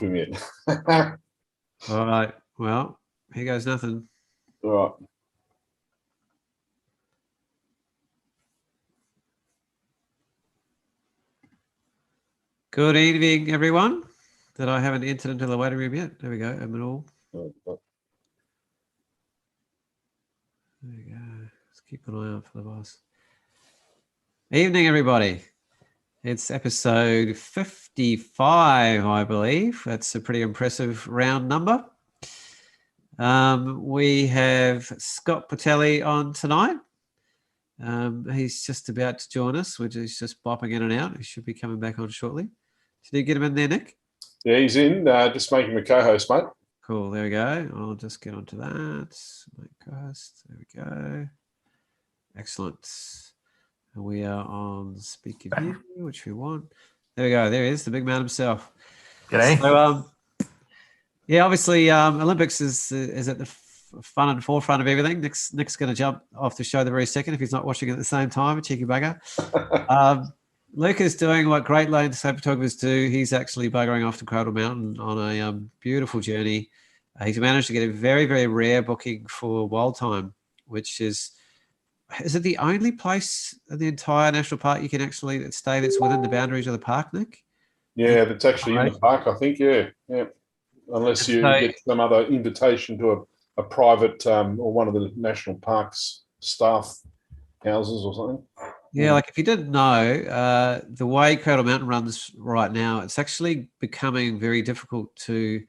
him yet. All right. Well, here goes nothing. All right. Good evening, everyone. Did I haven't entered into the waiting room yet? There we go. I'm all. There we go. Let's keep an eye out for the boss. Evening, everybody. It's episode 55, I believe. That's a pretty impressive round number. We have Scott Portelli on tonight. He's just about to join us, which is just bopping in and out. He should be coming back on shortly. Did you get him in there, Nick? Yeah, he's in. Just making him a co-host, mate. Cool. There we go. I'll just get onto that. Make co-host. There we go. Excellent. And we are on speaker view, which we want. There we go. There he is, the big man himself. G'day. So, yeah, obviously, Olympics is at the fun and forefront of everything. Nick's going to jump off the show the very second if he's not watching at the same time. A cheeky bugger. Luke is doing what great landscape photographers do. He's actually buggering off to Cradle Mountain on a beautiful journey. He's managed to get a very, very rare booking for Wild Time, which is it the only place in the entire national park you can actually stay that's within the boundaries of the park, Nick? Yeah, that's actually in the park, I think. Yeah. Unless you get some other invitation to a private or one of the national parks staff houses or something. Yeah, like if you didn't know, the way Cradle Mountain runs right now, it's actually becoming very difficult to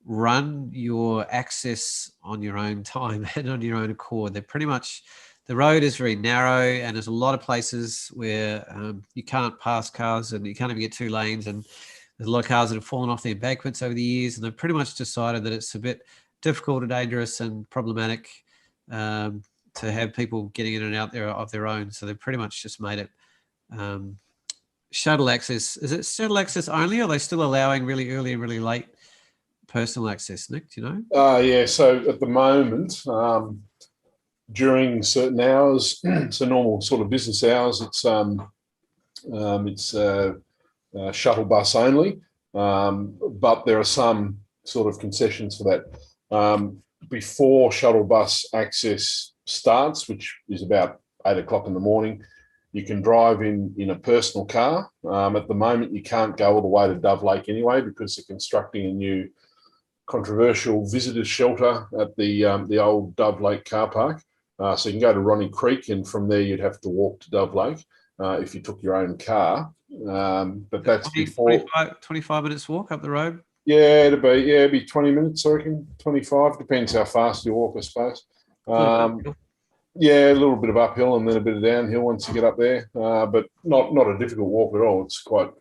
run your access on your own time and on your own accord. They're pretty much, the road is very narrow and there's a lot of places where you can't pass cars and you can't even get two lanes, and there's a lot of cars that have fallen off the embankments over the years, and they've pretty much decided that it's a bit difficult and dangerous and problematic to have people getting in and out there of their own. So they've pretty much just made it shuttle access. Is it shuttle access only, or are they still allowing really early and really late personal access, Nick? Do you know? Yeah, so at the moment, during certain hours, so normal sort of business hours, it's shuttle bus only, but there are some sort of concessions for that. Before shuttle bus access starts, which is about 8 o'clock in the morning, you can drive in a personal car. At the moment, you can't go all the way to Dove Lake anyway because they're constructing a new controversial visitors shelter at the old Dove Lake car park. So you can go to Ronnie Creek, and from there you'd have to walk to Dove Lake if you took your own car. But that's 25 minutes walk up the road. Yeah, it'd be 20 minutes, I reckon. 25, depends how fast you walk, I suppose. Yeah, a little bit of uphill and then a bit of downhill once you get up there, but not a difficult walk at all. It's quite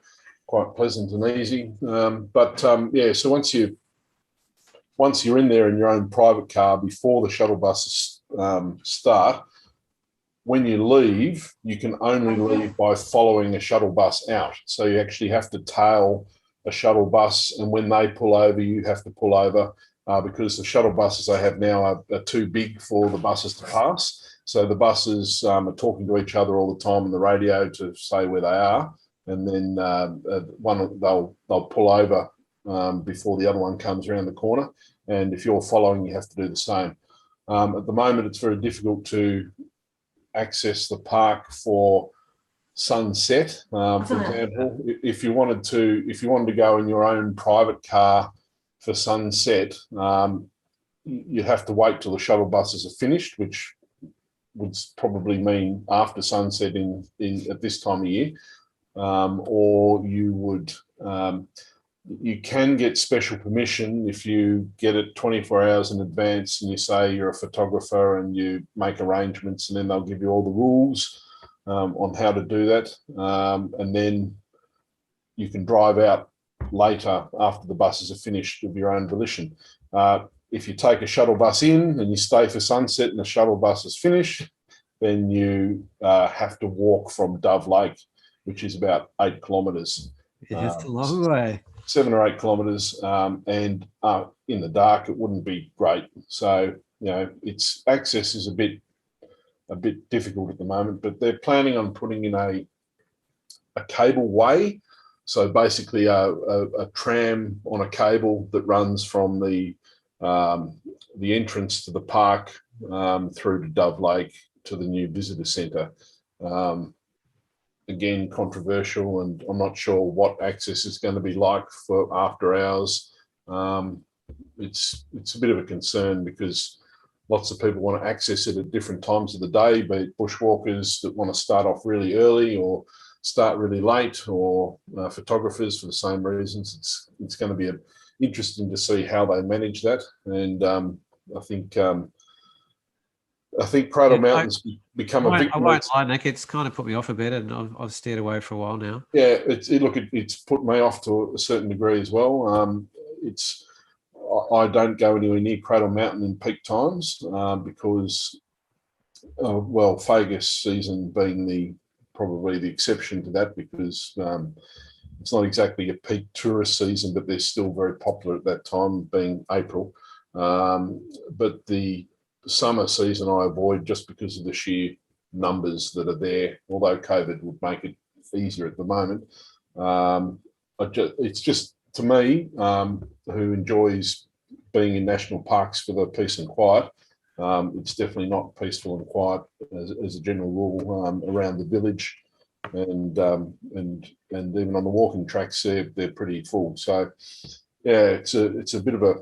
pleasant and easy. Yeah, so once you're in there in your own private car before the shuttle buses start, when you leave, you can only leave by following a shuttle bus out. So you actually have to tail a shuttle bus, and when they pull over, you have to pull over because the shuttle buses they have now are too big for the buses to pass. So the buses are talking to each other all the time on the radio to say where they are, and then they'll pull over before the other one comes around the corner. And if you're following, you have to do the same. At the moment, it's very difficult to access the park for sunset. For example, if you wanted to go in your own private car for sunset, you'd have to wait till the shuttle buses are finished, which would probably mean after sunset in at this time of year, or you can get special permission if you get it 24 hours in advance and you say you're a photographer and you make arrangements, and then they'll give you all the rules on how to do that. And then you can drive out later after the buses are finished of your own volition. If you take a shuttle bus in and you stay for sunset and the shuttle bus is finished, then you have to walk from Dove Lake, which is about 8 kilometres. It's a long way. 7 or 8 kilometres, and in the dark it wouldn't be great. So its access is a bit difficult at the moment, but they're planning on putting in a cable way So basically a tram on a cable that runs from the entrance to the park through to Dove Lake to the new visitor centre. Again, controversial, and I'm not sure what access is going to be like for after hours. It's a bit of a concern because lots of people want to access it at different times of the day, be it bushwalkers that want to start off really early or start really late, or photographers for the same reasons. It's going to be interesting to see how they manage that. And I think Cradle Mountain's become a victim. I won't lie, Nick. It's kind of put me off a bit, and I've steered away for a while now. Yeah, it's put me off to a certain degree as well. I don't go anywhere near Cradle Mountain in peak times because, Fagus season being probably the exception to that, because it's not exactly a peak tourist season, but they're still very popular at that time, being April. But the summer season I avoid just because of the sheer numbers that are there, although COVID would make it easier at the moment. It's just, to me, who enjoys being in national parks for the peace and quiet, it's definitely not peaceful and quiet as a general rule around the village, and even on the walking tracks, they're pretty full. So yeah, it's a bit of a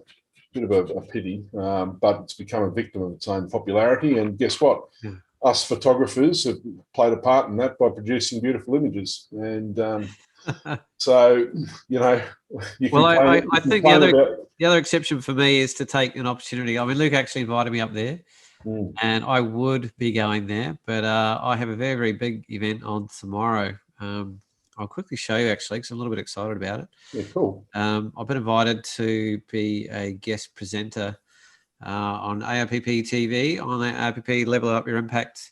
pity, but it's become a victim of its own popularity. And guess what? Yeah. Us photographers have played a part in that by producing beautiful images. And so, you know, I think the other exception for me is to take an opportunity. I mean, Luke actually invited me up there, and I would be going there, but I have a very, very big event on tomorrow. I'll quickly show you, actually, because I'm a little bit excited about it. Yeah, cool. I've been invited to be a guest presenter on AIPP TV on the AIPP Level Up Your Impact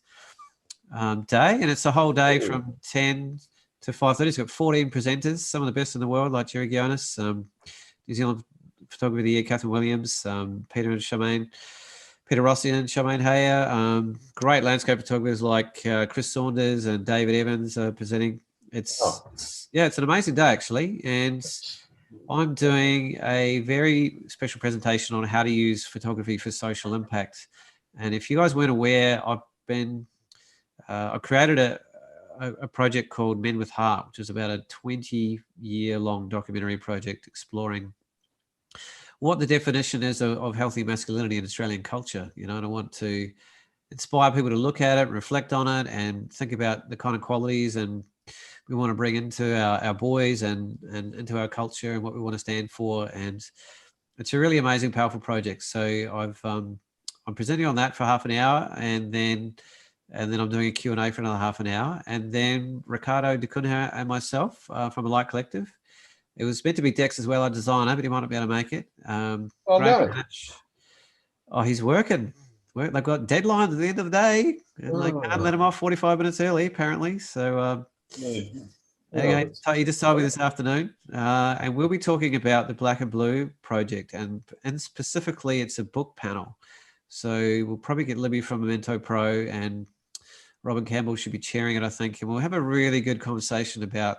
day, and it's a whole day from 10 to 5:30. It's got 14 presenters, some of the best in the world, like Jerry Gionis, New Zealand Photographer of the Year, Catherine Williams, Peter Rossi and Charmaine Hayer, great landscape photographers like Chris Saunders and David Evans are presenting. It's an amazing day, actually, and I'm doing a very special presentation on how to use photography for social impact. And if you guys weren't aware, I created a project called Men with Heart, which is about a 20-year-long documentary project exploring what the definition is of healthy masculinity in Australian culture. You know, and I want to inspire people to look at it, reflect on it, and think about the kind of qualities and we want to bring into our boys and into our culture and what we want to stand for. And it's a really amazing, powerful project. So I'm presenting on that for half an hour, and then I'm doing a Q&A for another half an hour. And then Ricardo de Cunha and myself from Alight Collective. It was meant to be Dex as well, our designer, but he might not be able to make it. He's working. They've got deadlines at the end of the day, and they can't let him off 45 minutes early, apparently. So anyway, he just told me this afternoon, and we'll be talking about the Black and Blue project, and specifically it's a book panel. So we'll probably get Libby from Memento Pro, and Robin Campbell should be chairing it, I think, and we'll have a really good conversation about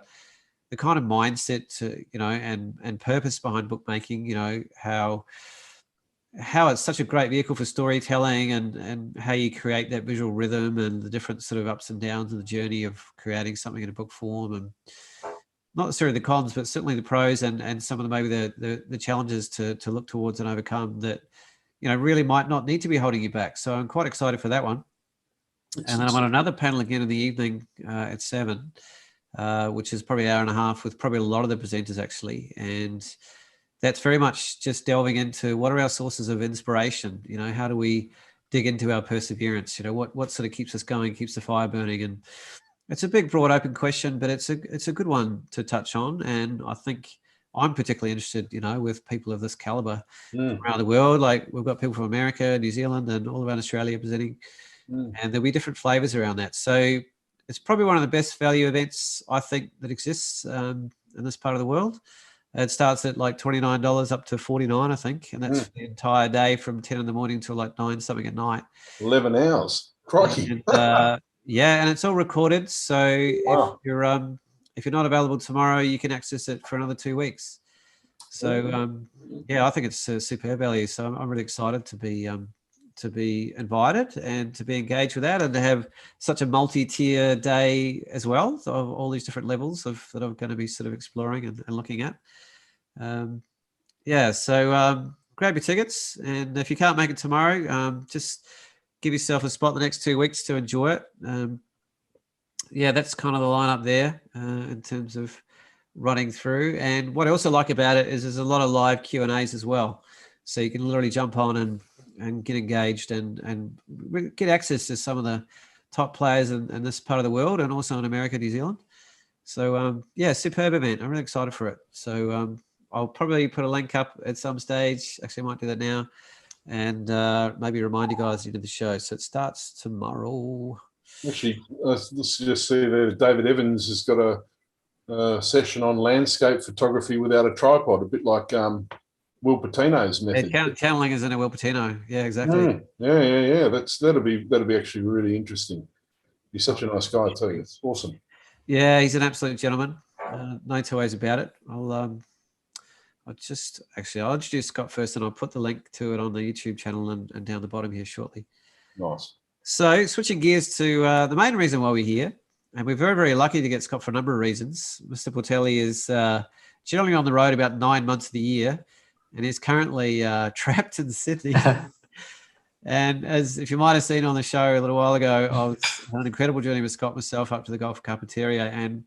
the kind of mindset to, you know, and purpose behind bookmaking, you know, how it's such a great vehicle for storytelling, and how you create that visual rhythm and the different sort of ups and downs of the journey of creating something in a book form, and not necessarily the cons, but certainly the pros and some of maybe the challenges to look towards and overcome that, you know, really might not need to be holding you back. So I'm quite excited for that one. And then I'm on another panel again in the evening at 7, which is probably an hour and a half with probably a lot of the presenters actually. And that's very much just delving into what are our sources of inspiration? You know, how do we dig into our perseverance? You know, what sort of keeps us going, keeps the fire burning? And it's a big, broad, open question, but it's a good one to touch on. And I think I'm particularly interested, you know, with people of this caliber around the world. Like we've got people from America, New Zealand, and all around Australia presenting, and there'll be different flavors around that. So it's probably one of the best value events I think that exists in this part of the world. It starts at like $29 up to $49, I think, and that's for the entire day from 10 in the morning till like 9 something at night. 11 hours, crikey! And, and it's all recorded. So if if you're not available tomorrow, you can access it for another 2 weeks. So yeah, I think it's a superb value. So I'm really excited to be invited and to be engaged with that, and to have such a multi-tier day as well, so of all these different levels that I'm going to be sort of exploring and looking at. Yeah, so grab your tickets, and if you can't make it tomorrow, just give yourself a spot the next 2 weeks to enjoy it. Yeah, that's kind of the lineup there in terms of running through. And what I also like about it is there's a lot of live Q&As as well, so you can literally jump on and get engaged and get access to some of the top players in this part of the world, and also in America, New Zealand. So yeah, superb event. I'm really excited for it. So I'll probably put a link up at some stage. Actually, I might do that now, and maybe remind you guys into the show. So it starts tomorrow. Actually, let's just see there. David Evans has got a session on landscape photography without a tripod, a bit like Will Patino's method. Channeling is in a Will Patino. Yeah, exactly. Yeah. That'll be actually really interesting. He's such a nice guy too. It's awesome. Yeah, he's an absolute gentleman. No two ways about it. I'll introduce Scott first, and I'll put the link to it on the YouTube channel and down the bottom here shortly. Nice. So switching gears to the main reason why we're here, and we're very, very lucky to get Scott for a number of reasons. Mr. Portelli is generally on the road about 9 months of the year, and is currently trapped in Sydney. And as if you might have seen on the show a little while ago, I was on an incredible journey with Scott myself up to the Gulf of Carpentaria, and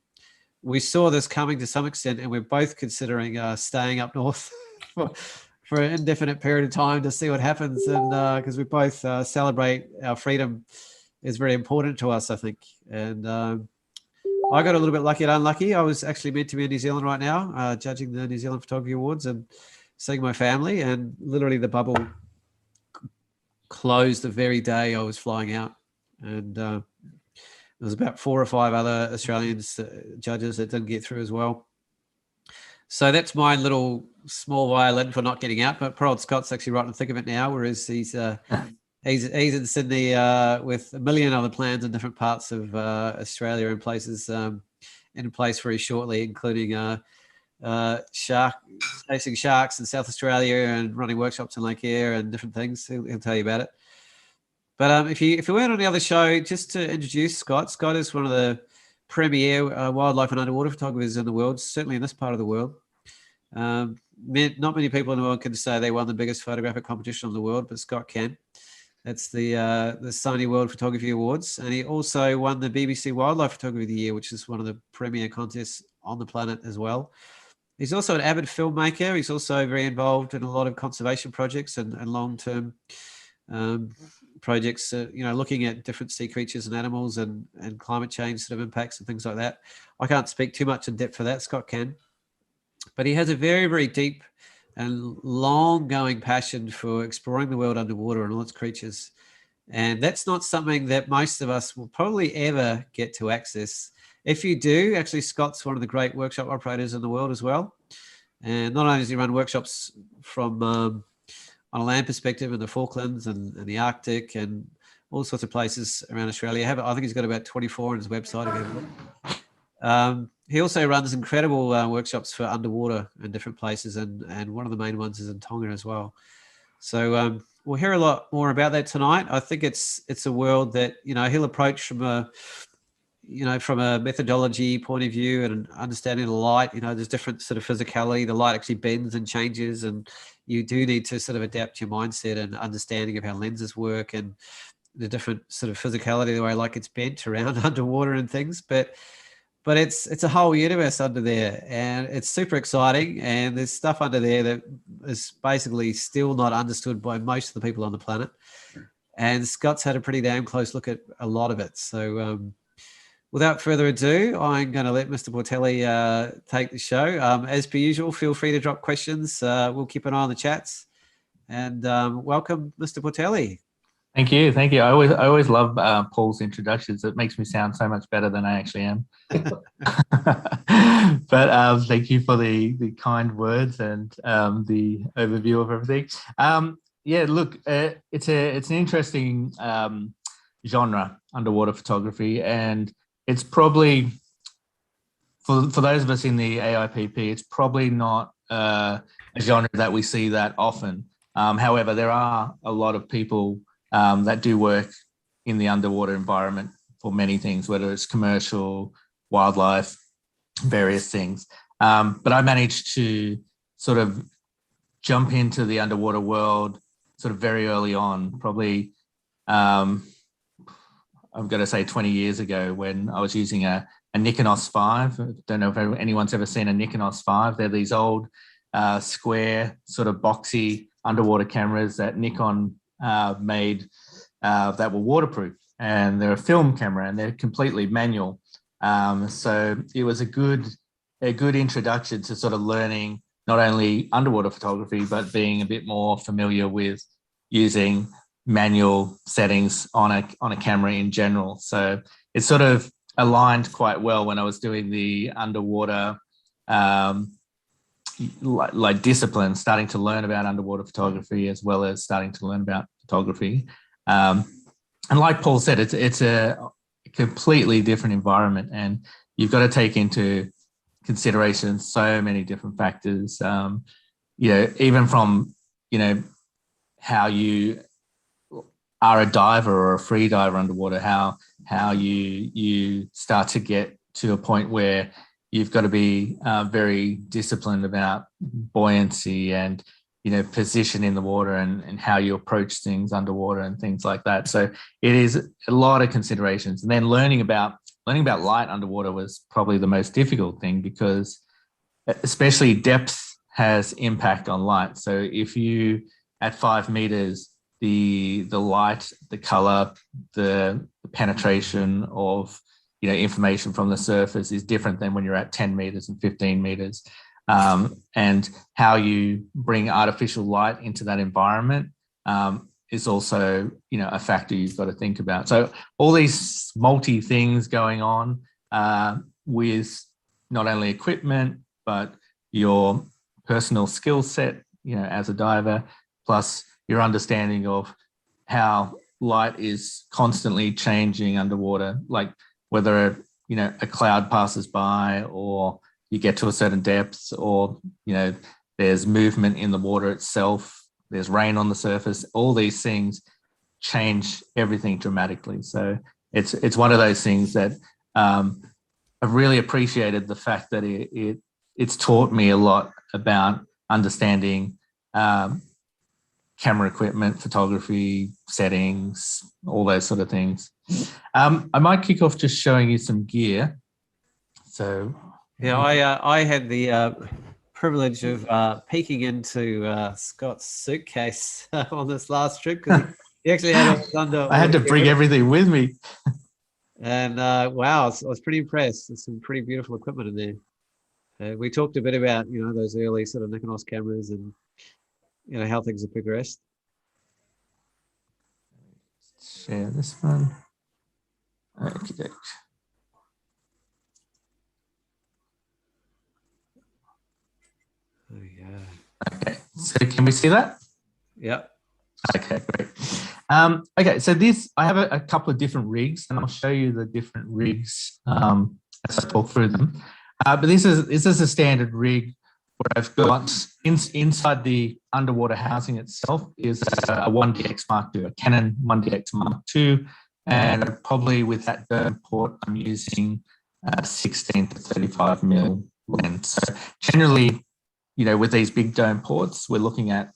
we saw this coming to some extent, and we're both considering staying up north for an indefinite period of time to see what happens. And because we both celebrate our freedom is very important to us, I think. And I got a little bit lucky and unlucky. I was actually meant to be in New Zealand right now, judging the New Zealand Photography Awards and seeing my family, and literally the bubble closed the very day I was flying out. And there was about 4 or 5 other Australians judges that didn't get through as well. So that's my little small violin for not getting out. But poor old Scott's actually right in the thick of it now, whereas he's in Sydney with a million other plans in different parts of Australia and places in place very shortly, including chasing sharks in South Australia and running workshops in Lake Eyre and different things. He'll tell you about it. But if you weren't on the other show, just to introduce Scott. Scott is one of the premier wildlife and underwater photographers in the world, certainly in this part of the world. Not many people in the world can say they won the biggest photographic competition in the world, but Scott can. That's the Sony World Photography Awards. And he also won the BBC Wildlife Photography of the Year, which is one of the premier contests on the planet as well. He's also an avid filmmaker. He's also very involved in a lot of conservation projects and long-term projects, looking at different sea creatures and animals and climate change sort of impacts and things like that. I can't speak too much in depth for that. Scott can. But he has a very, very deep and long-going passion for exploring the world underwater and all its creatures. And that's not something that most of us will probably ever get to access. If you do, actually, Scott's one of the great workshop operators in the world as well. And not only does he run workshops from on a land perspective in the Falklands and the Arctic and all sorts of places around Australia. I think he's got about 24 on his website. He also runs incredible workshops for underwater in different places, and one of the main ones is in Tonga as well. So we'll hear a lot more about that tonight. I think it's a world that he'll approach from a methodology point of view and an understanding of the light. There's different sort of physicality. The light actually bends and changes, and you do need to sort of adapt your mindset and understanding of how lenses work and the different sort of physicality, the way like it's bent around underwater and things. But it's a whole universe under there, and it's super exciting. And there's stuff under there that is basically still not understood by most of the people on the planet. And Scott's had a pretty damn close look at a lot of it. So without further ado, I'm going to let Mr. Portelli take the show. As per usual, feel free to drop questions. We'll keep an eye on the chats. And welcome, Mr. Portelli. Thank you. I always love Paul's introductions. It makes me sound so much better than I actually am. But thank you for the kind words and the overview of everything. Yeah, look, it's an interesting genre, underwater photography, and it's probably for those of us in the AIPP, it's probably not a genre that we see that often. However, there are a lot of people that do work in the underwater environment for many things, whether it's commercial, wildlife, various things. But I managed to sort of jump into the underwater world sort of very early on, probably I'm going to say 20 years ago, when I was using a Nikonos 5. I don't know if anyone's ever seen a Nikonos 5. They're these old square sort of boxy underwater cameras that Nikon made that were waterproof, and they're a film camera and they're completely manual. So it was a good introduction to sort of learning not only underwater photography, but being a bit more familiar with using manual settings on a camera in general. So it sort of aligned quite well when I was doing the underwater like discipline, starting to learn about underwater photography as well as starting to learn about photography. And like Paul said, it's a completely different environment, and you've got to take into consideration so many different factors. Even from how you are a diver or a free diver underwater, how you start to get to a point where you've got to be very disciplined about buoyancy and position in the water and how you approach things underwater and things like that. So it is a lot of considerations. And then learning about light underwater was probably the most difficult thing, because especially depth has impact on light. So if you at 5 meters, the light, the color, the penetration of information from the surface is different than when you're at 10 meters and 15 meters. And how you bring artificial light into that environment is also, a factor you've got to think about. So all these multi things going on with not only equipment, but your personal skill set, as a diver, plus your understanding of how light is constantly changing underwater, like whether, a cloud passes by, or you get to a certain depth, or, there's movement in the water itself, there's rain on the surface. All these things change everything dramatically. So it's one of those things that I've really appreciated the fact that it's taught me a lot about understanding camera equipment, photography, settings, all those sort of things. I might kick off just showing you some gear. So yeah, I had the privilege of peeking into Scott's suitcase on this last trip, because he actually had it under. I had to bring everything with me. And wow, I was pretty impressed. There's some pretty beautiful equipment in there. We talked a bit about those early sort of Nikonos cameras and how things have progressed. Share this one. Okay. Oh yeah. Okay. So can we see that? Yep. Okay, great. Okay, so I have a couple of different rigs, and I'll show you the different rigs as I talk through them. But this is a standard rig where I've got inside the underwater housing itself is a 1DX Mark II, a Canon 1DX Mark II, and probably with that dome port, I'm using 16 to 35 mil lens. So generally, with these big dome ports, we're looking at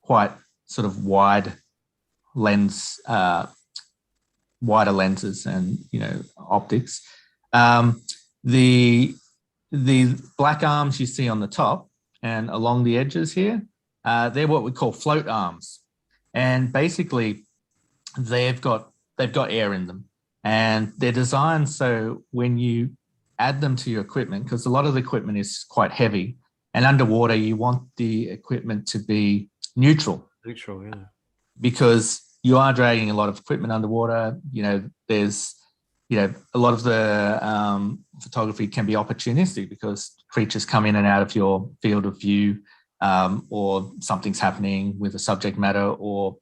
quite sort of wide lens, wider lenses and optics. The black arms you see on the top and along the edges here, they're what we call float arms, and basically they've got air in them, and they're designed so when you add them to your equipment, because a lot of the equipment is quite heavy, and underwater you want the equipment to be neutral. Neutral, yeah. Because you are dragging a lot of equipment underwater. There's a lot of the photography can be opportunistic because creatures come in and out of your field of view, or something's happening with the subject matter, or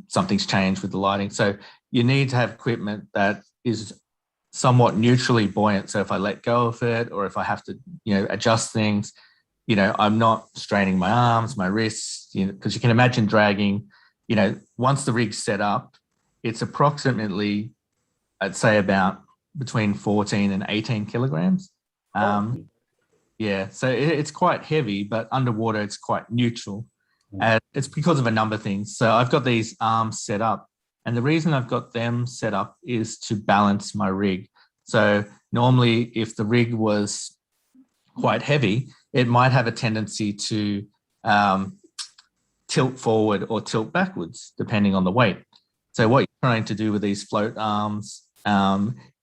something's changed with the lighting. So you need to have equipment that is somewhat neutrally buoyant. So if I let go of it, or if I have to, adjust things, I'm not straining my arms, my wrists, because you can imagine dragging, once the rig's set up, it's approximately, I'd say about between 14 and 18 kilograms. Yeah, so it's quite heavy, but underwater it's quite neutral. And it's because of a number of things. So I've got these arms set up, and the reason I've got them set up is to balance my rig. So normally if the rig was quite heavy, it might have a tendency to tilt forward or tilt backwards, depending on the weight. So what you're trying to do with these float arms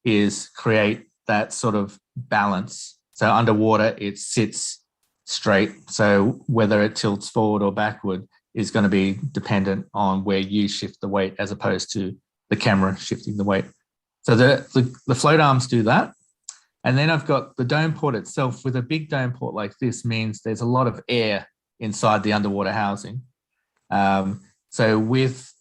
is create that sort of balance. So underwater, it sits straight. So whether it tilts forward or backward is going to be dependent on where you shift the weight as opposed to the camera shifting the weight. So the float arms do that. And then I've got the dome port itself. With a big dome port like this means there's a lot of air inside the underwater housing. So with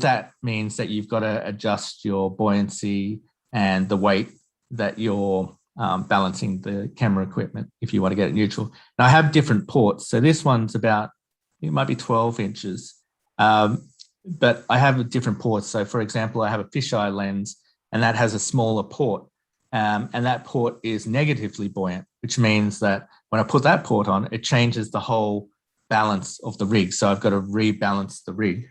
that means that you've got to adjust your buoyancy and the weight that you're balancing the camera equipment if you want to get it neutral. Now I have different ports. So this one's about, it might be 12 inches, but I have different ports. So for example, I have a fisheye lens, and that has a smaller port. And that port is negatively buoyant, which means that when I put that port on, it changes the whole balance of the rig. So I've got to rebalance the rig.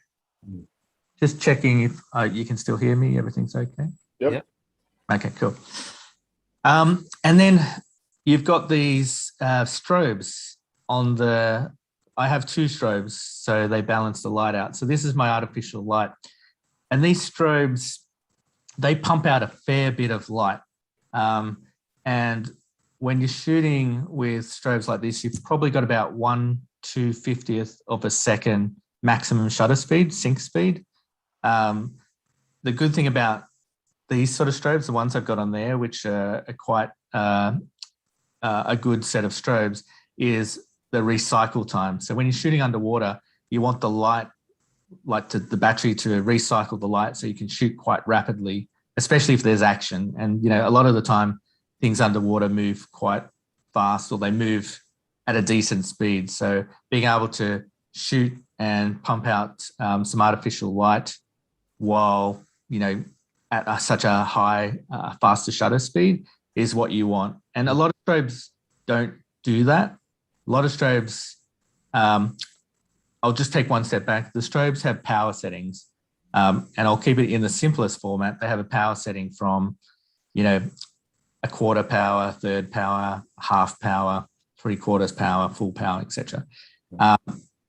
Just checking if you can still hear me. Everything's okay? Yep. Okay, cool. And then you've got these strobes on the, I have two strobes, so they balance the light out. So this is my artificial light. And these strobes, they pump out a fair bit of light. And when you're shooting with strobes like this, you've probably got about 1/250th of a second maximum shutter speed, sync speed. The good thing about these sort of strobes, the ones I've got on there, which are quite a good set of strobes, is the recycle time. So when you're shooting underwater, you want the light, the battery to recycle the light so you can shoot quite rapidly, especially if there's action. And, a lot of the time things underwater move quite fast, or they move at a decent speed. So being able to shoot and pump out some artificial light while, at such a high, faster shutter speed is what you want. And a lot of strobes don't do that. A lot of strobes, I'll just take one step back. The strobes have power settings, and I'll keep it in the simplest format. They have a power setting from, a quarter power, third power, half power, 3/4 power, full power, etc.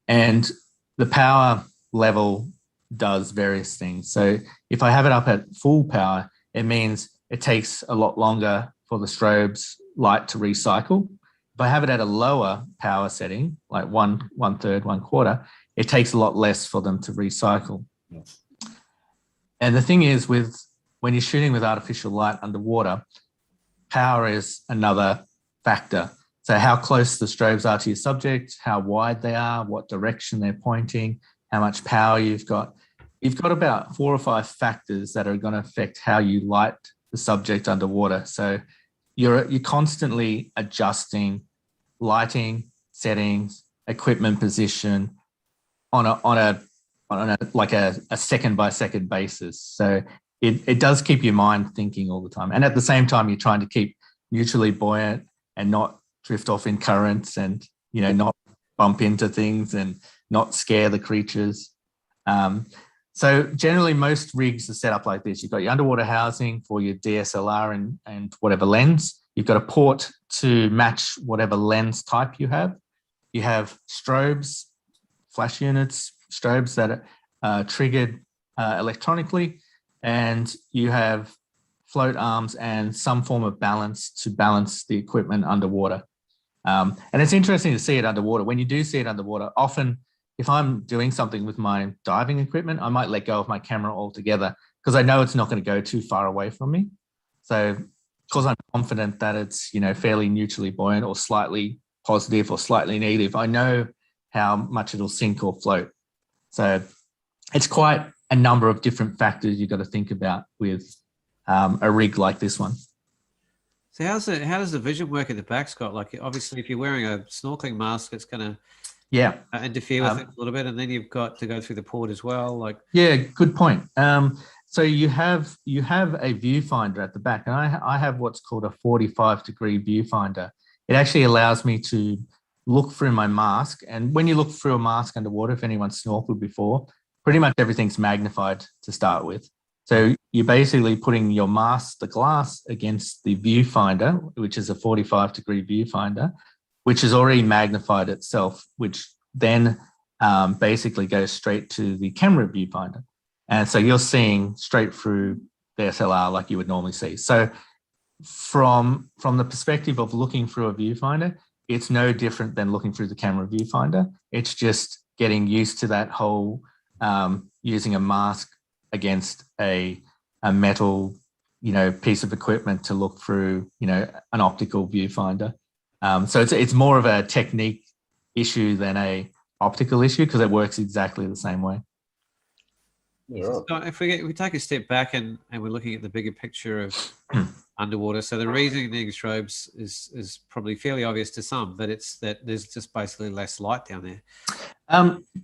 And the power level does various things. So if I have it up at full power, it means it takes a lot longer for the strobe's light to recycle. If I have it at a lower power setting, like 1/3, 1/4, it takes a lot less for them to recycle. Yes. And the thing is, when you're shooting with artificial light underwater, power is another factor. So how close the strobes are to your subject, how wide they are, what direction they're pointing, how much power you've got. You've got about 4 or 5 factors that are going to affect how you light the subject underwater. So you're constantly adjusting lighting, settings, equipment position on a second by second basis. So it does keep your mind thinking all the time. And at the same time, you're trying to keep neutrally buoyant and not drift off in currents and, not bump into things and not scare the creatures. So generally most rigs are set up like this. You've got your underwater housing for your DSLR and whatever lens. You've got a port to match whatever lens type you have. You have strobes, flash units, strobes that are triggered electronically, and you have float arms and some form of balance to balance the equipment underwater. And it's interesting to see it underwater. When you do see it underwater, often if I'm doing something with my diving equipment, I might let go of my camera altogether because I know it's not going to go too far away from me. So because I'm confident that it's, fairly neutrally buoyant or slightly positive or slightly negative, I know how much it'll sink or float. So it's quite a number of different factors you've got to think about with a rig like this one. So how does the vision work at the back, Scott? Like, obviously, if you're wearing a snorkeling mask, it's going to interfere with it a little bit, and then you've got to go through the port as well. Like, yeah, good point. So you have a viewfinder at the back, and I have what's called a 45-degree viewfinder. It actually allows me to look through my mask, and when you look through a mask underwater, if anyone's snorkeled before, pretty much everything's magnified to start with. So you're basically putting your mask, the glass, against the viewfinder, which is a 45-degree viewfinder, which is already magnified itself, which then basically goes straight to the camera viewfinder. And so you're seeing straight through the SLR like you would normally see. So from the perspective of looking through a viewfinder, it's no different than looking through the camera viewfinder. It's just getting used to that whole using a mask against a metal, piece of equipment to look through, an optical viewfinder. So it's more of a technique issue than a optical issue, because it works exactly the same way. Yeah, right. So if we take a step back and we're looking at the bigger picture of underwater, so the reason these strobes is probably fairly obvious to some, but it's that there's just basically less light down there.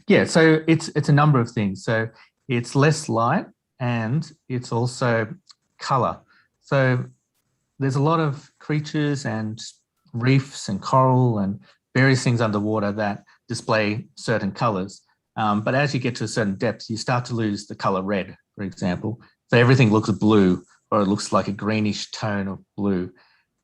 Yeah, so it's a number of things. So it's less light and it's also color. So there's a lot of creatures and reefs and coral and various things underwater that display certain colors. But as you get to a certain depth, you start to lose the color red, for example. So everything looks blue, or it looks like a greenish tone of blue.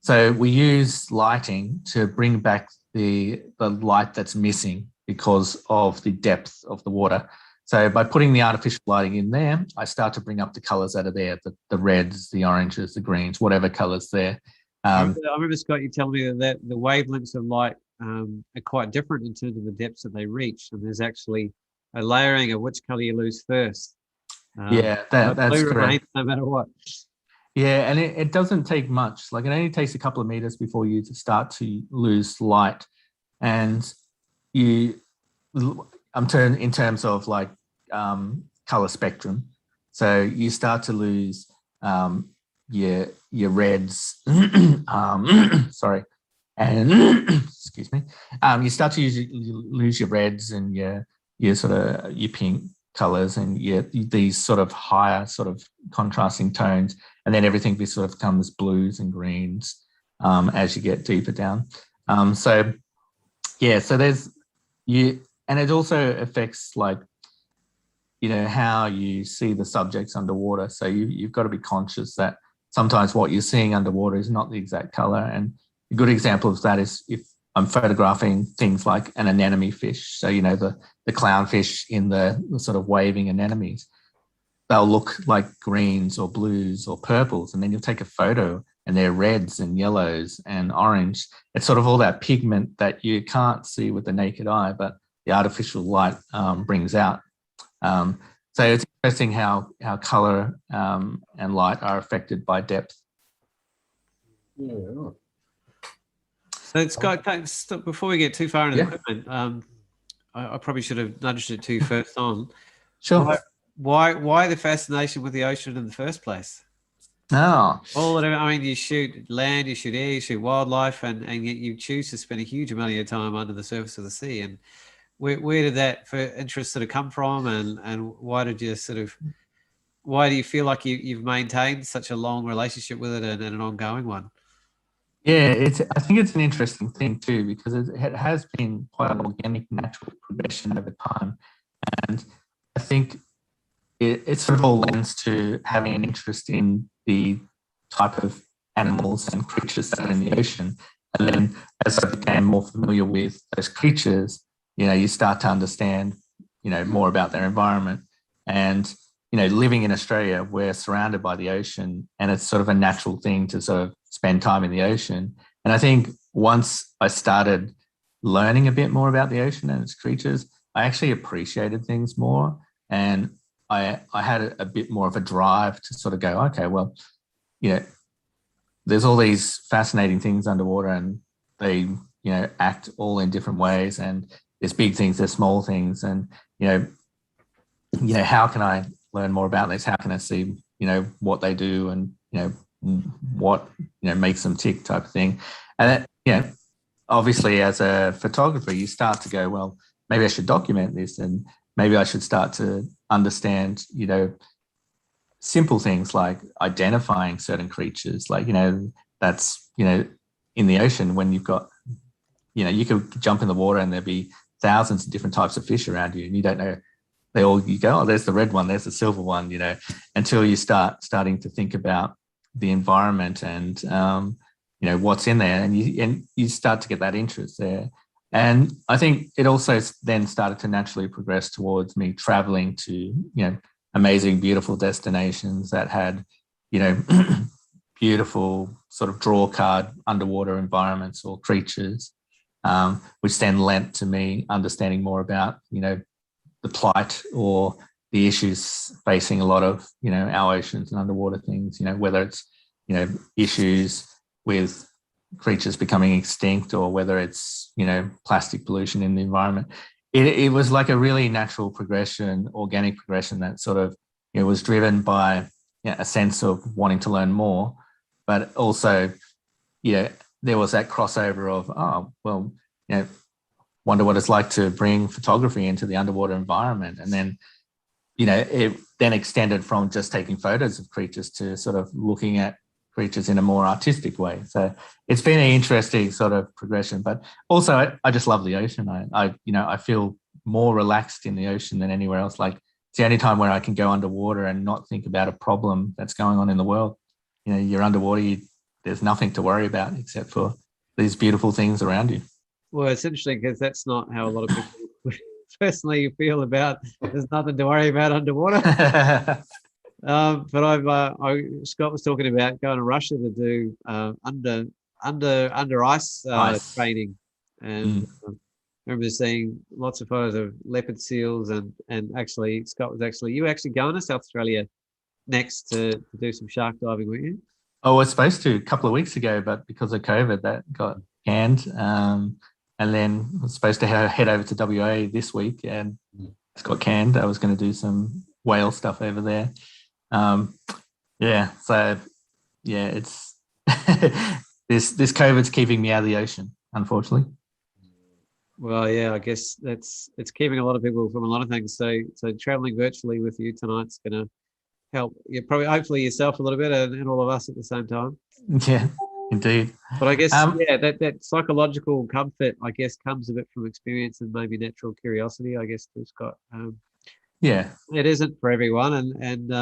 So we use lighting to bring back the light that's missing because of the depth of the water. So by putting the artificial lighting in there, I start to bring up the colors that are there, the reds, the oranges, the greens, whatever colors there. I remember, Scott, you telling me that the wavelengths of light are quite different in terms of the depths that they reach, and there's actually a layering of which color you lose first. Yeah, that's correct. No matter what. Yeah, and it doesn't take much. Like, it only takes a couple of meters before you start to lose light, and I'm in terms of like color spectrum. So you start to lose your reds, sorry, and excuse me. You start to lose your reds and your pink colors and these sort of higher sort of contrasting tones, and then everything sort of becomes blues and greens as you get deeper down. So there's and it also affects how you see the subjects underwater. So you've got to be conscious that sometimes what you're seeing underwater is not the exact color. And a good example of that is if I'm photographing things like an anemone fish. So, the clownfish in the sort of waving anemones, they'll look like greens or blues or purples. And then you'll take a photo and they're reds and yellows and orange. It's sort of all that pigment that you can't see with the naked eye, but the artificial light brings out. So it's interesting how color and light are affected by depth. Yeah. So, Scott, before we get too far into the equipment, I probably should have nudged it to you first on. Sure. Why the fascination with the ocean in the first place? Oh. You shoot land, you shoot air, you shoot wildlife, and yet you choose to spend a huge amount of your time under the surface of the sea. And where did that interest sort of come from, and why do you feel like you've maintained such a long relationship with it and an ongoing one? Yeah, I think it's an interesting thing too, because it has been quite an organic, natural progression over time. And I think it sort of all lends to having an interest in the type of animals and creatures that are in the ocean. And then as I became more familiar with those creatures, you start to understand, more about their environment. And, living in Australia, we're surrounded by the ocean, and it's sort of a natural thing to sort of spend time in the ocean. And I think once I started learning a bit more about the ocean and its creatures, I actually appreciated things more. And I had a bit more of a drive to sort of go, okay, well, there's all these fascinating things underwater, and they, act all in different ways. And there's big things, there's small things. And, how can I learn more about this? How can I see, what they do and what makes them tick, type of thing. And that, obviously as a photographer, you start to go, well, maybe I should document this, and maybe I should start to understand, simple things like identifying certain creatures, like, that's, in the ocean, when you've got, you could jump in the water and there'd be thousands of different types of fish around you, and you don't know, you go, oh, there's the red one, there's the silver one, until you starting to think about the environment and, what's in there, and you start to get that interest there. And I think it also then started to naturally progress towards me traveling to, amazing, beautiful destinations that had, beautiful sort of draw card underwater environments or creatures, which then lent to me understanding more about, the plight or the issues facing a lot of, our oceans and underwater things, whether it's, issues with creatures becoming extinct, or whether it's, plastic pollution in the environment. It was like a really natural progression, organic progression that sort of, was driven by a sense of wanting to learn more, but also, there was that crossover of, oh, well, wonder what it's like to bring photography into the underwater environment. And then, it then extended from just taking photos of creatures to sort of looking at creatures in a more artistic way. So it's been an interesting sort of progression, but also I just love the ocean. I feel more relaxed in the ocean than anywhere else. Like, it's the only time where I can go underwater and not think about a problem that's going on in the world. You're underwater, there's nothing to worry about except for these beautiful things around you. Well, it's interesting because that's not how a lot of people personally feel about. There's nothing to worry about underwater. But Scott was talking about going to Russia to do under ice training, and I remember seeing lots of photos of leopard seals, and actually Scott was you were going to South Australia next to do some shark diving, weren't you? I was supposed to a couple of weeks ago, but because of COVID, that got canned. And then I was supposed to head over to WA this week, and it's got canned. I was going to do some whale stuff over there. It's this COVID's keeping me out of the ocean, unfortunately. Well, yeah, I guess it's keeping a lot of people from a lot of things. So traveling virtually with you tonight's going to help you, probably, hopefully yourself a little bit, and all of us at the same time. Yeah, indeed. But I guess that psychological comfort, I guess, comes a bit from experience and maybe natural curiosity, I guess, to Scott. It isn't for everyone, and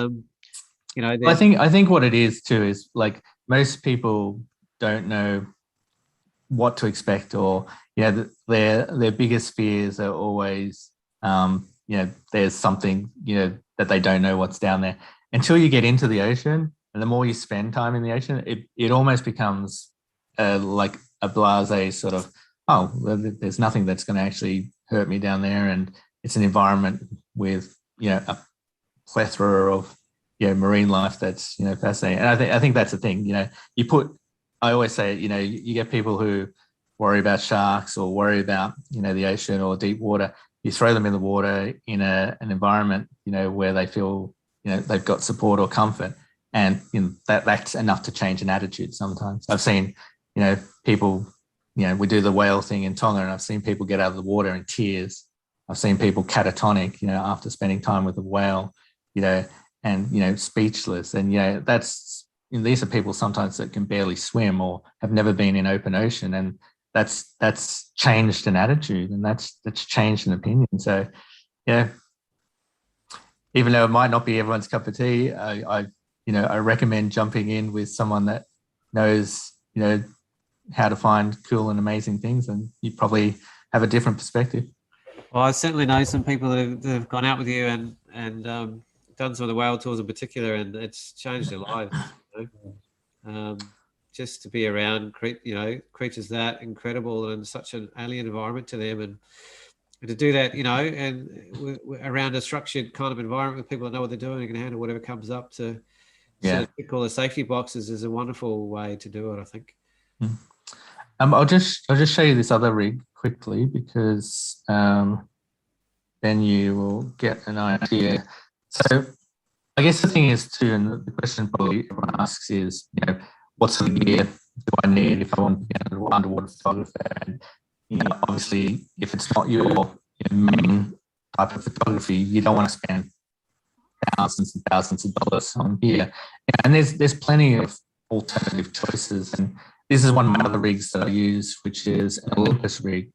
I think what it is too is, like, most people don't know what to expect, or their biggest fears are always there's something that they don't know what's down there until you get into the ocean. And the more you spend time in the ocean, it almost becomes like a blasé sort of, oh, there's nothing that's going to actually hurt me down there, and it's an environment with a plethora of marine life that's fascinating. And I think that's the thing. I always say, you get people who worry about sharks or worry about the ocean or deep water. You throw them in the water in an environment where they feel they've got support or comfort, and that's enough to change an attitude. Sometimes I've seen people, we do the whale thing in Tonga, and I've seen people get out of the water in tears. I've seen people catatonic after spending time with a whale, and speechless. And these are people sometimes that can barely swim or have never been in open ocean, and that's changed an attitude, and that's changed an opinion. So even though it might not be everyone's cup of tea, I recommend jumping in with someone that knows how to find cool and amazing things, and you probably have a different perspective. Well, I certainly know some people that have gone out with you and done some of the whale tours in particular, and it's changed their lives. Just to be around, creatures that incredible and such an alien environment to them, and to do that, and around a structured kind of environment with people that know what they're doing and can handle whatever comes up, to sort of tick all the safety boxes, is a wonderful way to do it, I think. I'll just show you this other rig quickly, because then you will get an idea. So I guess the thing is too, and the question probably everyone asks is, what sort of gear do I need if I want to be an underwater photographer? And, obviously, if it's not your main type of photography, you don't want to spend thousands and thousands of dollars on gear. And there's plenty of alternative choices. And this is one of my other rigs that I use, which is an Olympus rig.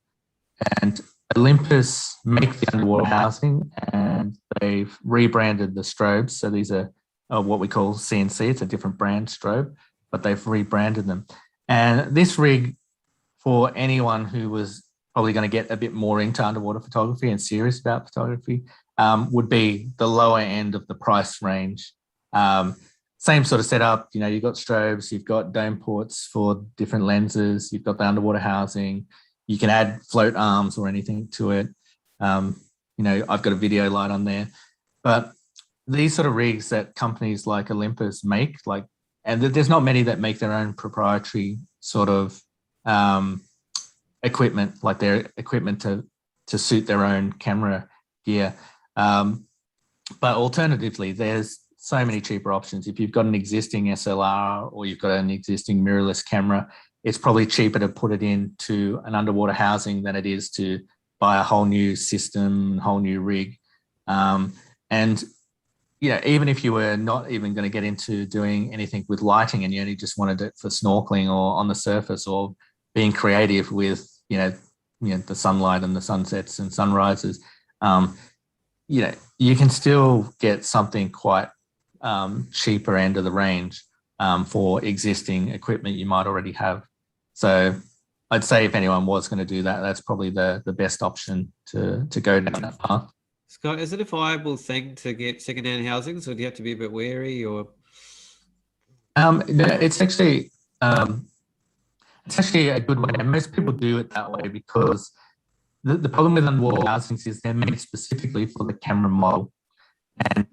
And Olympus make the underwater housing, and they've rebranded the strobes. So these are what we call CNC. It's a different brand strobe, but they've rebranded them. And this rig, for anyone who was probably going to get a bit more into underwater photography and serious about photography, would be the lower end of the price range. Same sort of setup, you've got strobes, you've got dome ports for different lenses, you've got the underwater housing, you can add float arms or anything to it. I've got a video light on there. But these sort of rigs that companies like Olympus make, and there's not many that make their own proprietary sort of equipment, like their equipment to suit their own camera gear. But alternatively, there's so many cheaper options. If you've got an existing SLR or you've got an existing mirrorless camera, it's probably cheaper to put it into an underwater housing than it is to buy a whole new system, whole new rig. And even if you were not even going to get into doing anything with lighting and you only just wanted it for snorkeling or on the surface or being creative with, the sunlight and the sunsets and sunrises, you can still get something quite cheaper end of the range for existing equipment you might already have. So I'd say if anyone was going to do that, that's probably the best option to go down that path. Scott, is it a viable thing to get secondhand housings, or do you have to be a bit wary? Or it's actually a good way, and most people do it that way because the problem with underwater housings is they're made specifically for the camera model. And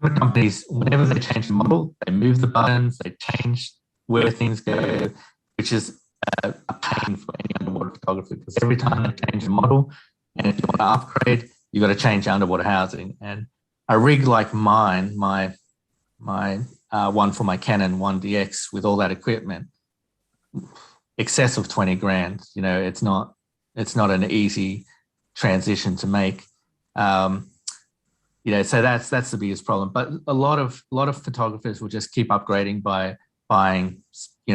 camera companies, whenever they change the model, they move the buttons, they change where things go, which is a pain for any underwater photographer because every time they change the model, and if you want to upgrade, you've got to change underwater housing. And a rig like mine, my one for my Canon 1DX with all that equipment, excess of 20 grand. It's not an easy transition to make. So that's the biggest problem. But a lot of photographers will just keep upgrading by buying,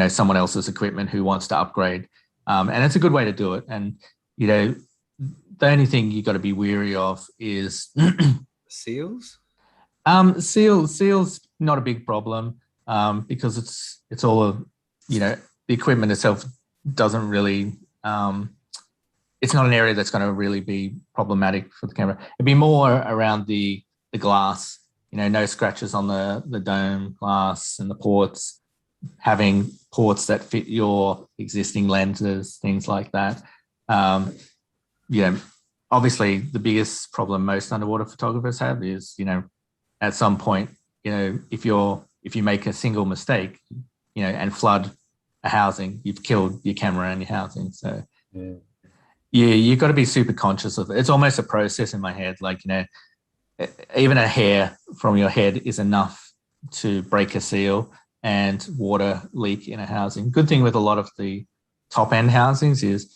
someone else's equipment who wants to upgrade. And it's a good way to do it. And, the only thing you got to be wary of is seals. Seals not a big problem because it's all the equipment itself doesn't really. It's not an area that's going to really be problematic for the camera. It'd be more around the glass. No scratches on the dome glass and the ports. Having ports that fit your existing lenses, things like that. Obviously the biggest problem most underwater photographers have is, at some point, if you make a single mistake, and flood a housing, you've killed your camera and your housing. So you've got to be super conscious of it. It's almost a process in my head. Even a hair from your head is enough to break a seal and water leak in a housing. Good thing with a lot of the top end housings is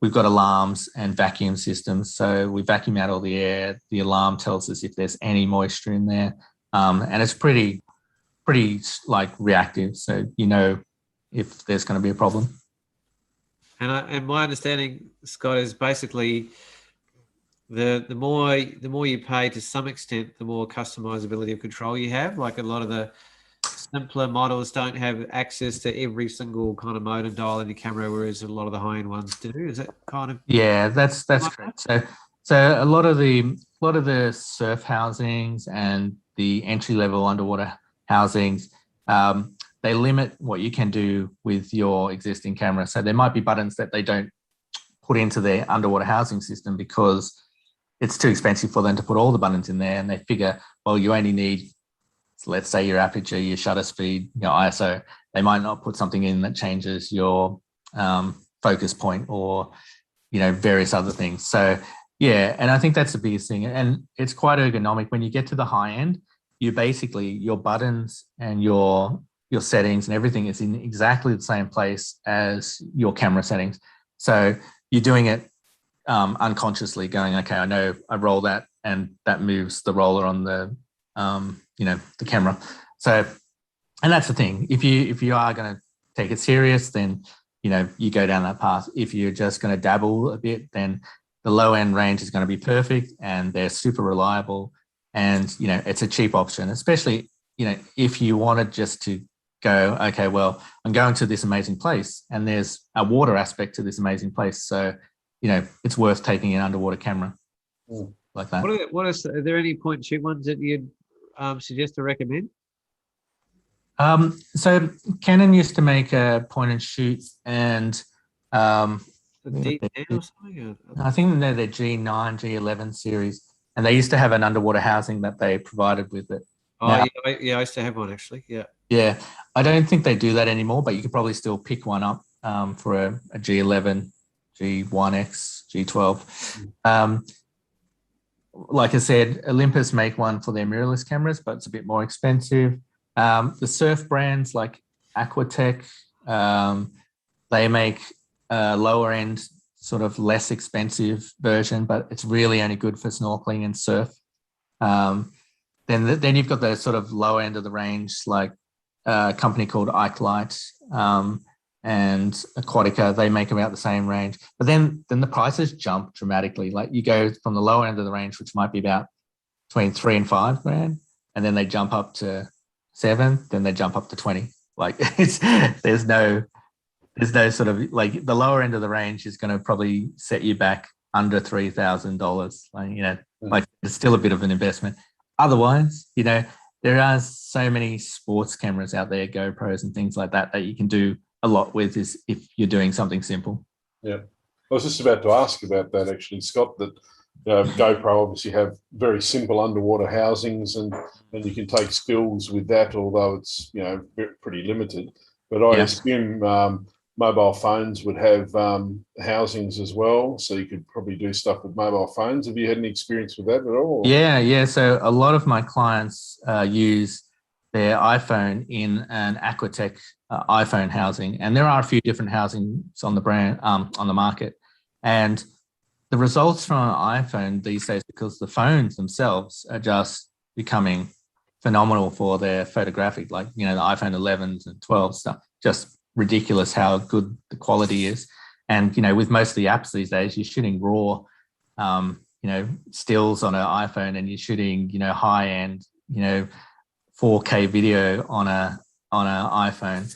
we've got alarms and vacuum systems. So we vacuum out all the air. The alarm tells us if there's any moisture in there. And it's pretty reactive. So if there's going to be a problem. And my understanding, Scott, is basically the more you pay, to some extent, the more customizability of control you have. Like a lot of the simpler models don't have access to every single kind of mode and dial in your camera, whereas a lot of the high-end ones do. Is that kind of? Yeah, that's correct. So a lot of the surf housings and the entry-level underwater housings, they limit what you can do with your existing camera. So there might be buttons that they don't put into their underwater housing system because it's too expensive for them to put all the buttons in there, and they figure, well, you only need, let's say, your aperture, your shutter speed, your ISO. They might not put something in that changes your focus point or, various other things. So, yeah, and I think that's the biggest thing. And it's quite ergonomic. When you get to the high end, you basically, your buttons and your settings and everything is in exactly the same place as your camera settings. So you're doing it unconsciously, going, okay, I know I roll that and that moves the roller on the the camera. So, and that's the thing. If you are going to take it serious, then you go down that path. If you're just going to dabble a bit, then the low end range is going to be perfect, and they're super reliable, and it's a cheap option, especially if you wanted just to go, okay, well, I'm going to this amazing place and there's a water aspect to this amazing place, so it's worth taking an underwater camera like that. Are there any point and shoot ones that you'd suggest to recommend? So Canon used to make a point and shoot, and The D10 or something? I think they're their G9, G11 series, and they used to have an underwater housing that they provided with it. Oh, Now, yeah, I used to have one actually. Yeah. Yeah, I don't think they do that anymore, but you could probably still pick one up for a G11, G1X, G12. Like I said, Olympus make one for their mirrorless cameras, but it's a bit more expensive. The surf brands like Aquatech, they make a lower end, sort of less expensive version, but it's really only good for snorkeling and surf. Then you've got the sort of low end of the range, like a company called Ikelite and Aquatica. They make about the same range, but then the prices jump dramatically. Like you go from the lower end of the range, which might be about between $3,000 and $5,000, and then they jump up to $7,000, then they jump up to $20,000. Like there's no sort of, like, the lower end of the range is going to probably set you back under $3,000. Like it's still a bit of an investment. Otherwise, there are so many sports cameras out there, GoPros and things like that you can do a lot with, is if you're doing something simple. Yeah, I was just about to ask about that actually, Scott. That GoPro obviously have very simple underwater housings, and you can take stills with that, although it's pretty limited. But I assume mobile phones would have housings as well, so you could probably do stuff with mobile phones. Have you had any experience with that at all? Yeah. So a lot of my clients use their iPhone in an Aquatech iPhone housing, and there are a few different housings on the brand on the market. And the results from an iPhone these days, because the phones themselves are just becoming phenomenal for their photographic, like the iPhone 11s and 12 stuff, just ridiculous how good the quality is. And with most of the apps these days, you're shooting raw stills on an iPhone, and you're shooting high end 4K video on an iPhone.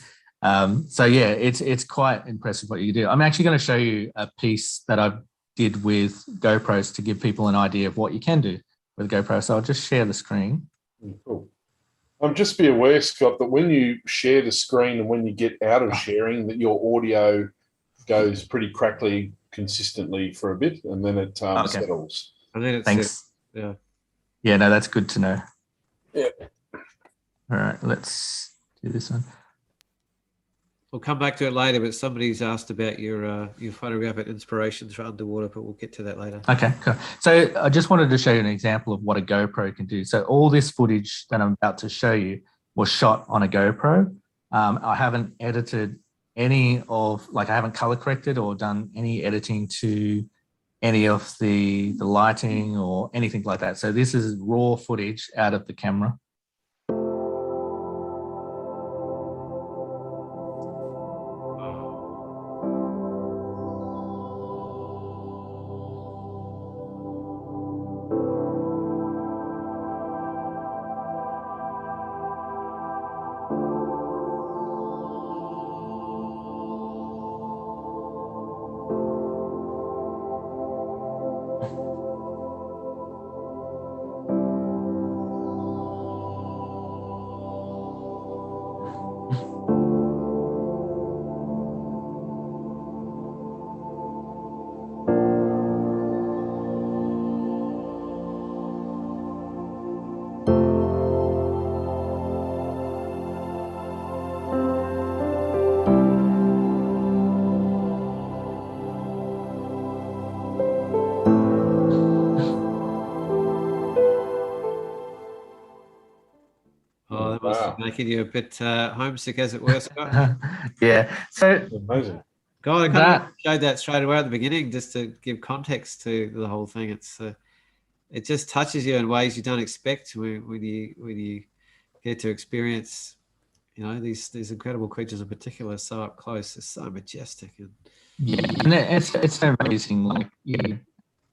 So yeah, it's quite impressive what you do. I'm actually going to show you a piece that I did with GoPros to give people an idea of what you can do with GoPro. So I'll just share the screen. Cool. Just be aware, Scott, that when you share the screen and when you get out of sharing, that your audio goes pretty crackly consistently for a bit, and then it settles. And then it's Thanks. Yeah, no, that's good to know. Yeah. All right, let's do this one. We'll come back to it later, but somebody's asked about your photographic inspirations for underwater, but we'll get to that later. Okay, cool. So I just wanted to show you an example of what a GoPro can do. So all this footage that I'm about to show you was shot on a GoPro. I haven't edited I haven't color corrected or done any editing to any of the lighting or anything like that. So this is raw footage out of the camera. that must Wow. be making you a bit homesick, as it were, Scott. Yeah. So Amazing. God, I kind That- of showed that straight away at the beginning, just to give context to the whole thing. It just touches you in ways you don't expect when you get to experience, these incredible creatures in particular, so up close. It's so majestic. And yeah, and it's so amazing. Like, the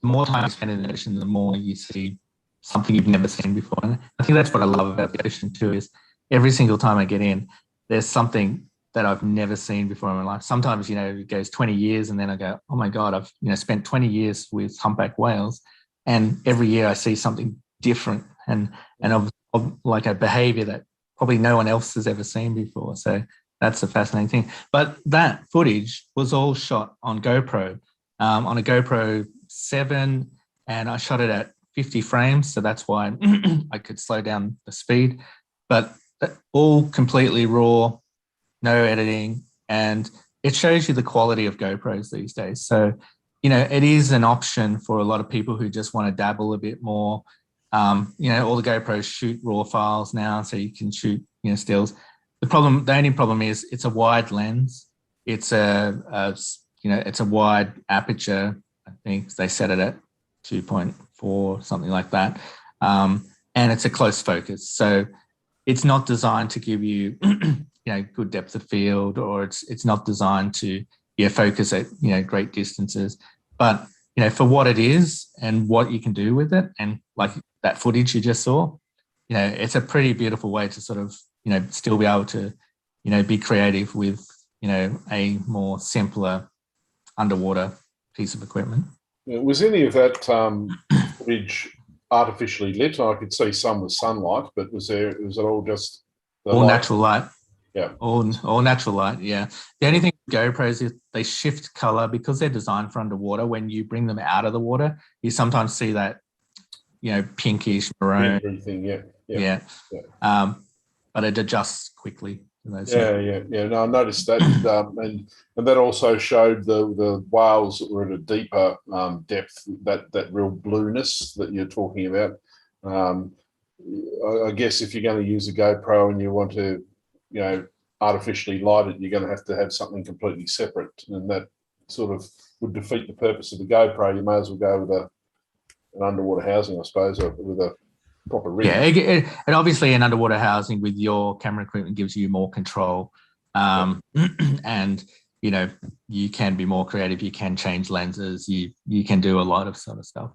more time you spend in the ocean, the more you see something you've never seen before. And I think that's what I love about the ocean too, is every single time I get in, there's something that I've never seen before in my life. Sometimes, it goes 20 years and then I go, oh my God, I've, spent 20 years with humpback whales. And every year I see something different and of like a behavior that probably no one else has ever seen before. So that's a fascinating thing. But that footage was all shot on GoPro, on a GoPro 7, and I shot it at 50 frames. So that's why I could slow down the speed, but all completely raw, no editing. And it shows you the quality of GoPros these days. So, it is an option for a lot of people who just want to dabble a bit more. All the GoPros shoot raw files now, so you can shoot, stills. The only problem is it's a wide lens. It's it's a wide aperture. I think they set it at 2.4, something like that. And it's a close focus. So it's not designed to give you, good depth of field, or it's not designed to focus at, great distances. But, for what it is and what you can do with it, and like that footage you just saw, it's a pretty beautiful way to sort of, still be able to, be creative with, a more simpler underwater piece of equipment. Was any of that footage artificially lit? I could see some with sunlight, but was it all just all natural light? Yeah. All natural light, yeah. The only thing with GoPros is they shift color because they're designed for underwater. When you bring them out of the water, you sometimes see that, pinkish maroon. Everything, Yeah. But it adjusts quickly. Yeah. No, I noticed that, and that also showed the whales that were at a deeper depth, that real blueness that you're talking about. I guess if you're going to use a GoPro and you want to, artificially light it, you're going to have something completely separate, and that sort of would defeat the purpose of the GoPro. You may as well go with an underwater housing, I suppose, or with a proper rig. Yeah, and obviously an underwater housing with your camera equipment gives you more control, and you can be more creative. You can change lenses. You can do a lot of sort of stuff.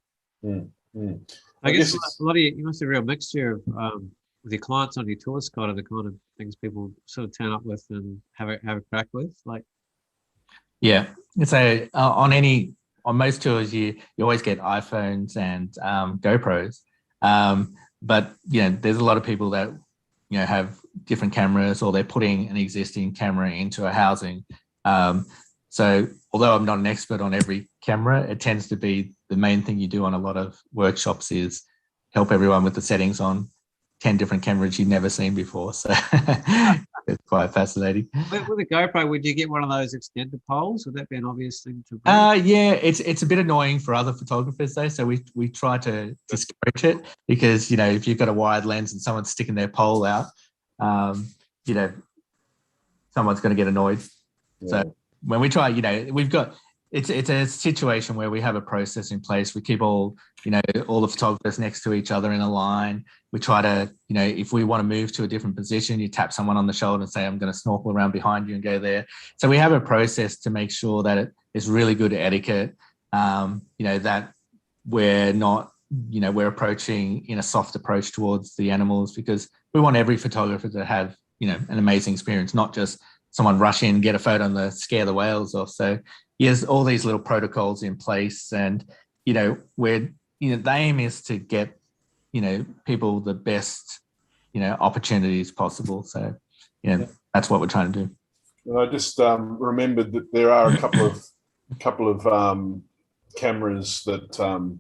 I guess a lot of you must have a real mixture of with your clients on your tour, Scott, are the kind of things people sort of turn up with and have a crack with, like. Yeah, so on most tours you always get iPhones and GoPros, but there's a lot of people that have different cameras, or they're putting an existing camera into a housing. So although I'm not an expert on every camera, it tends to be the main thing you do on a lot of workshops is help everyone with the settings on 10 different cameras you've never seen before. So it's quite fascinating. With a GoPro, would you get one of those extended poles? Would that be an obvious thing to bring? Yeah, it's a bit annoying for other photographers though. So we try to discourage it, because if you've got a wide lens and someone's sticking their pole out, someone's going to get annoyed. Yeah. So when we try, we've got it's a situation where we have a process in place. We keep all the photographers next to each other in a line. We try to, if we want to move to a different position, you tap someone on the shoulder and say, I'm going to snorkel around behind you and go there. So we have a process to make sure that it is really good etiquette, that we're not, we're approaching in a soft approach towards the animals, because we want every photographer to have, an amazing experience, not just someone rush in, get a photo and scare the whales off. So there's all these little protocols in place, and, the aim is to get, people the best, opportunities possible. So, that's what we're trying to do. And I just remembered that there are a couple of cameras that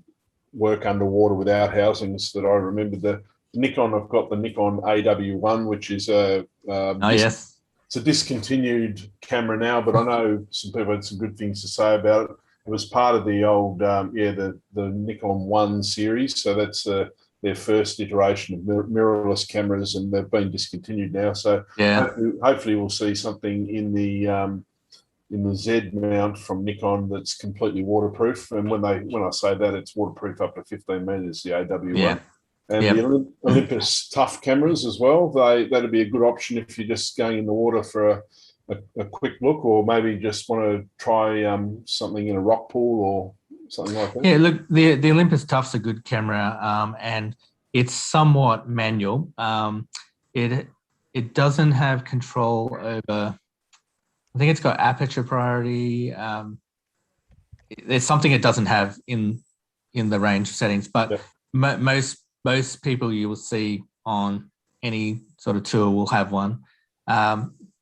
work underwater without housings that I remember. The Nikon, I've got the Nikon AW1, which is yes. It's a discontinued camera now, but I know some people had some good things to say about it. It was part of the old, the Nikon 1 series. So that's their first iteration of mirrorless cameras, and they've been discontinued now. So Yeah. hopefully we'll see something in the Z mount from Nikon that's completely waterproof. And when I say that, it's waterproof up to 15 meters, the AW1. Yeah. And Yep. the Olympus Tough cameras as well. That'd be a good option if you're just going in the water for a quick look, or maybe just want to try something in a rock pool or something like that. Yeah, look, the Olympus Tough's a good camera, and it's somewhat manual. It doesn't have control over. I think it's got aperture priority. There's something it doesn't have in the range settings, but most people you will see on any sort of tour will have one.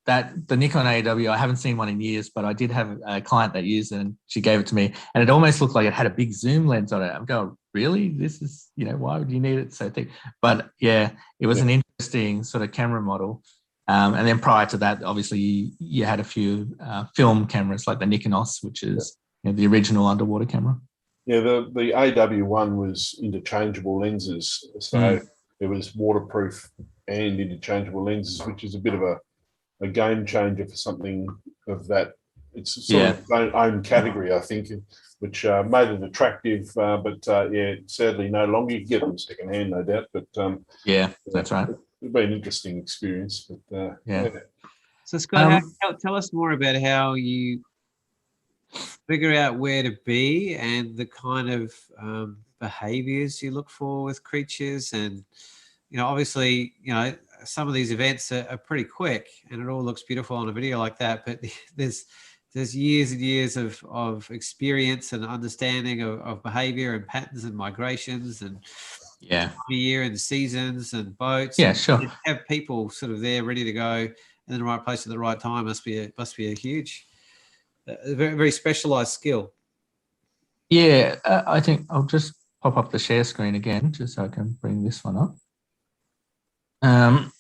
That the Nikon AW, I haven't seen one in years, but I did have a client that used it, and she gave it to me, and it almost looked like it had a big zoom lens on it. I'm going, really? This is, why would you need it so thick? But yeah, it was an interesting sort of camera model. And then prior to that, obviously, you had a few film cameras like the Nikonos, which is the original underwater camera. Yeah, the AW1 was interchangeable lenses, so it was waterproof and interchangeable lenses, which is a bit of a game changer for something of that. It's sort of its own category, I think, which made it attractive. But sadly, no longer. You can get them secondhand, no doubt. But that's right. It'd be an interesting experience. But So Scott, tell us more about how you figure out where to be and the kind of behaviors you look for with creatures. And obviously, some of these events are pretty quick and it all looks beautiful on a video like that, but there's years and years of experience and understanding of behavior and patterns and migrations and year and seasons and boats. Sure. And have people sort of there ready to go in the right place at the right time must be a huge, very, very specialized skill. Yeah, I think I'll just pop up the share screen again just so I can bring this one up. I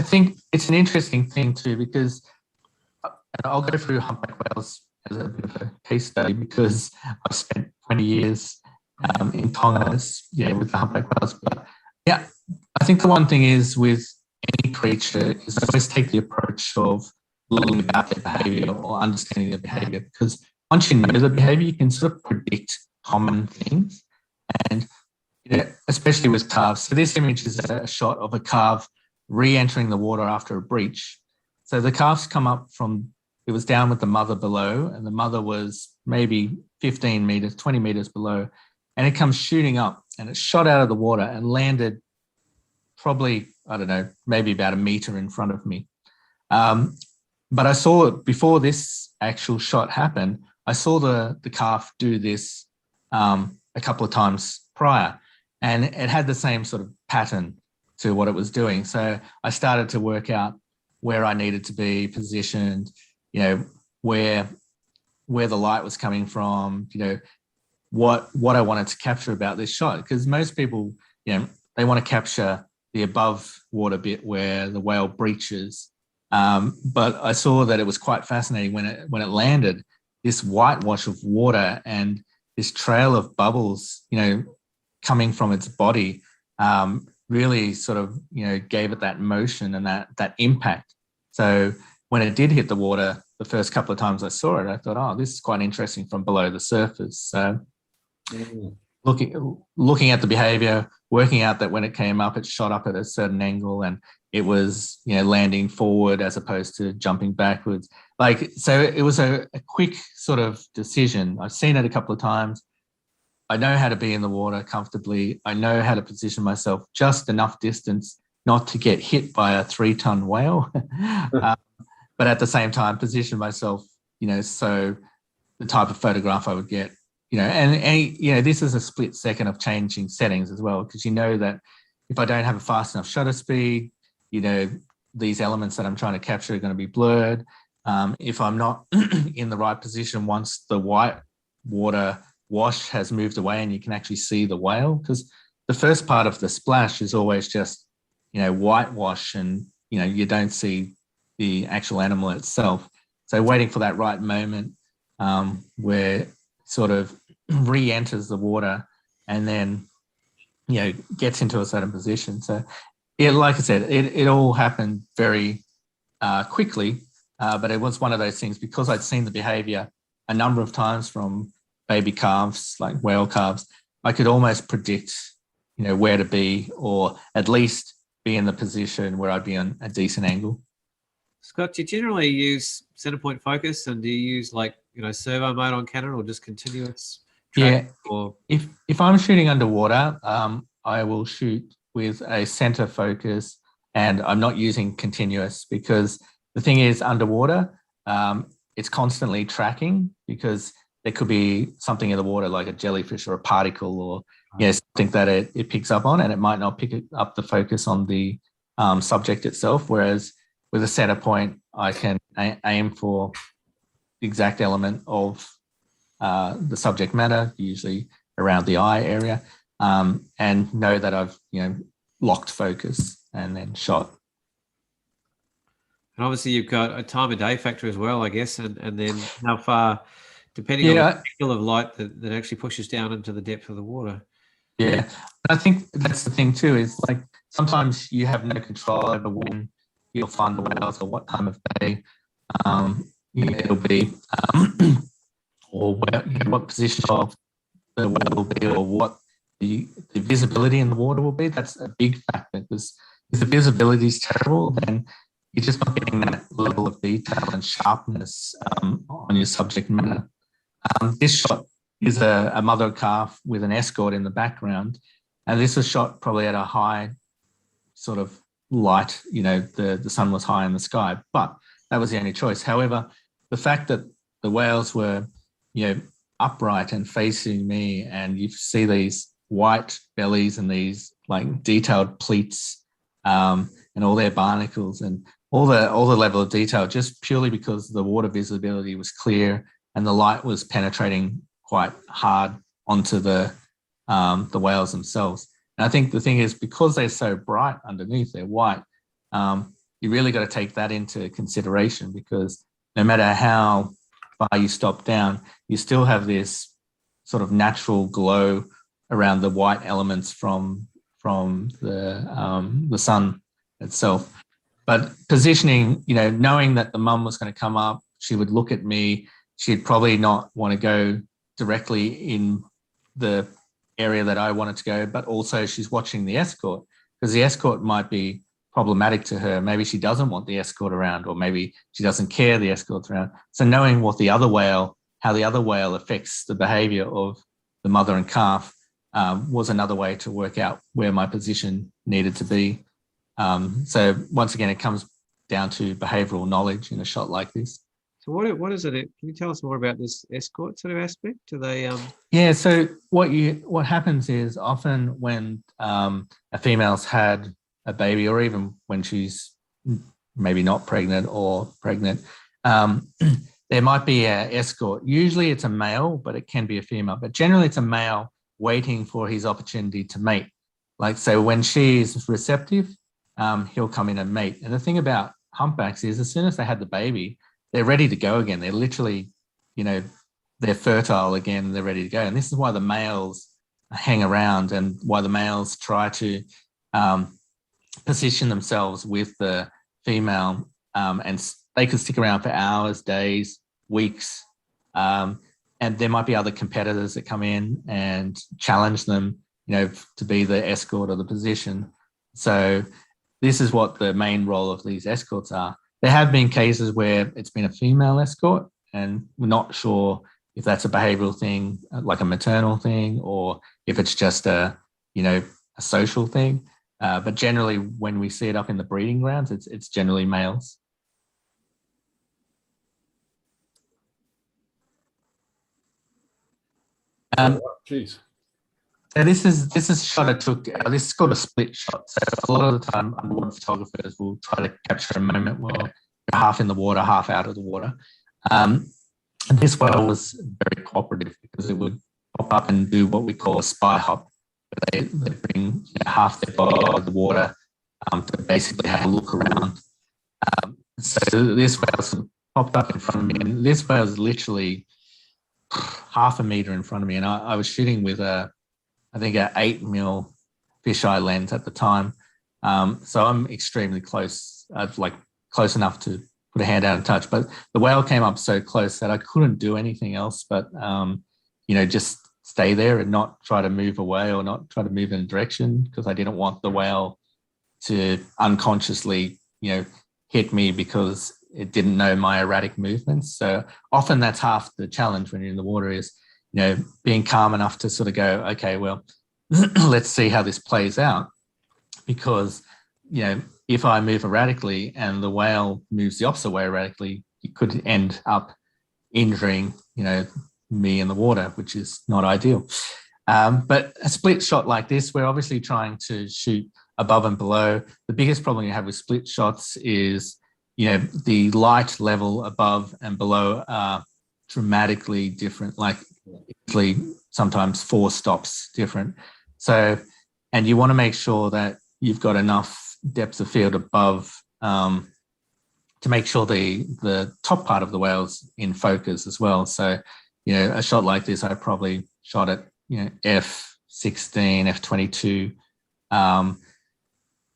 think it's an interesting thing too, because I'll go through humpback whales as a bit of a case study, because I've spent 20 years in Tonga with the humpback whales. But I think the one thing is with any creature is always take the approach of learning about their behavior or understanding their behavior, because once you know the behavior, you can sort of predict common things. And especially with calves. So this image is a shot of a calf re-entering the water after a breach. So the calves come up it was down with the mother below, and the mother was maybe 15 meters, 20 meters below, and it comes shooting up, and it shot out of the water and landed probably, I don't know, maybe about a meter in front of me. But I saw it before this actual shot happened. I saw the calf do this a couple of times prior, and it had the same sort of pattern to what it was doing. So I started to work out where I needed to be positioned, where the light was coming from, what I wanted to capture about this shot. Because most people, they want to capture the above water bit where the whale breaches. But I saw that it was quite fascinating when it landed, this whitewash of water and this trail of bubbles, coming from its body, really sort of, gave it that motion and that impact. So when it did hit the water, the first couple of times I saw it, I thought, oh, this is quite interesting from below the surface. So looking at the behavior, working out that when it came up, it shot up at a certain angle and it was, landing forward as opposed to jumping backwards. So it was a quick sort of decision. I've seen it a couple of times. I know how to be in the water comfortably. I know how to position myself just enough distance not to get hit by a 3-ton whale, but at the same time position myself, so the type of photograph I would get, and this is a split second of changing settings as well, because that if I don't have a fast enough shutter speed, these elements that I'm trying to capture are going to be blurred. If I'm not in the right position once the white water wash has moved away and you can actually see the whale, because the first part of the splash is always just, whitewash and, you don't see the actual animal itself. So waiting for that right moment where it sort of re-enters the water and then gets into a certain position. So, like I said, it all happened very quickly, but it was one of those things because I'd seen the behavior a number of times from baby calves, like whale calves. I could almost predict, where to be, or at least be in the position where I'd be on a decent angle. Scott, do you generally use center point focus, and do you use servo mode on Canon, or just continuous track? Yeah. Or If I'm shooting underwater, I will shoot with a center focus, and I'm not using continuous because the thing is underwater, it's constantly tracking because there could be something in the water like a jellyfish or a particle or something that it picks up on, and it might not pick up the focus on the subject itself. Whereas with a center point, I can aim for the exact element of the subject matter, usually around the eye area, and know that I've locked focus and then shot. And obviously you've got a time of day factor as well, I guess, and then how far, depending on the angle of light that actually pushes down into the depth of the water. Yeah, I think that's the thing too, is like sometimes you have no control over when you'll find the whales or what time of day it'll be, or what position of the whale will be, or what the visibility in the water will be. That's a big factor, because if the visibility is terrible, then you're just not getting that level of detail and sharpness on your subject matter. This shot is a mother calf with an escort in the background, and this was shot probably at a high sort of light. The sun was high in the sky, but that was the only choice. However, the fact that the whales were, upright and facing me, and you see these white bellies and these like detailed pleats, and all their barnacles and all the level of detail, just purely because the water visibility was clear and the light was penetrating quite hard onto the whales themselves. And I think the thing is, because they're so bright underneath, they're white, you really got to take that into consideration, because no matter how far you stop down, you still have this sort of natural glow around the white elements from the sun itself. But positioning, knowing that the mum was going to come up, she would look at me, she'd probably not want to go directly in the area that I wanted to go, but also she's watching the escort, because the escort might be problematic to her. Maybe she doesn't want the escort around, or maybe she doesn't care the escort's around. So knowing how the other whale affects the behavior of the mother and calf was another way to work out where my position needed to be. So once again, it comes down to behavioral knowledge in a shot like this. So what is it? Can you tell us more about this escort sort of aspect? Do they? Yeah. So what happens is often when a female's had a baby, or even when she's maybe not pregnant or pregnant, there might be an escort. Usually it's a male, but it can be a female. But generally it's a male waiting for his opportunity to mate. Like, so when she is receptive, he'll come in and mate. And the thing about humpbacks is, as soon as they had the baby, they're ready to go again. They're literally, they're fertile again, they're ready to go. And this is why the males hang around, and why the males try to position themselves with the female, and they could stick around for hours, days, weeks. And there might be other competitors that come in and challenge them, to be the escort or the position. So this is what the main role of these escorts are. There have been cases where it's been a female escort, and we're not sure if that's a behavioral thing, like a maternal thing, or if it's just a social thing. But generally, when we see it up in the breeding grounds, it's generally males. Jeez. So this is a shot I took. This is called a split shot. So a lot of the time, underwater photographers will try to capture a moment where you're half in the water, half out of the water. And this whale was very cooperative, because it would pop up and do what we call a spy hop. They bring half their body out of the water to basically have a look around. So this whale popped up in front of me, and this whale was literally half a meter in front of me, and I was shooting with I think an 8mm fisheye lens at the time. So I'm extremely close, close enough to put a hand out and touch. But the whale came up so close that I couldn't do anything else but, just stay there and not try to move away or not try to move in a direction, because I didn't want the whale to unconsciously, hit me because it didn't know my erratic movements. So often that's half the challenge when you're in the water is, being calm enough to sort of go, okay, well, let's see how this plays out. Because, if I move erratically and the whale moves the opposite way erratically, it could end up injuring, me in the water, which is not ideal. But a split shot like this, we're obviously trying to shoot above and below. The biggest problem you have with split shots is, the light level above and below are dramatically different, like usually sometimes 4 stops different. So, and you want to make sure that you've got enough depth of field above to make sure the top part of the whale's in focus as well. So, a shot like this, I probably shot at, F16, F22,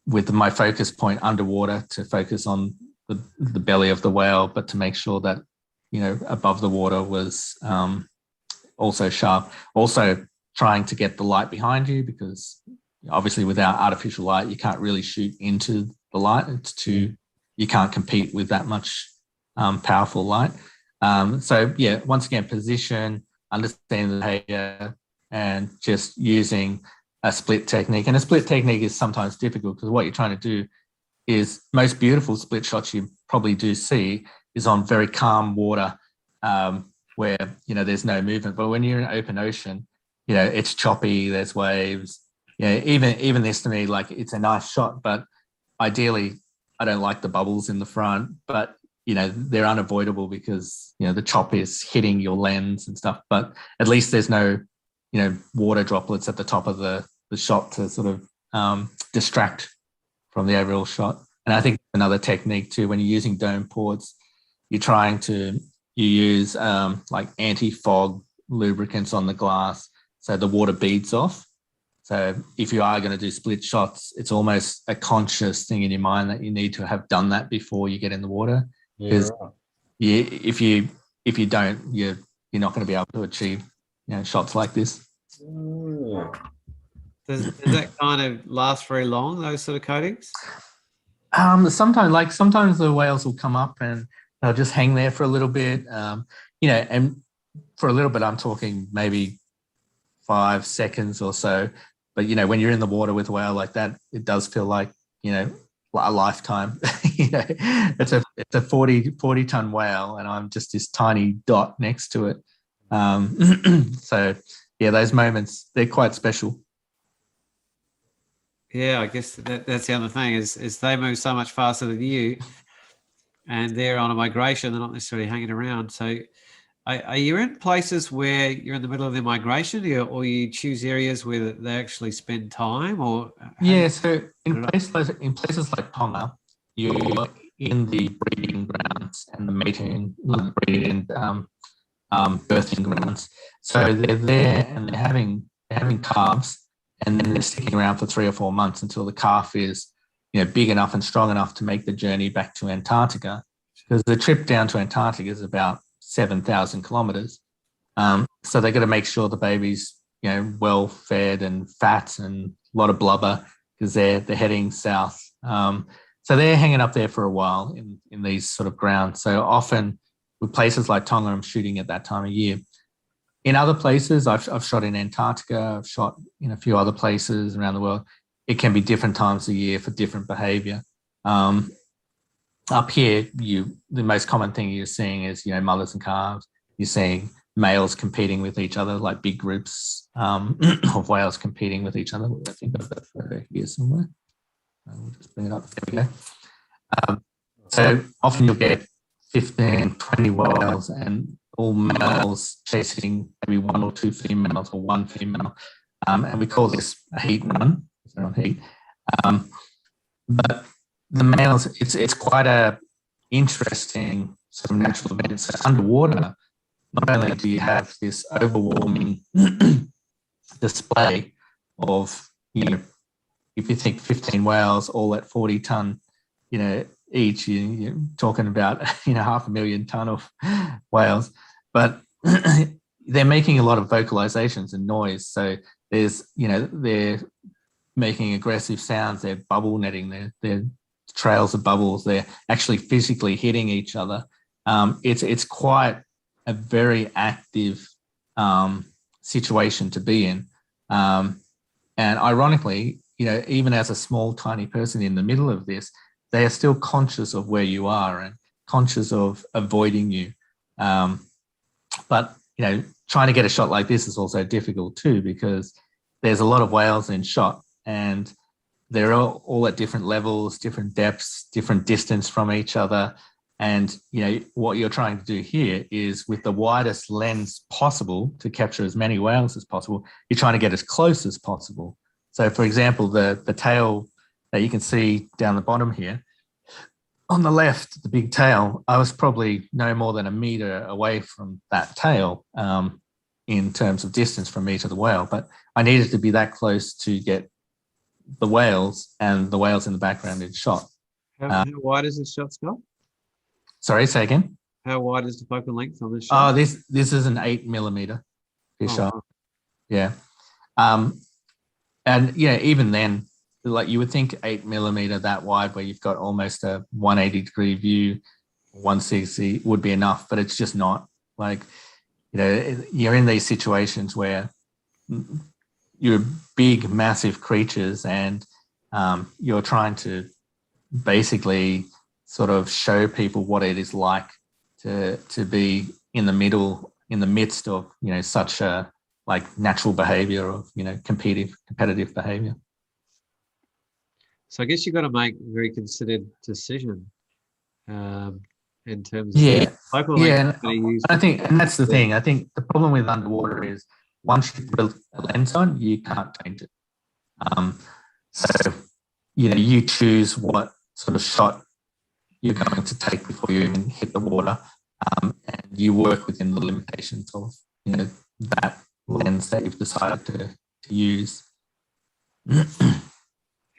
with my focus point underwater to focus on the belly of the whale, but to make sure that, above the water was also sharp. Also trying to get the light behind you, because obviously without artificial light, you can't really shoot into the light. You can't compete with that much powerful light. So yeah, once again, position, understanding the behavior, and just using a split technique. And a split technique is sometimes difficult because what you're trying to do is most beautiful split shots you probably do see is on very calm water where, there's no movement. But when you're in open ocean, it's choppy, there's waves. Even this to me, like it's a nice shot, but ideally I don't like the bubbles in the front, but they're unavoidable because, the chop is hitting your lens and stuff, but at least there's no, water droplets at the top of the shot to sort of distract from the overall shot. And I think another technique too, when you're using dome ports, you use like anti-fog lubricants on the glass so the water beads off. So if you are going to do split shots, it's almost a conscious thing in your mind that you need to have done that before you get in the water. Because if you don't, you're not going to be able to achieve shots like this. Does that kind of last very long, those sort of coatings? Sometimes the whales will come up and they'll just hang there for a little bit. And for a little bit, I'm talking maybe 5 seconds or so. But when you're in the water with a whale like that, it does feel like a lifetime. It's a 40 ton whale, and I'm just this tiny dot next to it. So yeah, those moments, they're quite special. Yeah, I guess that's the other thing is they move so much faster than you, and they're on a migration. They're not necessarily hanging around. So are you in places where you're in the middle of their migration, or you choose areas where they actually spend time? Or so in places like Tonga, you're in the breeding grounds and the mating, breeding birthing grounds. So they're there and they're having calves, and then they're sticking around for 3 or 4 months until the calf is, big enough and strong enough to make the journey back to Antarctica. Because the trip down to Antarctica is about 7,000 kilometers. So they got to make sure the baby's, well fed and fat and a lot of blubber because they're heading south. So they're hanging up there for a while in these sort of grounds. So often with places like Tonga, I'm shooting at that time of year. In other places, I've shot in Antarctica, I've shot in a few other places around the world. It can be different times of year for different behavior. Up here, the most common thing you're seeing is, mothers and calves. You're seeing males competing with each other, like big groups of whales competing with each other. I think I've got a photo here somewhere. We'll just bring it up. There we go. So often you'll get 15, 20 whales and all males chasing maybe 1 or 2 females or 1 female. And we call this a heat run. They're on heat. But the males, it's quite a interesting sort of natural event. So underwater, not only do you have this overwhelming display of if you think 15 whales all at 40 ton, each, you're talking about, 500,000 ton of whales. But they're making a lot of vocalizations and noise. So they're making aggressive sounds. They're bubble netting. They're trails of bubbles. They're actually physically hitting each other. It's quite a very active situation to be in. And ironically, even as a small, tiny person in the middle of this, they are still conscious of where you are and conscious of avoiding you. But trying to get a shot like this is also difficult too, because there's a lot of whales in shot, and they're all at different levels, different depths, different distance from each other. And, what you're trying to do here is, with the widest lens possible to capture as many whales as possible, you're trying to get as close as possible. So, for example, the tail that you can see down the bottom here, on the left, the big tail, I was probably no more than a meter away from that tail in terms of distance from me to the whale. But I needed to be that close to get the whales and the whales in the background in shot. How wide is this shot, Scott? Sorry, say again. How wide is the focal length on this shot? Oh, this is an 8mm fish shot. Wow. Yeah. And even then, like, you would think 8mm that wide, where you've got almost a 180-degree view, 160 would be enough, but it's just not. Like, you're in these situations where you're big, massive creatures, and you're trying to basically sort of show people what it is like to be in the midst of such a natural behavior of competitive behavior. So I guess you've got to make a very considered decision in terms of focal length. And that's the thing. I think the problem with underwater is, once you put a lens on, you can't change it. So you choose what sort of shot you're going to take before you even hit the water, and you work within the limitations of that lens that you've decided to use.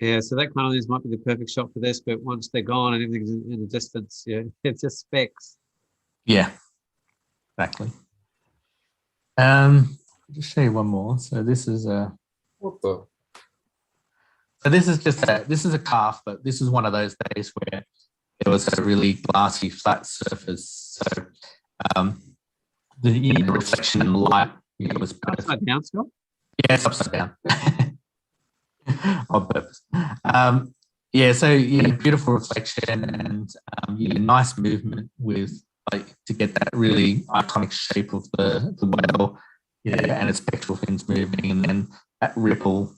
Yeah, so that kind of lens might be the perfect shot for this, but once they're gone and everything's in the distance, it's just specks. Yeah, exactly. I'll just show you one more. So this is What the? So this is a calf, but this is one of those days where there was a really glassy, flat surface. So the reflection and light was perfect. Upside down, Scott? Yeah, it's upside down. On purpose. So beautiful reflection and nice movement with to get that really iconic shape of the whale, and its pectoral fins moving, and then that ripple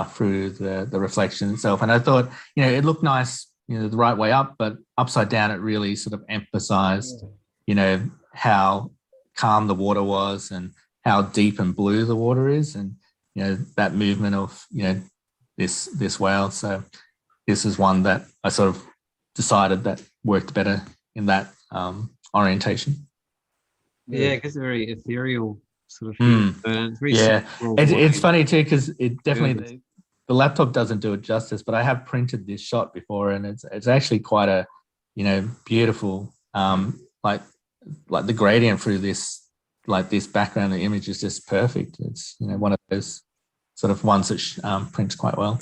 through the reflection itself. And I thought, it looked nice, the right way up, but upside down, it really sort of emphasized, how calm the water was and how deep and blue the water is, and that movement of this whale. So this is one that I sort of decided that worked better in that orientation. Yeah, it gives a very ethereal sort of feel. It's funny too, because it definitely the laptop doesn't do it justice, but I have printed this shot before, and it's actually quite a beautiful like the gradient through this background, the image is just perfect. It's one of those sort of ones that prints quite well.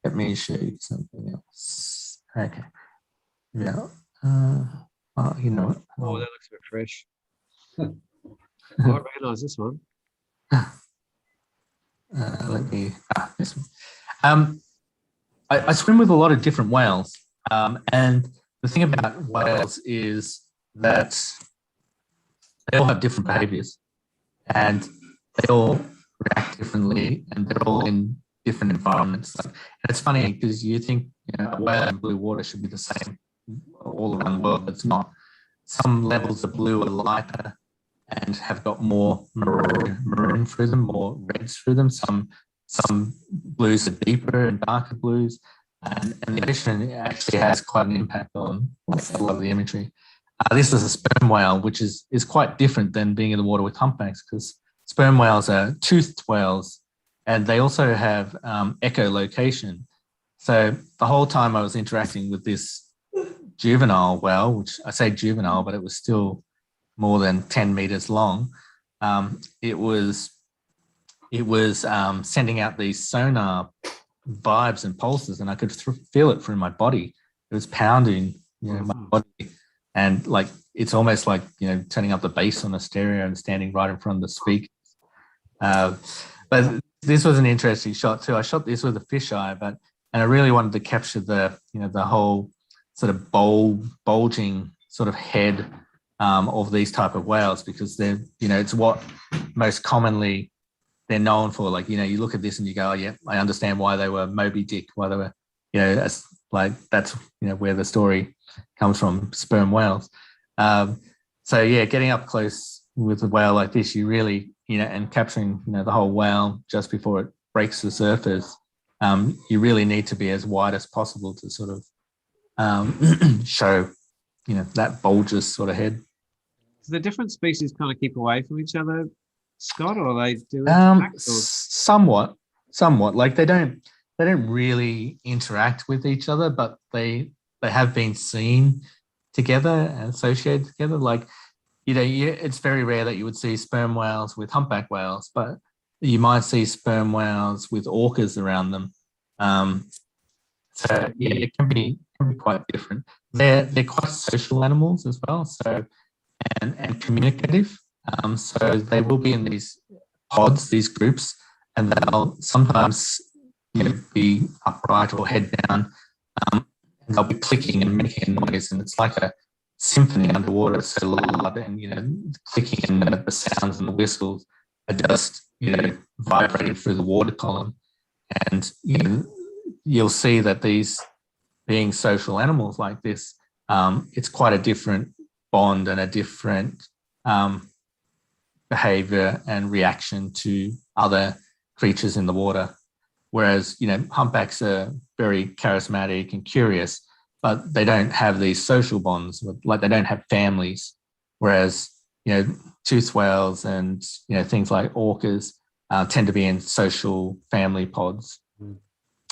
Let me show you something else. Okay. Yeah. You know what? Oh, that looks a bit fresh. I recognise this one. Let me. This one. I swim with a lot of different whales, and the thing about whales is that they all have different behaviours, and they all react differently, and they're all in different environments. And it's funny because you think a whale in blue water should be the same all around the world, but it's not. Some levels of blue are lighter and have got more maroon through them, more reds through them. Some blues are deeper and darker blues, and the ocean actually has quite an impact on a lot of the imagery. This is a sperm whale, which is quite different than being in the water with humpbacks, because sperm whales are toothed whales, and they also have echolocation. So the whole time I was interacting with this juvenile whale, which I say juvenile, but it was still more than 10 meters long, it was sending out these sonar vibes and pulses, and I could feel it through my body. It was pounding, my body, and like it's almost like turning up the bass on a stereo and standing right in front of the speakers. But this was an interesting shot too. I shot this with a fisheye, and I really wanted to capture the the whole sort of bulging sort of head of these type of whales, because they're it's what most commonly they're known for. Like you look at this and you go, oh yeah, I understand why they were Moby Dick, why they were that's where the story comes from, sperm whales. So yeah, getting up close with a whale like this, you really and capturing the whole whale just before it breaks the surface, you really need to be as wide as possible to sort of show that bulges sort of head. Do the different species kind of keep away from each other, Scott, or they do interact? Somewhat. Like they don't really interact with each other, but they have been seen together and associated together. Like it's very rare that you would see sperm whales with humpback whales, but you might see sperm whales with orcas around them. So yeah, it can be quite different. They're quite social animals as well, so and communicative. So they will be in these pods, these groups, and they'll sometimes be upright or head down. And they'll be clicking and making a noise, and it's like a symphony underwater. It's so loud, and clicking and the sounds and the whistles are just vibrating through the water column. And you'll see that these being social animals like this, it's quite a different bond and a different behavior and reaction to other creatures in the water. Whereas, humpbacks are very charismatic and curious, but they don't have these social bonds, like they don't have families. Whereas, toothed whales and, things like orcas tend to be in social family pods. Mm.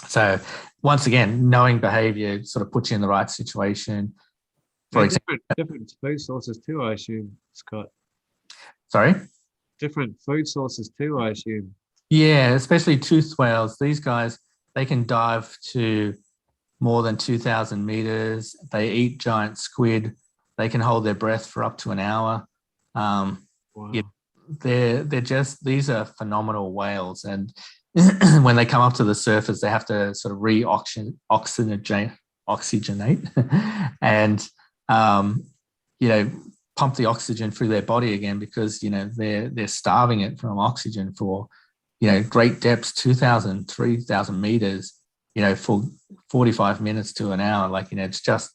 So once again, knowing behavior sort of puts you in the right situation. For example, different food sources too, I assume, Scott. Sorry? Different food sources too, I assume. Yeah, especially toothed whales. These guys, they can dive to more than 2,000 meters. They eat giant squid. They can hold their breath for up to an hour. Wow. Yeah, these are phenomenal whales. And when they come up to the surface, they have to sort of oxygenate and, pump the oxygen through their body again, because, they're starving it from oxygen for, great depths, 2,000, 3,000 meters, for 45 minutes to an hour. Like, it's just,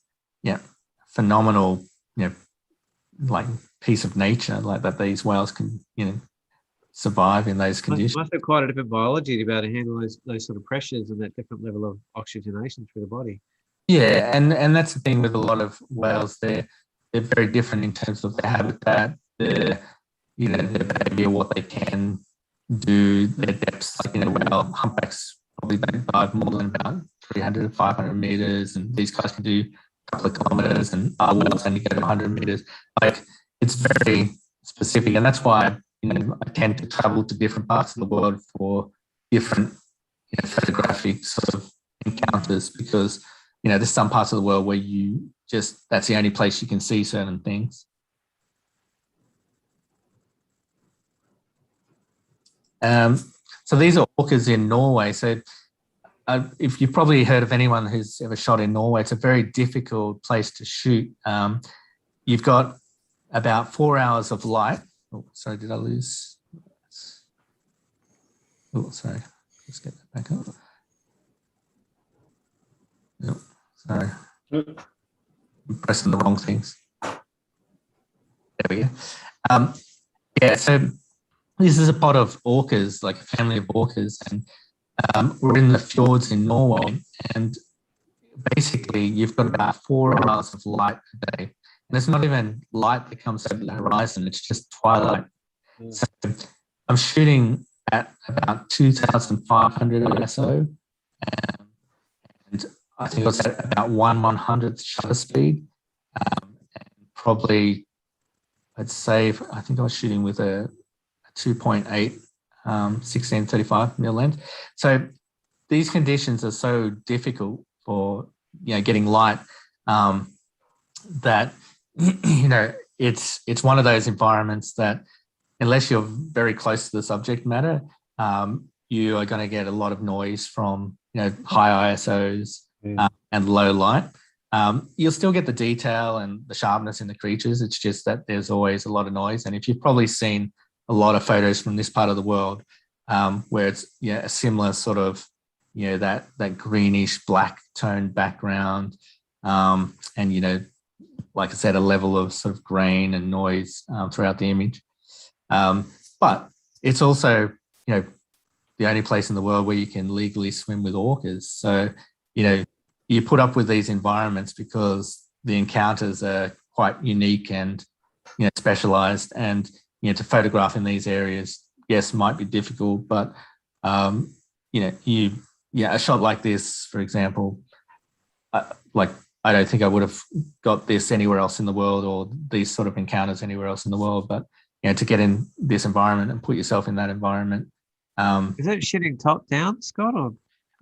phenomenal, like piece of nature, like that these whales can, survive in those conditions. Must have quite a different biology to be able to handle those sort of pressures and that different level of oxygenation through the body. Yeah, and that's the thing with a lot of whales. They're very different in terms of their habitat, their behavior, what they can do, their depths. Like, whale humpbacks probably don't dive more than about 300 to 500 meters, and these guys can do a couple of kilometers, and other whales only go to 100 meters. Like, it's very specific, and that's why I tend to travel to different parts of the world for different photographic sort of encounters, because there's some parts of the world where that's the only place you can see certain things. So these are orcas in Norway. So if you've probably heard of anyone who's ever shot in Norway, it's a very difficult place to shoot. You've got about 4 hours of light. Oh, sorry, did I lose? Oh, sorry. Let's get that back up. No, sorry. I'm pressing the wrong things. There we go. Yeah, so this is a pod of orcas, like a family of orcas, and we're in the fjords in Norway, and basically you've got about 4 hours of light a day. And it's not even light that comes over the horizon, it's just twilight. So I'm shooting at about 2,500 ISO, and I think it was at about 1/100th shutter speed. And probably, I'd say, I think I was shooting with a 2.8 16-35 mil lens. So these conditions are so difficult for getting light that it's one of those environments that, unless you're very close to the subject matter, you are going to get a lot of noise from high ISOs and low light. You'll still get the detail and the sharpness in the creatures. It's just that there's always a lot of noise. And if you've probably seen a lot of photos from this part of the world, where it's a similar sort of that greenish black toned background, and like I said, a level of sort of grain and noise throughout the image. But it's also the only place in the world where you can legally swim with orcas. So you put up with these environments because the encounters are quite unique and specialized, and to photograph in these areas, yes, might be difficult, but a shot like this, for example, I don't think I would have got this anywhere else in the world, or these sort of encounters anywhere else in the world. But to get in this environment and put yourself in that environment. Is it shooting top down, Scott? Or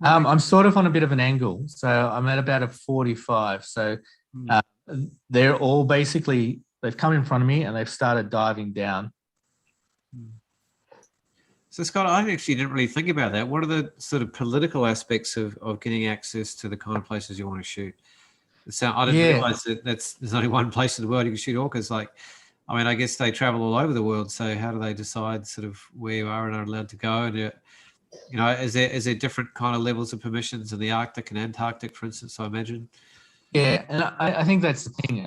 I'm sort of on a bit of an angle, so I'm at about a 45. So they're all basically, they've come in front of me and they've started diving down. So, Scott, I actually didn't really think about that. What are the sort of political aspects of getting access to the kind of places you want to shoot? So I didn't realize that there's only one place in the world you can shoot orcas. I guess they travel all over the world. So how do they decide sort of where you are and are allowed to go? And is there different kind of levels of permissions in the Arctic and Antarctic, for instance, I imagine? Yeah, and I think that's the thing.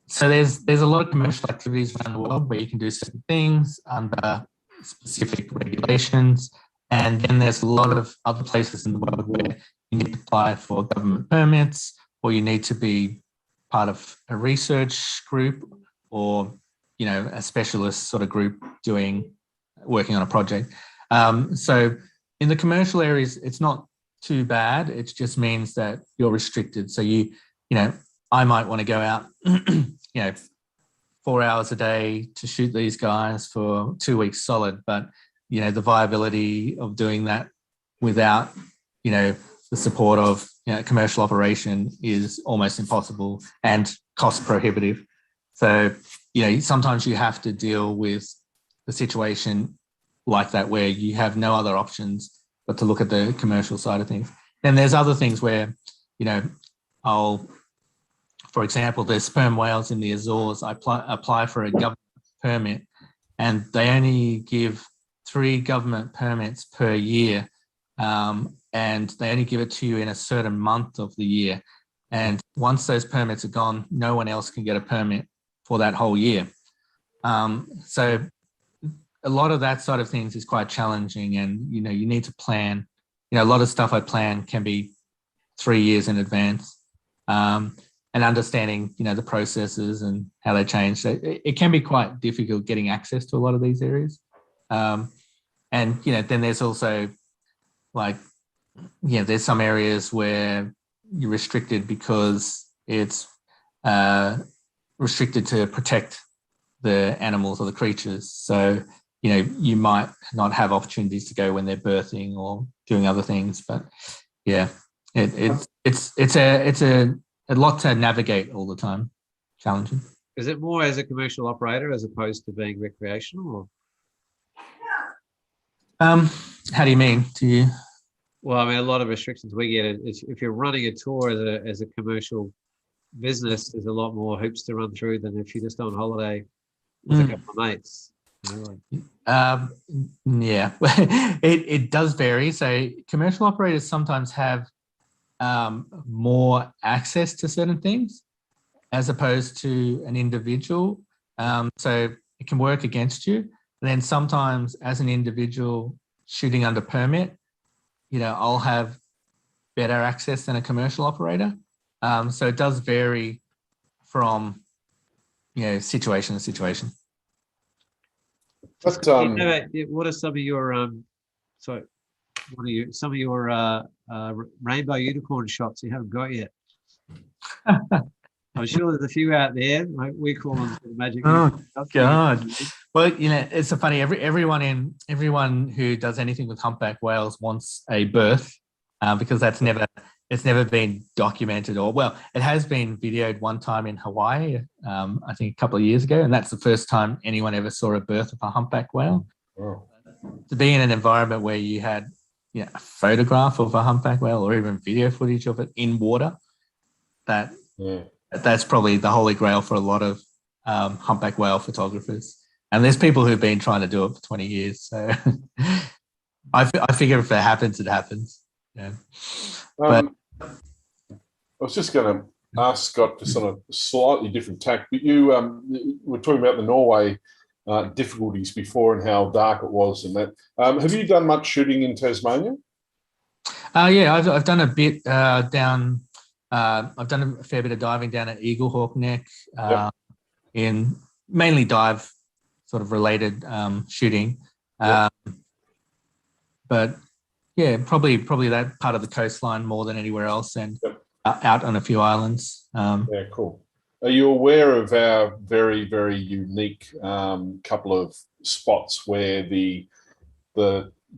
So there's a lot of commercial activities around the world where you can do certain things under specific regulations. And then there's a lot of other places in the world where you need to apply for government permits, or you need to be part of a research group, or a specialist sort of group working on a project. So in the commercial areas, it's not too bad. It just means that you're restricted. So I might want to go out 4 hours a day to shoot these guys for 2 weeks solid, but the viability of doing that without the support of commercial operation is almost impossible and cost prohibitive. So sometimes you have to deal with the situation like that, where you have no other options but to look at the commercial side of things. Then there's other things where for example, there's sperm whales in the Azores. I apply for a government permit, and they only give 3 government permits per year, and they only give it to you in a certain month of the year. And once those permits are gone, no one else can get a permit for that whole year. So a lot of that sort of things is quite challenging, and you need to plan. A lot of stuff I plan can be 3 years in advance. And understanding, the processes and how they change. So it can be quite difficult getting access to a lot of these areas. And, then there's also there's some areas where you're restricted because it's restricted to protect the animals or the creatures. So, you might not have opportunities to go when they're birthing or doing other things. But yeah, it's a lot to navigate all the time. Challenging. Is it more as a commercial operator as opposed to being recreational? Or? How do you mean? Do you? Well, a lot of restrictions we get is if you're running a tour as a commercial business, there's a lot more hoops to run through than if you're just on holiday with a couple of mates. Yeah, it does vary. So commercial operators sometimes have more access to certain things as opposed to an individual. So it can work against you. And then sometimes as an individual shooting under permit, I'll have better access than a commercial operator. So it does vary from, situation to situation. But what are some of your some of your rainbow unicorn shots you haven't got yet? I'm sure there's a few out there. We call them the magic. Oh God! Well, it's so funny. Everyone who does anything with humpback whales wants a birth, because it's never been documented, or well, it has been videoed one time in Hawaii, I think a couple of years ago, and that's the first time anyone ever saw a birth of a humpback whale. Oh. To be in an environment where you had a photograph of a humpback whale or even video footage of it in water, that's probably the holy grail for a lot of humpback whale photographers. And there's people who've been trying to do it for 20 years. So I figure if it happens, it happens. Yeah. I was just going to ask Scott to sort of slightly different tack, but you were talking about the Norway difficulties before and how dark it was and that. Have you done much shooting in Tasmania? Yeah, I've done a bit down. I've done a fair bit of diving down at Eaglehawk Neck, in mainly dive sort of related shooting. But yeah, probably that part of the coastline more than anywhere else, and out on a few islands. Yeah, cool. Are you aware of our very, very unique couple of spots where the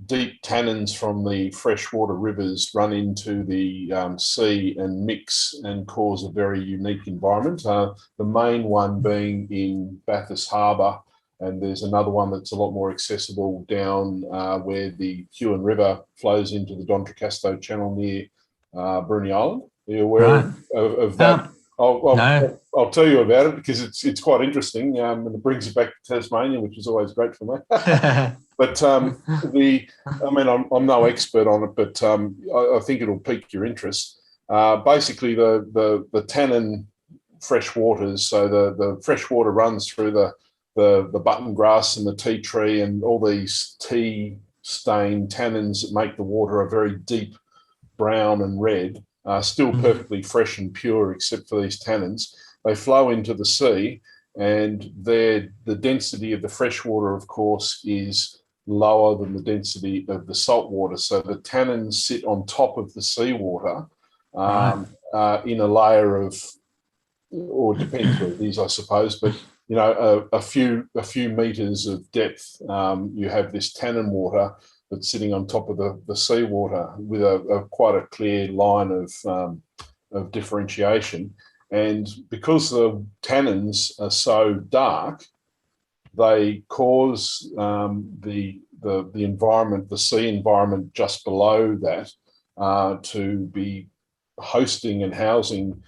deep tannins from the freshwater rivers run into the sea and mix and cause a very unique environment? The main one being in Bathurst Harbour, and there's another one that's a lot more accessible down where the Huon River flows into the D'Entrecasteaux Channel near Bruny Island. Are you aware of that? No. I'll tell you about it because it's quite interesting, and it brings it back to Tasmania, which is always great for me. But I'm no expert on it, but I think it'll pique your interest. Basically, the tannin fresh waters, so the fresh water runs through the button grass and the tea tree and all these tea stained tannins that make the water a very deep brown and red. Still perfectly fresh and pure, except for these tannins. They flow into the sea, and the density of the fresh water, of course, is lower than the density of the salt water. So the tannins sit on top of the seawater in a layer of, or it depends where it is, I suppose, but a few meters of depth. You have this tannin water that's sitting on top of the seawater with a quite a clear line of differentiation. And because the tannins are so dark, they cause the environment, the sea environment just below that, to be hosting and housing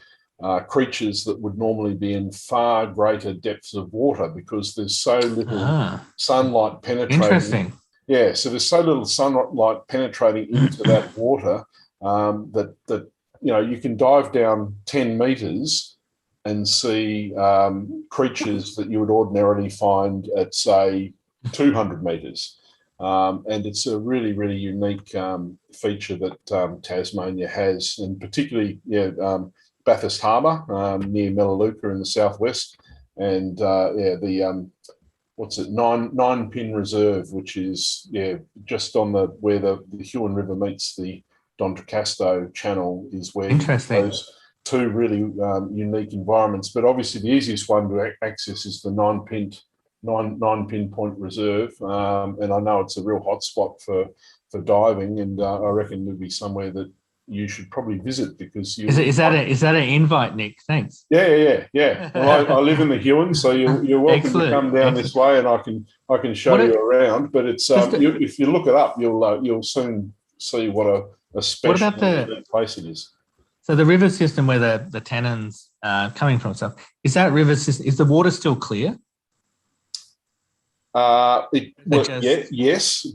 creatures that would normally be in far greater depths of water because there's so little sunlight penetrating. Interesting. Yeah, so there's so little sunlight penetrating into that water that you can dive down 10 meters and see creatures that you would ordinarily find at, say, 200 meters. And it's a really, really unique feature that Tasmania has, and particularly Bathurst Harbour near Melaleuca in the southwest, and what's it, nine pin reserve, which is just on where the Huon River meets the D'Entrecasteaux Channel, is where those two really unique environments. But obviously the easiest one to access is the nine pin point reserve, and I know it's a real hot spot for diving, and I reckon it'd be somewhere that you should probably visit because is that an invite, Nick? Thanks. Yeah. Well, I live in the Huon, so you're welcome to come down this way, and I can show you around. But it's if you look it up, you'll soon see what a special place it is. So the river system where the tannins coming from, stuff, is that river system? Is the water still clear? Yes.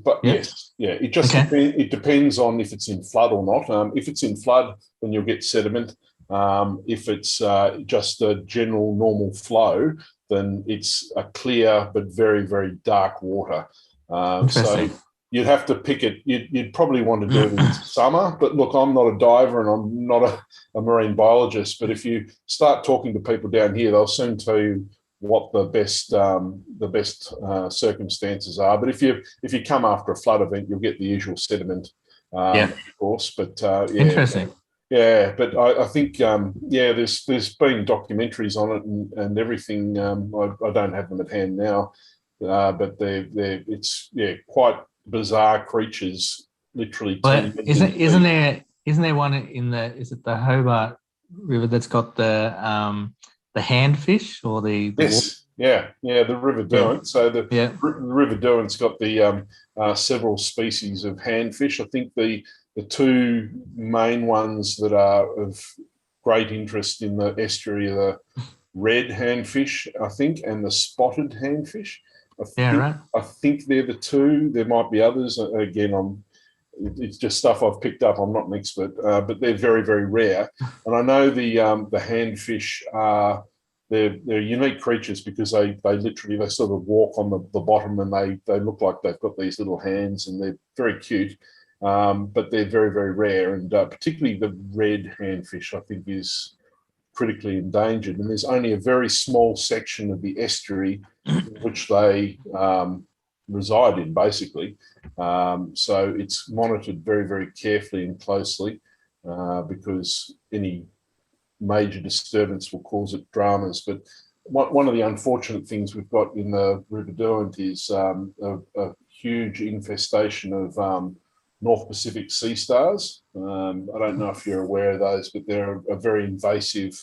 It just it depends on if it's in flood or not. If it's in flood, then you'll get sediment. If it's just a general normal flow, then it's a clear but very, very dark water. So you'd have to pick it. You'd probably want to do it in summer. But look, I'm not a diver and I'm not a marine biologist. But if you start talking to people down here, they'll soon tell you what the best circumstances are. But if you come after a flood event, you'll get the usual sediment, of course. But Interesting. Yeah, but I think there's been documentaries on it and everything. I don't have them at hand now, but it's quite bizarre creatures, literally. Well, isn't there one in is it the Hobart River that's got the handfish or the yes, the River Derwent. Yeah. So the River Derwent's got the several species of handfish. I think the two main ones that are of great interest in the estuary are the red handfish, I think, and the spotted handfish. I think they're the two. There might be others. Again, it's just stuff I've picked up. I'm not an expert, but they're very, very rare. And I know the handfish are they're unique creatures because they sort of walk on the bottom and they look like they've got these little hands and they're very cute. But they're very, very rare, and particularly the red handfish, I think, is critically endangered. And there's only a very small section of the estuary in which they reside in, basically. So it's monitored very, very carefully and closely because any major disturbance will cause it dramas. But one of the unfortunate things we've got in the River Derwent is a huge infestation of North Pacific sea stars. I don't know if you're aware of those, but they're a very invasive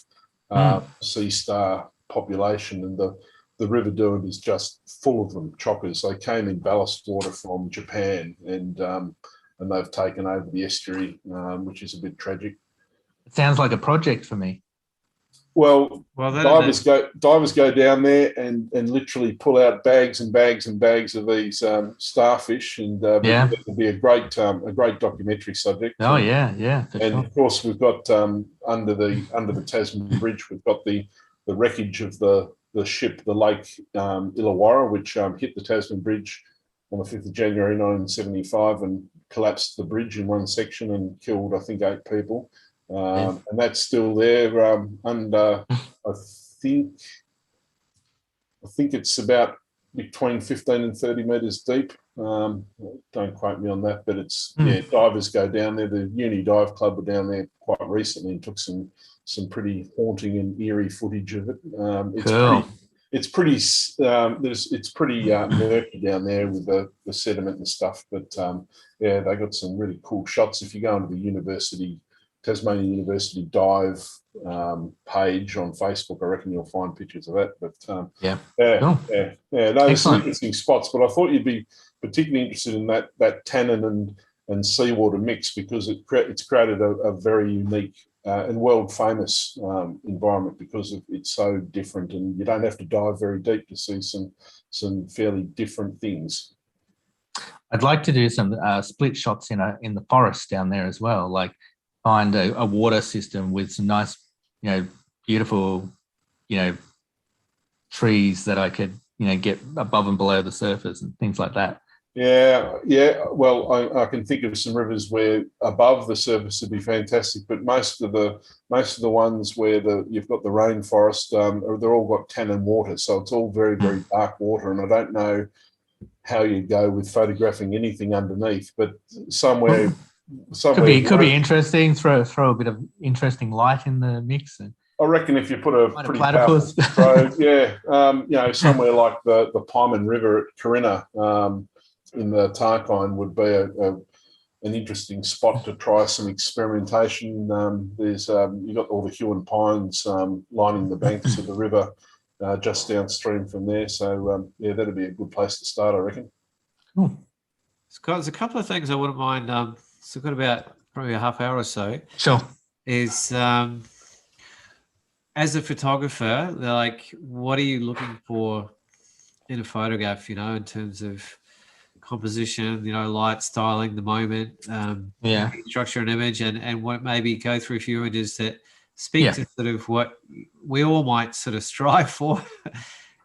sea star population, and the River Derwent is just full of them, chockers. They came in ballast water from Japan, and they've taken over the estuary, which is a bit tragic. It sounds like a project for me. Well, divers go down there and literally pull out bags and bags and bags of these starfish, and it will be a great documentary subject. Oh yeah. Of course, we've got under the Tasman Bridge, we've got the wreckage of the ship, the Lake Illawarra, which hit the Tasman Bridge on the 5th of January 1975 and collapsed the bridge in one section and killed, I think, 8 people. And that's still there under, I think it's about between 15 and 30 metres deep. Don't quote me on that, but it's, divers go down there. The Uni Dive Club were down there quite recently and took some pretty haunting and eerie footage of it. It's pretty murky down there with the sediment and stuff, but they got some really cool shots. If you go onto the Tasmania University dive page on Facebook, I reckon you'll find pictures of that. But those are interesting spots. But I thought you'd be particularly interested in that tannin and seawater mix because it's created a very unique and world famous environment because it's so different, and you don't have to dive very deep to see some fairly different things. I'd like to do some split shots in the forest down there as well, like find a water system with some nice, beautiful, trees that I could, get above and below the surface and things like that. Yeah. Well, I can think of some rivers where above the surface would be fantastic, but most of the ones where you've got the rainforest, they're all got tannin water, so it's all very, very dark water, and I don't know how you go with photographing anything underneath, but somewhere could be interesting. Throw a bit of interesting light in the mix. I reckon if you put a pretty platypus strobe, somewhere like the Pyman River at Corinna in the Tarkine would be an interesting spot to try some experimentation. There's you got all the Huon pines lining the banks of the river just downstream from there. So that'd be a good place to start, I reckon. Cool. There's a couple of things I wouldn't mind. So we've got about probably a half hour or so. Sure. Is as a photographer, like, what are you looking for in a photograph, in terms of composition, light, styling, the moment, structure and image, and what maybe go through a few images that speak to sort of what we all might sort of strive for.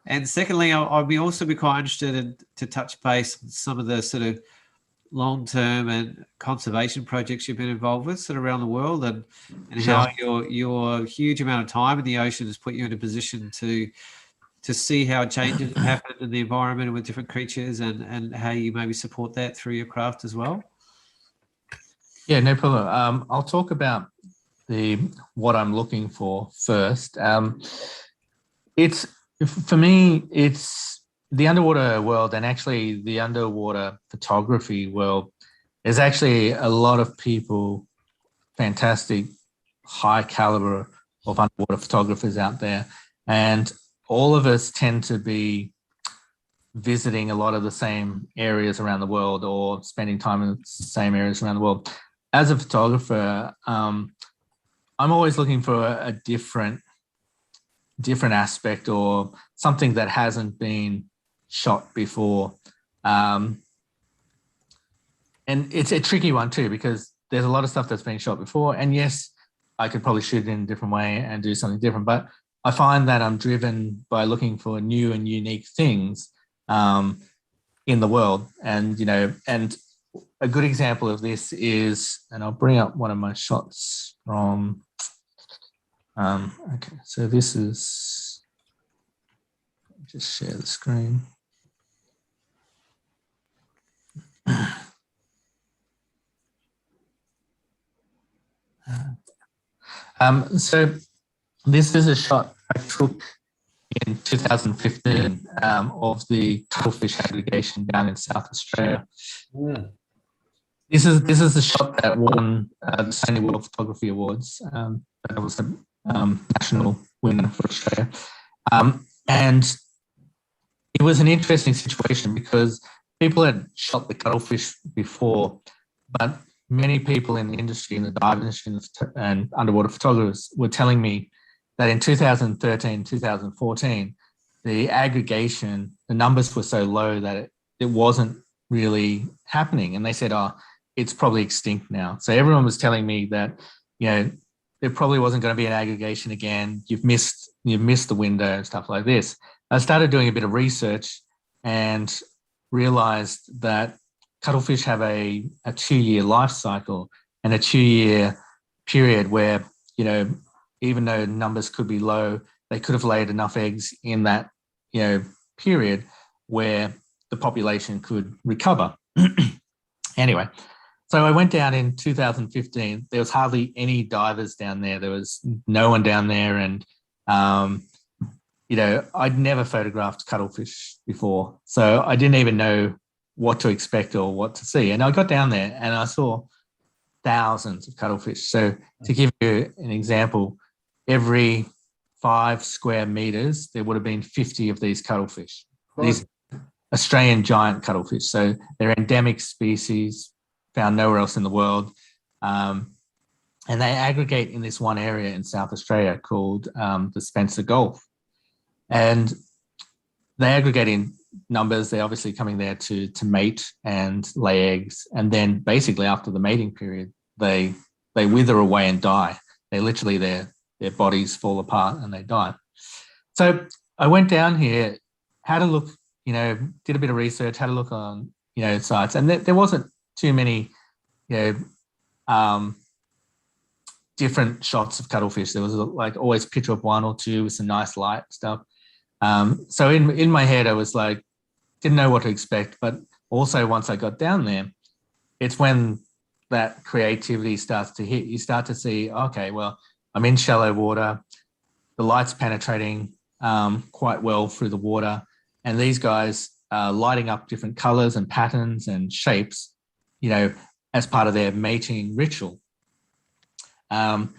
And secondly, I'd also be quite interested to touch base on some of the sort of long-term and conservation projects you've been involved with sort of around the world, and how your huge amount of time in the ocean has put you in a position to to see how changes have happened in the environment with different creatures, and how you maybe support that through your craft as well? Yeah, no problem. I'll talk about what I'm looking for first. It's for me, it's the underwater world, and actually the underwater photography world. There's actually a lot of people, fantastic, high caliber of underwater photographers out there, and all of us tend to be visiting a lot of the same areas around the world, or spending time in the same areas around the world. As a photographer, I'm always looking for a different aspect, or something that hasn't been shot before. And it's a tricky one too, because there's a lot of stuff that's been shot before. And yes, I could probably shoot it in a different way and do something different, but I find that I'm driven by looking for new and unique things in the world. And, and a good example of this is, and I'll bring up one of my shots from, okay, so this is, just share the screen. So this is a shot I took in 2015 of the cuttlefish aggregation down in South Australia. Yeah. This is the shot that won the Sony World Photography Awards. That was a national winner for Australia. And it was an interesting situation because people had shot the cuttlefish before, but many people in the industry, in the dive industry and underwater photographers, were telling me that in 2013, 2014, the aggregation, the numbers were so low that it wasn't really happening. And they said, oh, it's probably extinct now. So everyone was telling me that, there probably wasn't going to be an aggregation again. You've missed the window and stuff like this. I started doing a bit of research and realized that cuttlefish have a 2-year life cycle and a 2-year period where, even though numbers could be low, they could have laid enough eggs in that, period where the population could recover. Anyway, so I went down in 2015. There was hardly any divers down there. There was no one down there. And, I'd never photographed cuttlefish before. So I didn't even know what to expect or what to see. And I got down there and I saw thousands of cuttlefish. So to give you an example, every 5 square meters, there would have been 50 of these cuttlefish, these Australian giant cuttlefish. So they're endemic species, found nowhere else in the world. And they aggregate in this one area in South Australia called the Spencer Gulf. And they aggregate in numbers. They're obviously coming there to mate and lay eggs. And then basically after the mating period, they wither away and die. They literally, their bodies fall apart and they die. So I went down here, had a look, did a bit of research, had a look on, sites. And there wasn't too many, different shots of cuttlefish. There was like always a picture of 1 or 2 with some nice light stuff. So in my head, I was like, didn't know what to expect. But also once I got down there, it's when that creativity starts to hit. You start to see, okay, well, I'm in shallow water. The light's penetrating quite well through the water. And these guys are lighting up different colors and patterns and shapes, as part of their mating ritual. And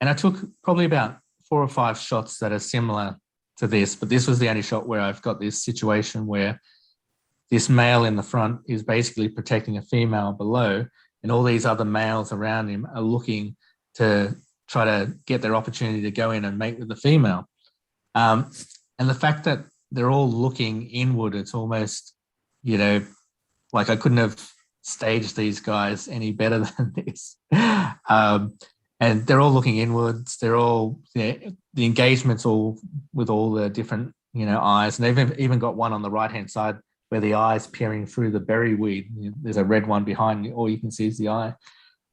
I took probably about 4 or 5 shots that are similar to this, but this was the only shot where I've got this situation where this male in the front is basically protecting a female below, and all these other males around him are looking to try to get their opportunity to go in and mate with the female. And the fact that they're all looking inward, it's almost, like I couldn't have staged these guys any better than this. And they're all looking inwards. They're all, the engagement's all with all the different, eyes. And they've even got one on the right-hand side where the eye's peering through the berry weed. There's a red one behind you. All you can see is the eye.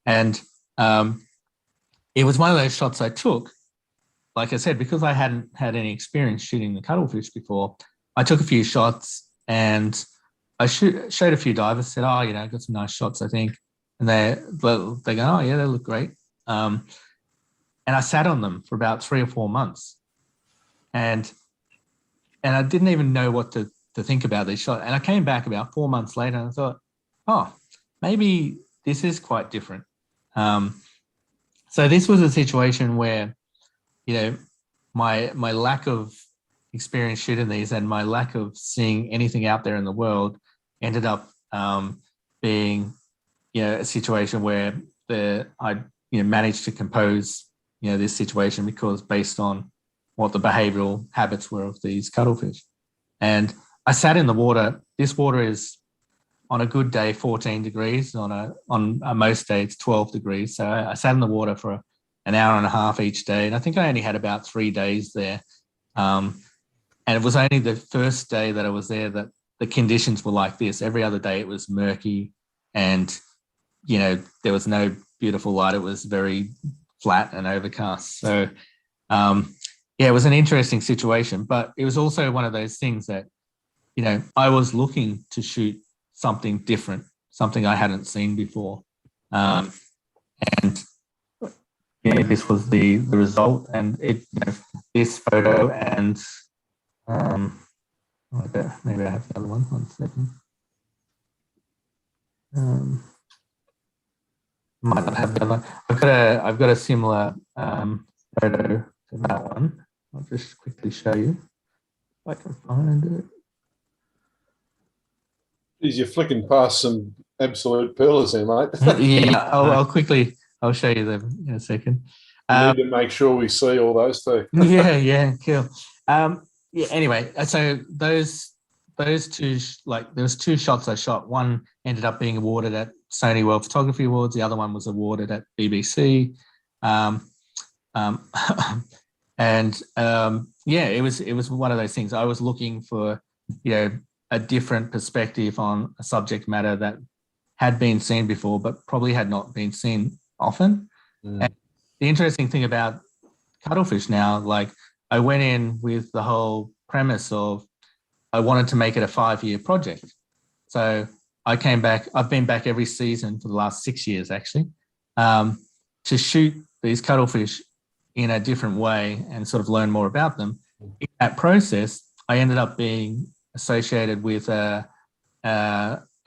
And it was one of those shots I took like I said, because I hadn't had any experience shooting the cuttlefish before, I took a few shots and I showed a few divers, said, oh, you know, I got some nice shots, I think. And they go, oh, yeah, they look great. And I sat on them for about 3 or 4 months. And I didn't even know what to think about these shots. And I came back about 4 months later and I thought, oh, maybe this is quite different. So this was a situation where, you know, my lack of experience shooting these and my lack of seeing anything out there in the world ended up being, you know, a situation where I managed to compose, you know, this situation because based on what the behavioral habits were of these cuttlefish. And I sat in the water. This water is on a good day 14 degrees, on a most days it's 12 degrees. So I sat in the water for an hour and a half each day, and I think I only had about 3 days there. And it was only the first day that I was there that the conditions were like this. Every other day it was murky, and you know there was no beautiful light. It was very flat and overcast. So yeah, it was an interesting situation, but it was also one of those things that, you know, I was looking to shoot something different, something I hadn't seen before. And yeah, this was the result. And it, you know, this photo and maybe I have the other one. 1 second. Might not have the other one. I've got a similar photo to that one. I'll just quickly show you if I can find it. Geez, you're flicking past some absolute pearlers there, mate. Yeah, I'll show you them in a second. We need to make sure we see all those too. yeah, cool. Yeah, anyway, so those two, like there was 2 shots I shot. One ended up being awarded at Sony World Photography Awards. The other one was awarded at BBC. Yeah, it was one of those things. I was looking for, you know, a different perspective on a subject matter that had been seen before, but probably had not been seen often. And the interesting thing about cuttlefish now, like I went in with the whole premise of I wanted to make it a 5-year project. So I came back, I've been back every season for the last 6 years actually, to shoot these cuttlefish in a different way and sort of learn more about them. In that process, I ended up being associated with a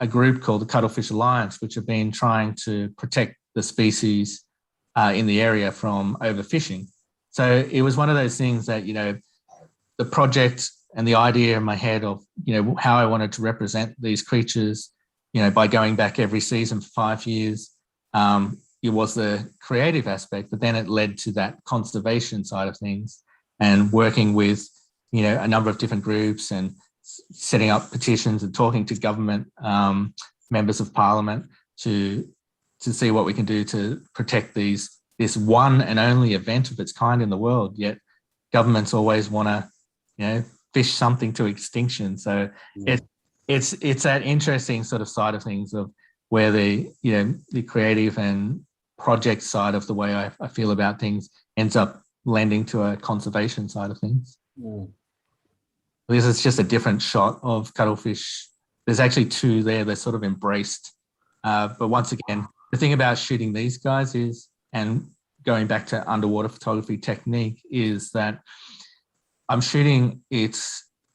group called the Cuttlefish Alliance, which have been trying to protect the species in the area from overfishing. So it was one of those things that, you know, the project and the idea in my head of, you know, how I wanted to represent these creatures, you know, by going back every season for 5 years, it was the creative aspect, but then it led to that conservation side of things and working with, you know, a number of different groups and setting up petitions and talking to government members of parliament to see what we can do to protect this one and only event of its kind in the world. Yet governments always want to, you know, fish something to extinction. So it's that interesting sort of side of things of where the, you know, the creative and project side of the way I feel about things ends up lending to a conservation side of things. This is just a different shot of cuttlefish. There's actually 2 there. They're sort of embraced. But once again, the thing about shooting these guys is, and going back to underwater photography technique, is that I'm shooting it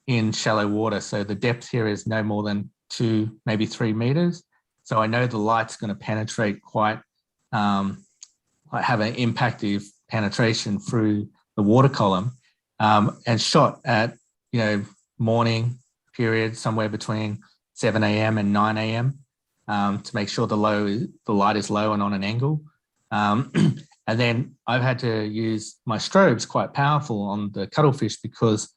in shallow water. So the depth here is no more than 2, maybe 3 meters. So I know the light's going to penetrate quite, have an impactive penetration through the water column, and shot at, you know, morning period, somewhere between 7 a.m. and 9 a.m. To make sure the light is low and on an angle. And then I've had to use my strobes quite powerful on the cuttlefish because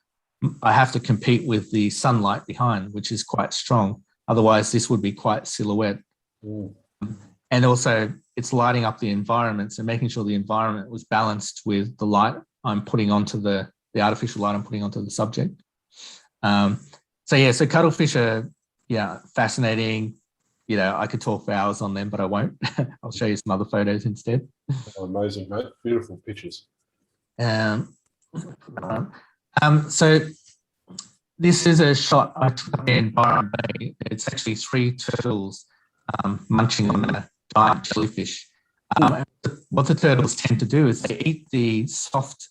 I have to compete with the sunlight behind, which is quite strong. Otherwise, this would be quite silhouette. And also, it's lighting up the environment, so making sure the environment was balanced with the light I'm putting onto the artificial light I'm putting onto the subject. So cuttlefish are, fascinating. You know, I could talk for hours on them, but I won't. I'll show you some other photos instead. Oh, amazing, mate. Beautiful pictures. So this is a shot I took in Byron Bay. It's actually 3 turtles munching on a giant jellyfish. What the turtles tend to do is they eat the soft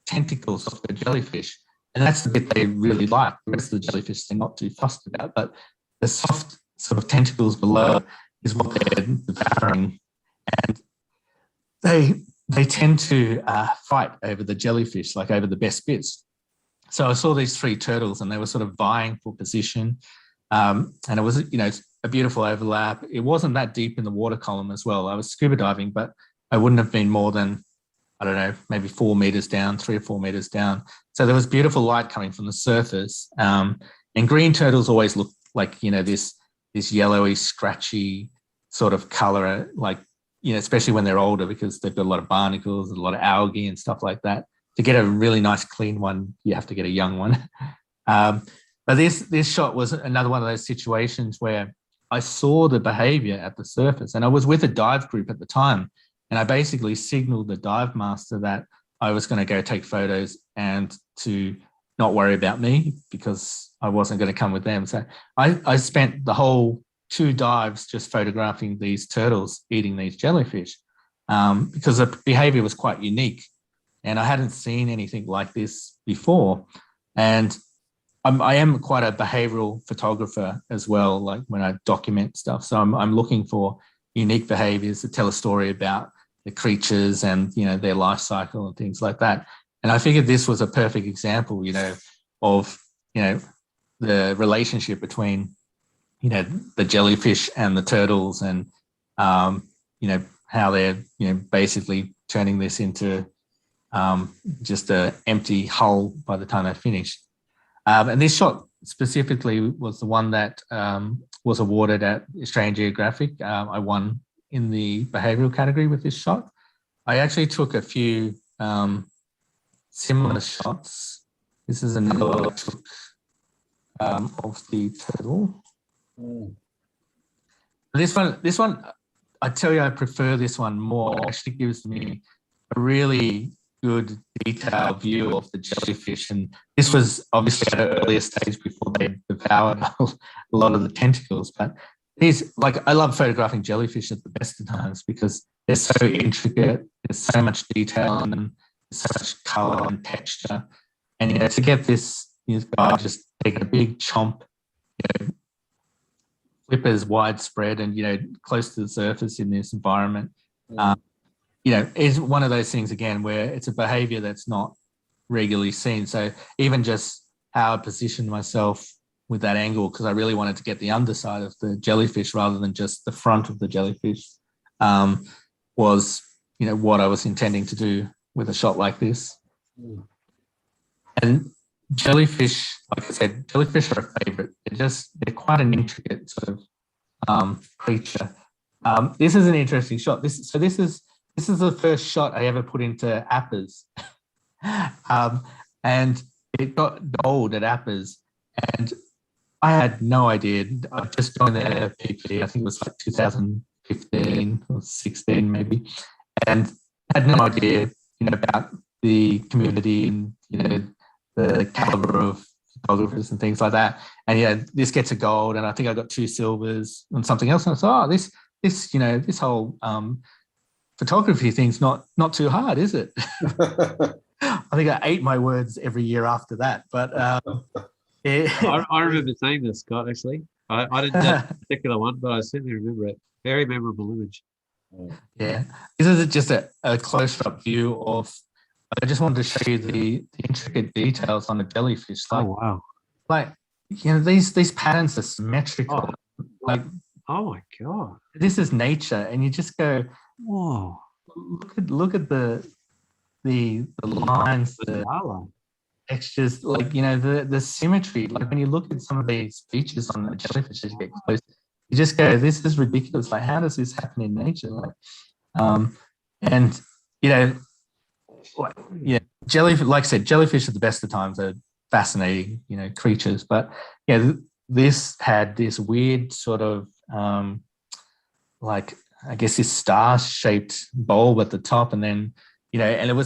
tentacles of the jellyfish, and that's the bit they really like. The rest of the jellyfish they're not too fussed about, but the soft sort of tentacles below is what they're devouring, and they tend to fight over the jellyfish, like over the best bits. So I saw these 3 turtles, and they were sort of vying for position, and it was, a beautiful overlap. It wasn't that deep in the water column as well. I was scuba diving, but I wouldn't have been more than, I don't know, maybe 4 meters down, 3 or 4 meters down. So there was beautiful light coming from the surface. And green turtles always look like, this yellowy, scratchy sort of color, like, especially when they're older, because they've got a lot of barnacles and a lot of algae and stuff like that. To get a really nice clean one, you have to get a young one. But this shot was another one of those situations where I saw the behavior at the surface, and I was with a dive group at the time, and I basically signaled the dive master that I was going to go take photos and to not worry about me because I wasn't going to come with them. So I spent the whole 2 dives just photographing these turtles eating these jellyfish because the behavior was quite unique, and I hadn't seen anything like this before. And I am quite a behavioral photographer as well, like when I document stuff. So I'm looking for unique behaviors that tell a story about the creatures and, their life cycle and things like that. And I figured this was a perfect example, of, the relationship between, the jellyfish and the turtles and, how they're, basically turning this into just an empty hull by the time they're finished. And this shot specifically was the one that was awarded at Australian Geographic. I won in the behavioural category with this shot. I actually took a few similar shots. This is another one I took of the turtle. This one, I tell you, I prefer this one more. It actually gives me a really good detailed view of the jellyfish, and this was obviously at an earlier stage before they devoured a lot of the tentacles. But I love photographing jellyfish at the best of times because they're so intricate, there's so much detail in them, there's so much color and texture, and to get this guy just take a big chomp, flippers widespread and close to the surface in this environment. Is one of those things, again, where it's a behavior that's not regularly seen. So even just how I positioned myself with that angle, because I really wanted to get the underside of the jellyfish rather than just the front of the jellyfish, was, what I was intending to do with a shot like this. And jellyfish, like I said, jellyfish are a favorite. They're quite an intricate sort of creature. This is an interesting shot. This is the first shot I ever put into APPers. And it got gold at APPers. And I had no idea. I just joined the AIPP, I think it was like 2015 or 16 maybe. And I had no idea, about the community and, the caliber of photographers and things like that. And this gets a gold, and I think I got 2 silvers and something else. And I thought, this whole photography thing's not too hard, is it? I think I ate my words every year after that. But I remember saying this, Scott, actually. I didn't know that particular one, but I certainly remember it. Very memorable image. Yeah. This is just a close-up view of, I just wanted to show you the intricate details on the jellyfish. Oh, wow. Like, these patterns are symmetrical. Like, oh my God. This is nature. And you just go, whoa. Look at the lines, the textures, like, the symmetry. Like when you look at some of these features on the jellyfish as you get close, you just go, this is ridiculous. Like, how does this happen in nature? Jellyfish, like I said, jellyfish at the best of times are fascinating, creatures. But this had this weird sort of I guess this star-shaped bulb at the top, and then and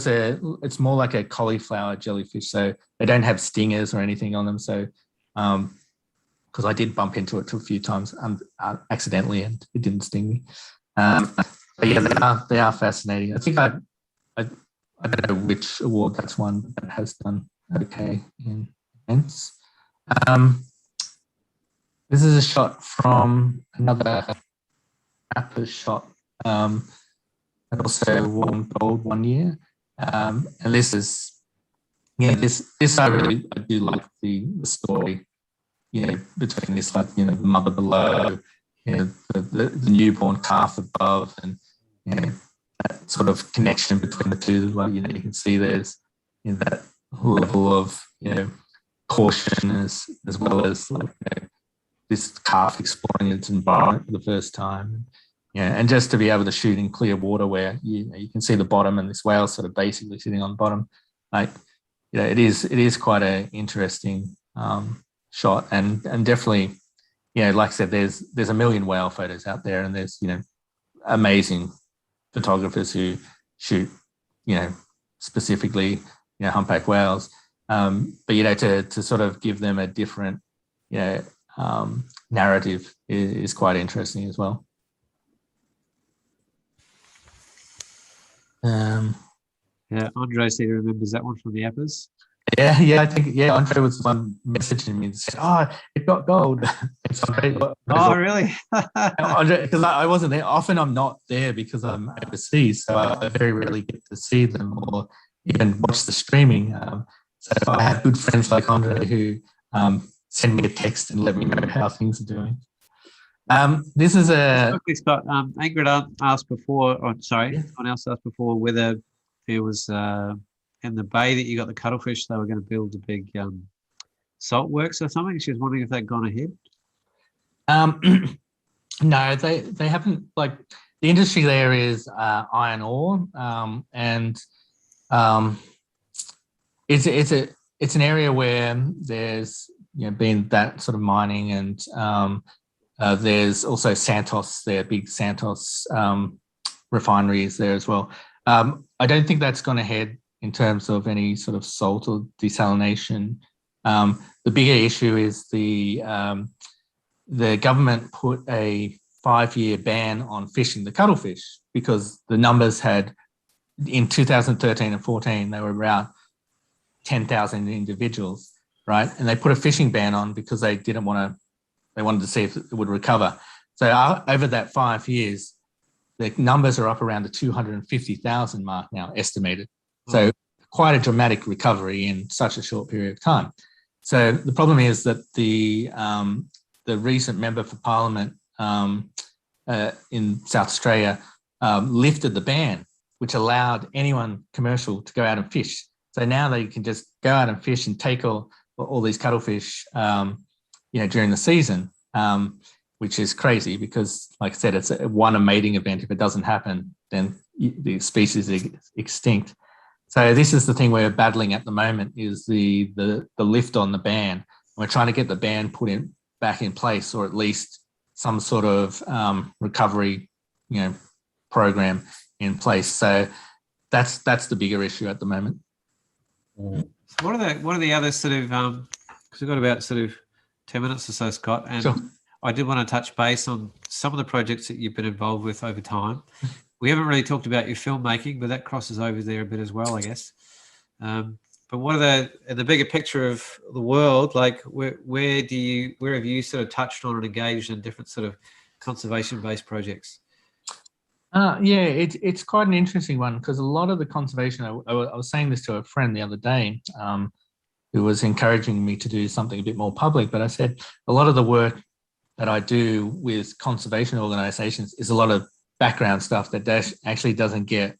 it's more like a cauliflower jellyfish, so they don't have stingers or anything on them. So, because I did bump into it a few times accidentally, and it didn't sting me. But yeah, they are fascinating. I think I don't know which award that's one that has done okay in events. This is a shot from another rapper shot. And also won gold one year. And this is, this I do like the story, between this, like, the mother below, the newborn calf above, and, that sort of connection between the two. Like, you can see there's, that level of, caution as well as, like, this calf exploring its environment for the first time. And just to be able to shoot in clear water where you can see the bottom, and this whale sort of basically sitting on the bottom, like, it is quite an interesting shot, and definitely, like I said, there's a million whale photos out there, and there's amazing photographers who shoot specifically humpback whales, but to sort of give them a different narrative is quite interesting as well. Andre said he remembers that one from the Appers. I think Andre was the one messaging me and said, it got gold. Oh, really? Andre, because I wasn't there. Often I'm not there because I'm overseas, so I very rarely get to see them or even watch the streaming. So I have good friends like Andre who send me a text and let me know how things are doing. This is Scott, Ingrid asked before, someone else asked before whether there was in the bay that you got the cuttlefish, they were going to build a big salt works or something. She was wondering if they'd gone ahead. No, they haven't. Like, the industry there is iron ore, and it's an area where there's been that sort of mining, and there's also Santos there, big Santos refineries there as well. I don't think that's gone ahead in terms of any sort of salt or desalination. The bigger issue is the government put a 5-year ban on fishing the cuttlefish because the numbers had, in 2013 and 14, they were around 10,000 individuals, right? And they put a fishing ban on because they wanted to see if it would recover. So over that 5 years, the numbers are up around the 250,000 mark now, estimated. So quite a dramatic recovery in such a short period of time. So the problem is that the recent member for Parliament in South Australia lifted the ban, which allowed anyone commercial to go out and fish. So now they can just go out and fish and take all these cuttlefish, during the season, which is crazy because, like I said, it's a mating event. If it doesn't happen, then the species is extinct. So this is the thing we're battling at the moment, is the lift on the ban. We're trying to get the ban back in place, or at least some sort of recovery, program in place. So that's the bigger issue at the moment. So what are the other sort of because we've got about sort of 10 minutes or so, Scott, and sure. I did want to touch base on some of the projects that you've been involved with over time. We haven't really talked about your filmmaking, but that crosses over there a bit as well, I guess. But what are the bigger picture of the world? Like, where have you sort of touched on and engaged in different sort of conservation-based projects? It's quite an interesting one because a lot of the conservation. I was saying this to a friend the other day, who was encouraging me to do something a bit more public. But I said a lot of the work that I do with conservation organisations is a lot of background stuff that actually doesn't get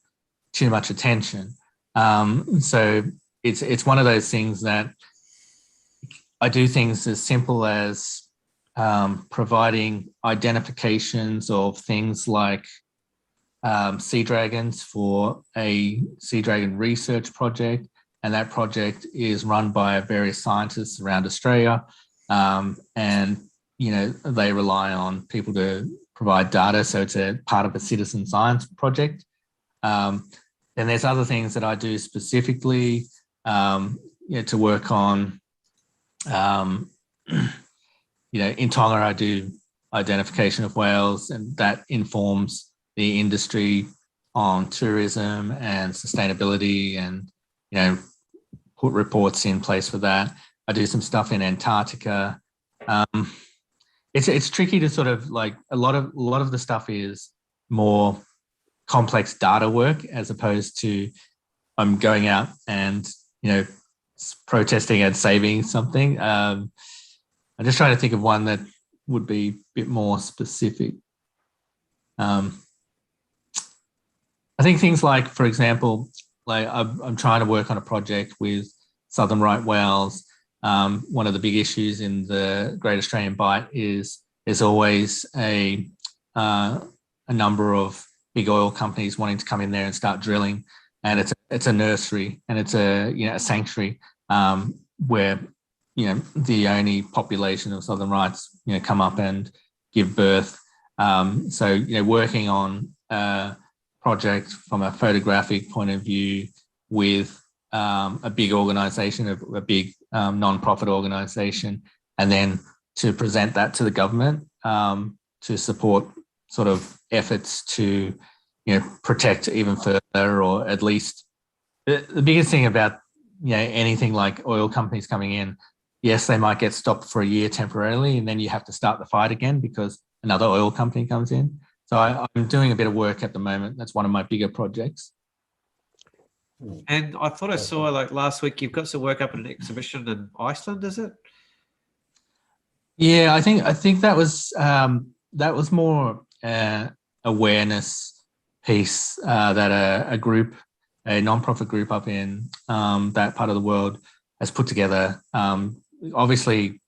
too much attention. So it's one of those things that I do things as simple as providing identifications of things like sea dragons for a sea dragon research project, and that project is run by various scientists around Australia, and they rely on people to provide data, so it's a part of a citizen science project. Then there's other things that I do specifically to work on. In Tonga, I do identification of whales, and that informs the industry on tourism and sustainability, and put reports in place for that. I do some stuff in Antarctica. It's tricky to sort of like a lot of the stuff is more complex data work as opposed to I'm going out and protesting and saving something. I'm just trying to think of one that would be a bit more specific. I think things like, for example, like I'm trying to work on a project with southern right whales. One of the big issues in the Great Australian Bight is there's always a number of big oil companies wanting to come in there and start drilling, and it's a nursery and it's a sanctuary where the only population of southern rights come up and give birth. So working on a project from a photographic point of view with a big organisation, a big non-profit organisation, and then to present that to the government to support sort of efforts to protect even further, or at least the biggest thing about anything like oil companies coming in, yes, they might get stopped for a year temporarily, and then you have to start the fight again because another oil company comes in. So I'm doing a bit of work at the moment. That's one of my bigger projects. And I thought I saw, like last week, you've got some work up at an exhibition in Iceland, is it? Yeah, I think that was more awareness piece that a non-profit group up in that part of the world has put together. Obviously,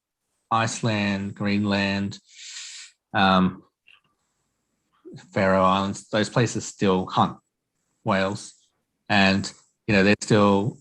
Iceland, Greenland, Faroe Islands, those places still hunt whales, and they still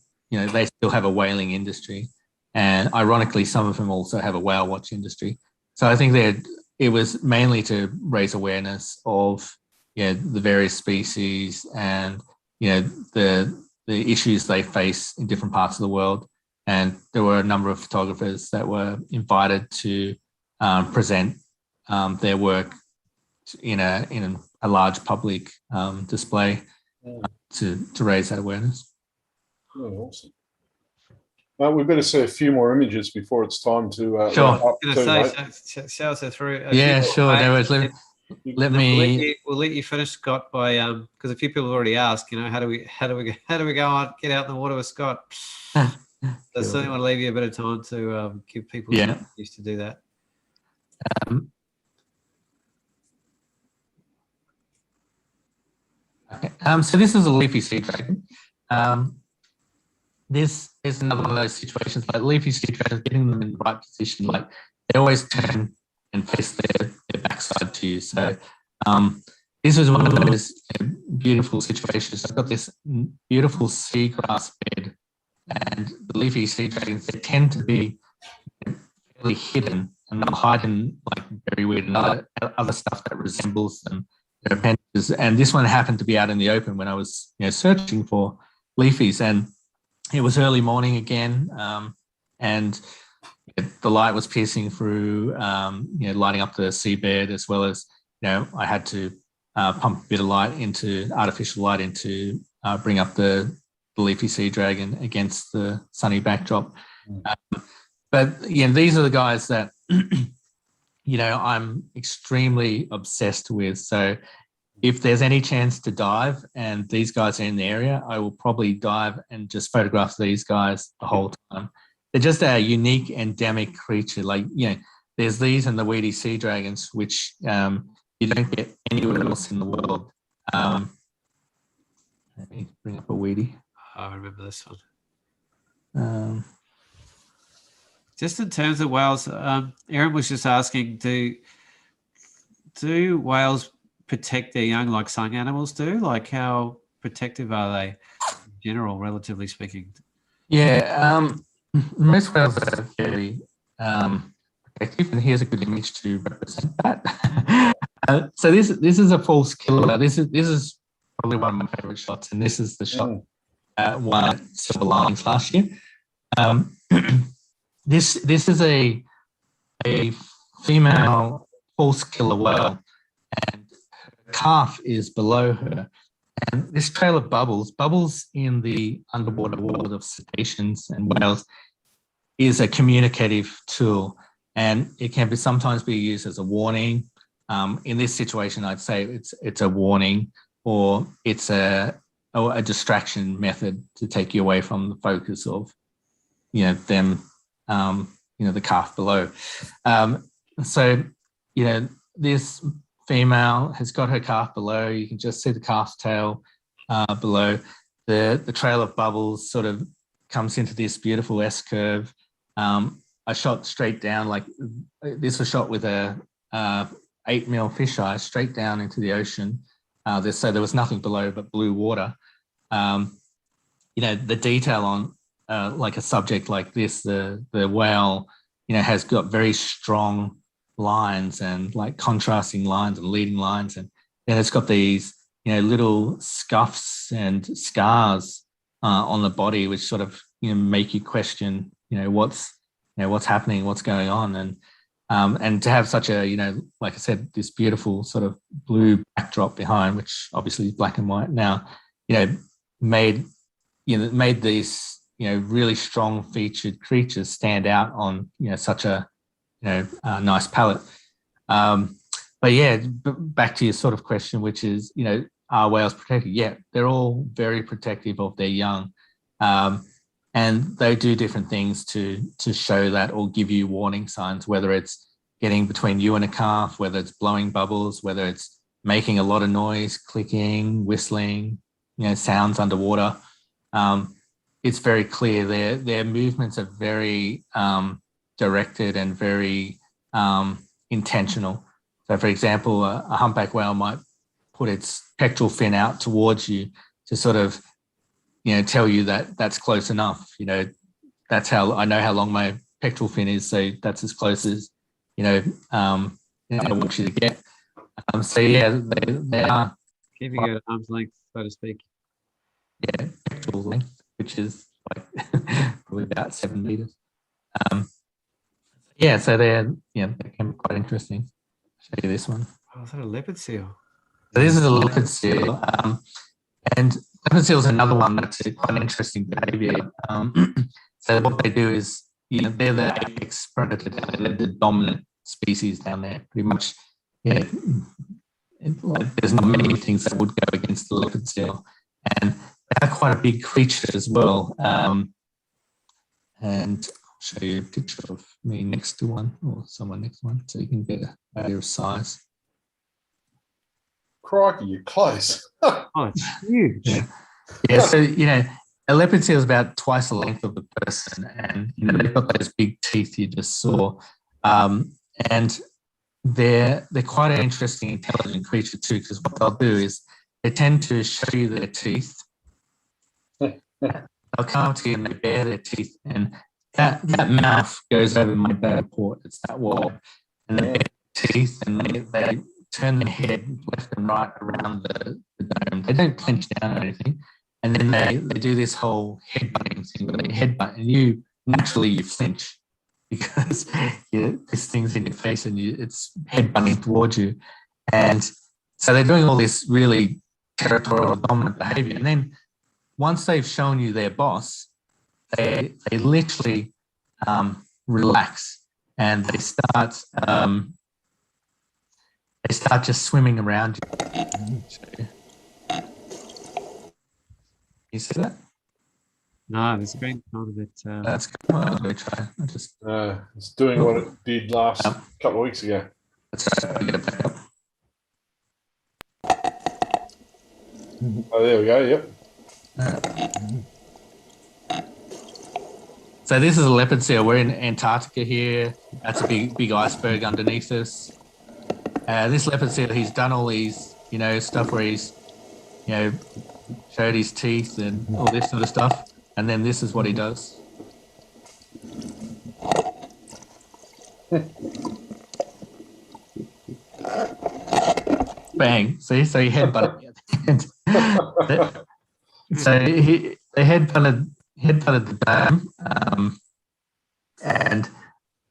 have a whaling industry, and ironically, some of them also have a whale watch industry. So I think that it was mainly to raise awareness of the various species and the issues they face in different parts of the world. And there were a number of photographers that were invited to present their work in a large public display to raise that awareness. Oh, awesome. We better see a few more images before it's time to. Sure. Show us through. Yeah, sure. Let me. We'll let you finish, Scott, by because a few people have already asked. How do we go on, get out in the water with Scott? I certainly want to leave you a bit of time to give people used to do that. Okay. So this is a leafy sea dragon. This is another one of those situations, like leafy sea dragons, getting them in the right position. Like they always turn and face their backside to you. So this was one of those beautiful situations. I've got this beautiful seagrass bed, and the leafy sea dragons, they tend to be fairly hidden, and they'll hide in like very weird and other stuff that resembles them, their appendages. And this one happened to be out in the open when I was searching for leafies, and it was early morning again, and the light was piercing through, lighting up the seabed, as well as I had to pump a bit of artificial light in to bring up the leafy sea dragon against the sunny backdrop. But these are the guys that I'm extremely obsessed with. So if there's any chance to dive and these guys are in the area, I will probably dive and just photograph these guys the whole time. They're just a unique endemic creature. Like, there's these and the weedy sea dragons, which you don't get anywhere else in the world. Let me bring up a weedy. I remember this one. Just in terms of whales, Aaron was just asking, do whales protect their young like sung animals do? Like, how protective are they in general, relatively speaking? Yeah, most whales are fairly protective, and here's a good image to represent that. So this is a false killer. This is probably one of my favorite shots. And this is the shot won at Silver Linings last year. This is a female false killer whale, and her calf is below her. And this trail of bubbles in the underwater world of cetaceans and whales is a communicative tool, and it can be sometimes be used as a warning. In this situation, I'd say it's a warning, or it's a distraction method to take you away from the focus of, them, the calf below. So, this female has got her calf below. You can just see the calf's tail below. The trail of bubbles sort of comes into this beautiful S curve. I shot straight down, like this was shot with a 8mm fisheye straight down into the ocean. So there was nothing below but blue water. The detail on like a subject like this, the whale, has got very strong lines and like contrasting lines and leading lines, and then it's got these little scuffs and scars on the body, which sort of make you question what's happening, what's going on, and to have such a like I said, this beautiful sort of blue backdrop behind, which obviously is black and white now, made these really strong featured creatures stand out on such a nice palette. But yeah, back to your sort of question, which is are whales protected? Yeah, they're all very protective of their young, and they do different things to show that or give you warning signs, whether it's getting between you and a calf, whether it's blowing bubbles, whether it's making a lot of noise, clicking, whistling, sounds underwater. It's very clear their movements are very directed and very intentional. So, for example, a humpback whale might put its pectoral fin out towards you to sort of, tell you that that's close enough. That's how I know how long my pectoral fin is. So that's as close as, I want you to get. So yeah, they are Keeping it at arm's length, so to speak. Yeah, pectoral length, which is like probably about 7 meters. Yeah, so they can be quite interesting. I'll show you this one. Oh, is that a leopard seal? So this is a leopard seal, and leopard seal is another one that's quite interesting behaviour. So what they do is, they're the apex predator. They're the dominant species down there, pretty much. There's not many things that would go against the leopard seal, and they're quite a big creature as well. And I'll show you a picture of me next to one, or someone next to one, so you can get an idea of size. Crikey, you're close. Oh, it's huge. Yeah, so a leopard seal is about twice the length of the person, and they've got those big teeth you just saw, and they're quite an interesting, intelligent creature too, because what they'll do is they tend to show you their teeth. They'll come up to you and they bare their teeth, and that mouth goes over my bad port. It's that wall, and they bare their teeth, and they turn their head left and right around the dome. They don't clench down or anything, and then they do this whole headbutting thing where they headbutt, and you flinch because this thing's in your face and it's headbutting towards you, and so they're doing all this really territorial dominant behavior, and then once they've shown you their boss, they literally relax, and they start just swimming around you. You see that? No, the screen kind of a bit. That's good. Let me try. It's doing what it did last couple of weeks ago. That's right. I'll get it back up. Oh, there we go. Yep. So this is a leopard seal. We're in Antarctica here. That's a big iceberg underneath us. This leopard seal, he's done all these, stuff where he's, showed his teeth and all this sort of stuff. And then this is what he does. Bang. See? So he headbutted me at the end. So they headbutted the dam, and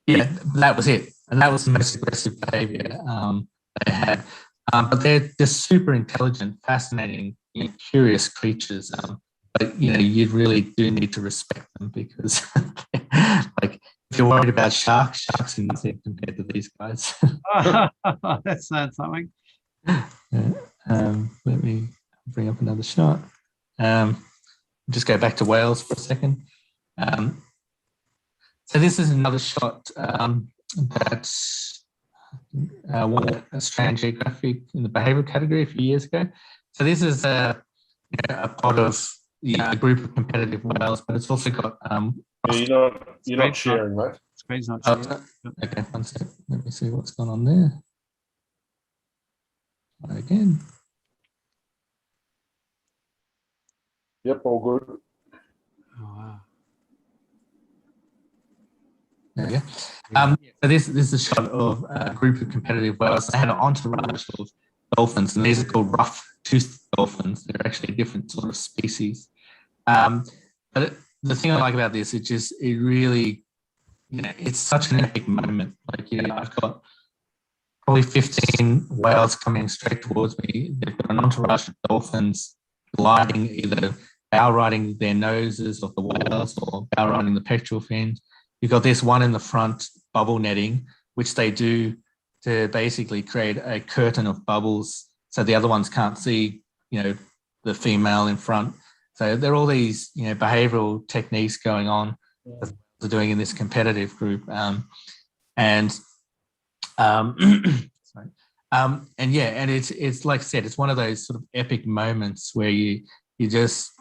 yeah, that was it. And that was the most aggressive behaviour they had. But they're just super intelligent, fascinating, curious creatures. But you really do need to respect them because, like, if you're worried about sharks are nothing compared to these guys. That's something. Let me bring up another shot. Just go back to whales for a second. So this is another shot that's won Australian Geographic in the behavioural category a few years ago. So this is a pod of a group of competitive whales, but it's also got. You're not sharing, mate. Screen's not sharing. Okay, one sec. Let me see what's going on there. Try again. Yep, all good. Oh, wow. There we go. So this is a shot of a group of competitive whales. They had an entourage of dolphins, and these are called rough-toothed dolphins. They're actually a different sort of species. But the thing I like about this, it really, it's such an epic moment. Like, I've got probably 15 whales coming straight towards me. They've got an entourage of dolphins gliding, either bow riding their noses of the whales or bow riding the pectoral fins. You've got this one in the front, bubble netting, which they do to basically create a curtain of bubbles so the other ones can't see, the female in front. So there are all these, behavioural techniques going on that they're doing in this competitive group. Sorry. And it's like I said, it's one of those sort of epic moments where you just,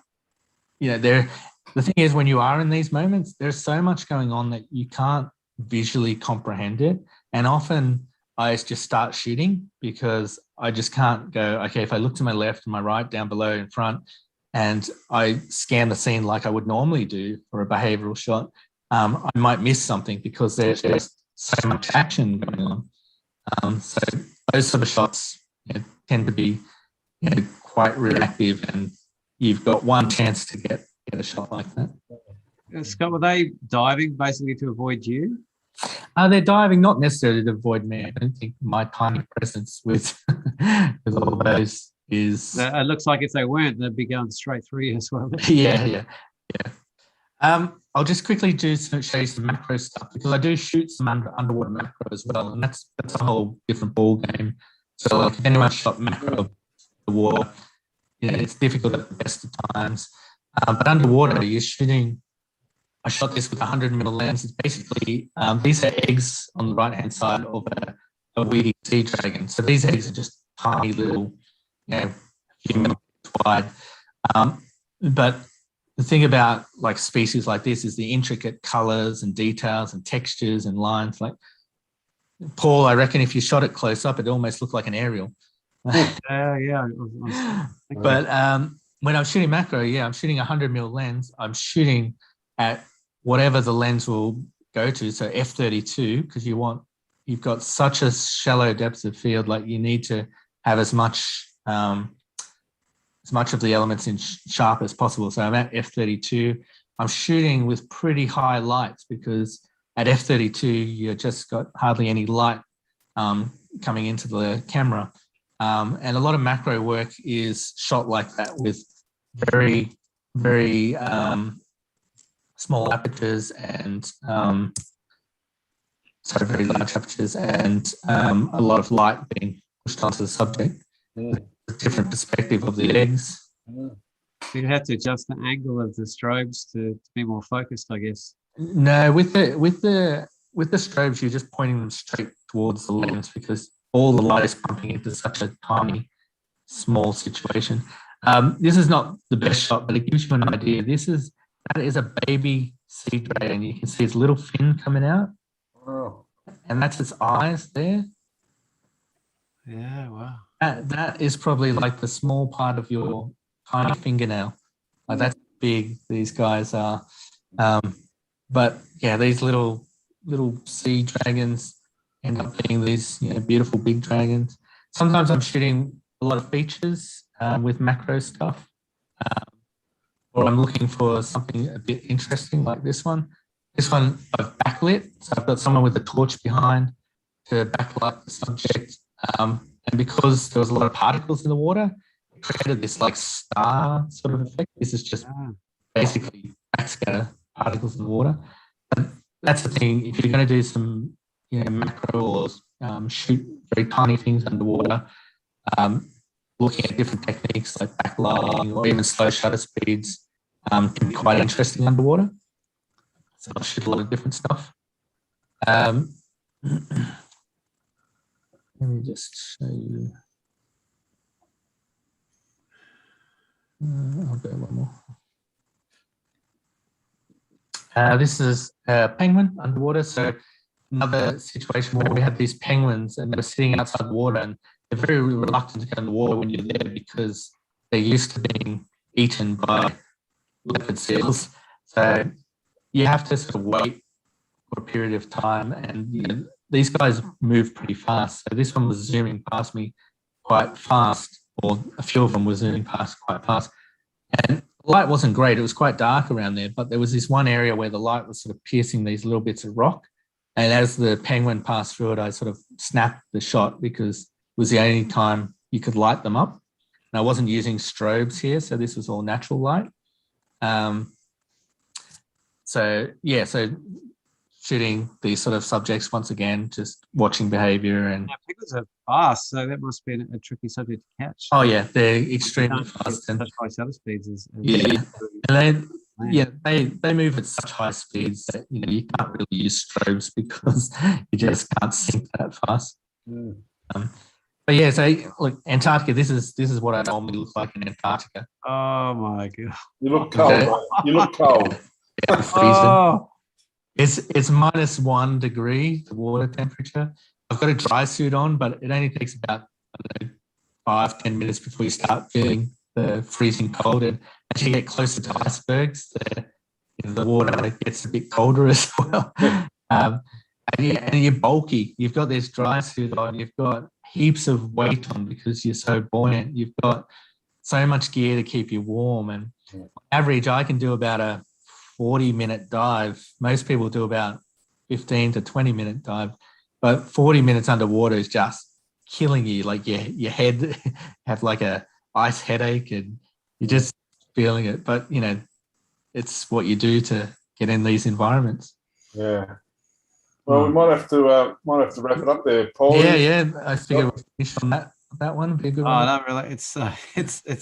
the thing is, when you are in these moments, there's so much going on that you can't visually comprehend it. And often I just start shooting because I just can't go, okay, if I look to my left and my right, down below, in front, and I scan the scene like I would normally do for a behavioural shot, I might miss something because there's just so much action going on. So those sort of shots tend to be quite reactive, and you've got one chance to get a shot like that. Scott, were they diving basically to avoid you? They're diving not necessarily to avoid me. I don't think my tiny presence with all those is. It looks like if they weren't, they'd be going straight through you as well. Yeah. I'll just quickly show you some macro stuff because I do shoot some underwater macro as well, and that's a whole different ball game. So, like, if anyone shot macro of the water, it's difficult at the best of times. But underwater, you're shooting. I shot this with a 100mm lens. It's basically, these are eggs on the right-hand side of a weedy sea dragon. So these eggs are just tiny little, few millimeters wide. But the thing about like species like this is the intricate colours and details and textures and lines. Like, Paul, I reckon if you shot it close up, it almost looked like an aerial. Yeah. But when I'm shooting macro, I'm shooting a 100mm lens. I'm shooting at whatever the lens will go to. So f32, because you've got such a shallow depth of field, like you need to have as much of the elements in sharp as possible. So I'm at f32. I'm shooting with pretty high lights because at f32, you just got hardly any light coming into the camera. And a lot of macro work is shot like that with very, very small apertures and very large apertures and a lot of light being pushed onto the subject. A different perspective of the eggs. You have to adjust the angle of the strobes to be more focused, I guess. No, with the strobes, you're just pointing them straight towards the lens because all the light is pumping into such a tiny, small situation. This is not the best shot, but it gives you an idea. That is a baby sea dragon. You can see its little fin coming out. Oh. And that's its eyes there. Yeah, wow. That is probably like the small part of your tiny fingernail. Like, that's big, these guys are. But yeah, these little sea dragons end up being these beautiful big dragons. Sometimes I'm shooting a lot of features. with macro stuff, or I'm looking for something a bit interesting like this one. This one I've backlit, so I've got someone with a torch behind to backlight the subject. And because there was a lot of particles in the water, it created this like star sort of effect. This is just basically backscatter particles in the water. But that's the thing, if you're going to do some macro or shoot very tiny things underwater, looking at different techniques like backlighting or even slow shutter speeds can be quite interesting underwater. So I'll shoot a lot of different stuff. Let me just show you. I'll go one more. This is a penguin underwater. So another situation where we had these penguins and they were sitting outside the water, and they're very reluctant to go in the water when you're there because they're used to being eaten by leopard seals. So you have to sort of wait for a period of time, and these guys move pretty fast. So this one was zooming past me quite fast, or a few of them were zooming past quite fast. And the light wasn't great. It was quite dark around there, but there was this one area where the light was sort of piercing these little bits of rock. And as the penguin passed through it, I sort of snapped the shot because it was the only time you could light them up. And I wasn't using strobes here, so this was all natural light. So shooting these sort of subjects once again, just watching behaviour. And penguins are fast, so that must be a tricky subject to catch. Oh yeah, they're extremely fast. And such high shutter speeds and they move at such high speeds that you can't really use strobes because you just can't sync that fast. But yeah, so look, Antarctica. This is what I normally look like in Antarctica. Oh my god! You look cold. Mate. You look cold. Oh. It's -1 degree, the water temperature. I've got a dry suit on, but it only takes about 5-10 minutes before you start feeling the freezing cold. And as you get closer to icebergs, the water gets a bit colder as well. And you're bulky. You've got this dry suit on. You've got heaps of weight on because you're so buoyant. You've got so much gear to keep you warm. And on average, I can do about a 40-minute dive. Most people do about 15 to 20-minute dive, but 40 minutes underwater is just killing you. Like your head have like a ice headache and you're just feeling it. But it's what you do to get in these environments. Yeah. Well, we might have to wrap it up there, Paul. Yeah. I figure we'll finish on that one. Be a good one. No, really. It's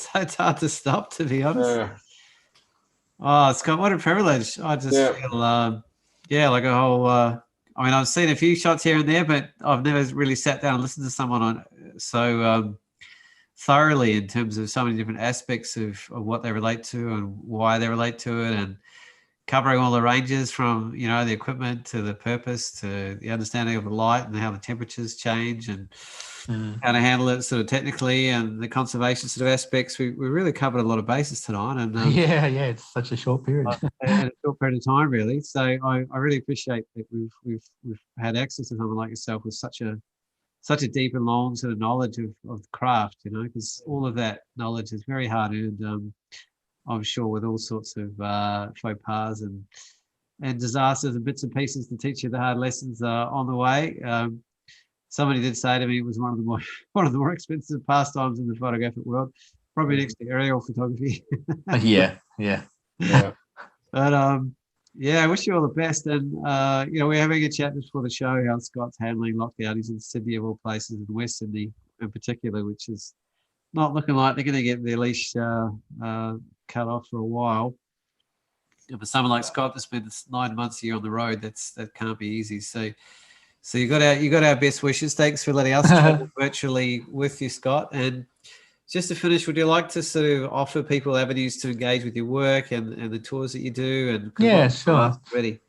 hard to stop, to be honest. Yeah. Oh, Scott, what a privilege. I just feel, like a whole, I've seen a few shots here and there, but I've never really sat down and listened to someone on so thoroughly in terms of so many different aspects of what they relate to and why they relate to it, and covering all the ranges from, the equipment to the purpose to the understanding of the light and how the temperatures change and how to handle it sort of technically and the conservation sort of aspects. We really covered a lot of bases tonight. And it's such a short period. And a short period of time, really. So I really appreciate that we've had access to someone like yourself with such a deep and long sort of knowledge of the craft, because all of that knowledge is very hard earned. I'm sure with all sorts of faux pas and disasters and bits and pieces to teach you the hard lessons on the way. Somebody did say to me it was one of the more expensive pastimes in the photographic world, probably next to aerial photography. Yeah. But I wish you all the best. And we're having a chat just before the show how Scott's handling lockdown. He's in Sydney of all places, in West Sydney in particular, which is not looking like they're going to get their leash cut off for a while. For someone like Scott that's been 9 months a year on the road, that can't be easy. So you got our best wishes. Thanks for letting us travel virtually with you, Scott. And just to finish, would you like to sort of offer people avenues to engage with your work and the tours that you do? And yeah, sure. Ready.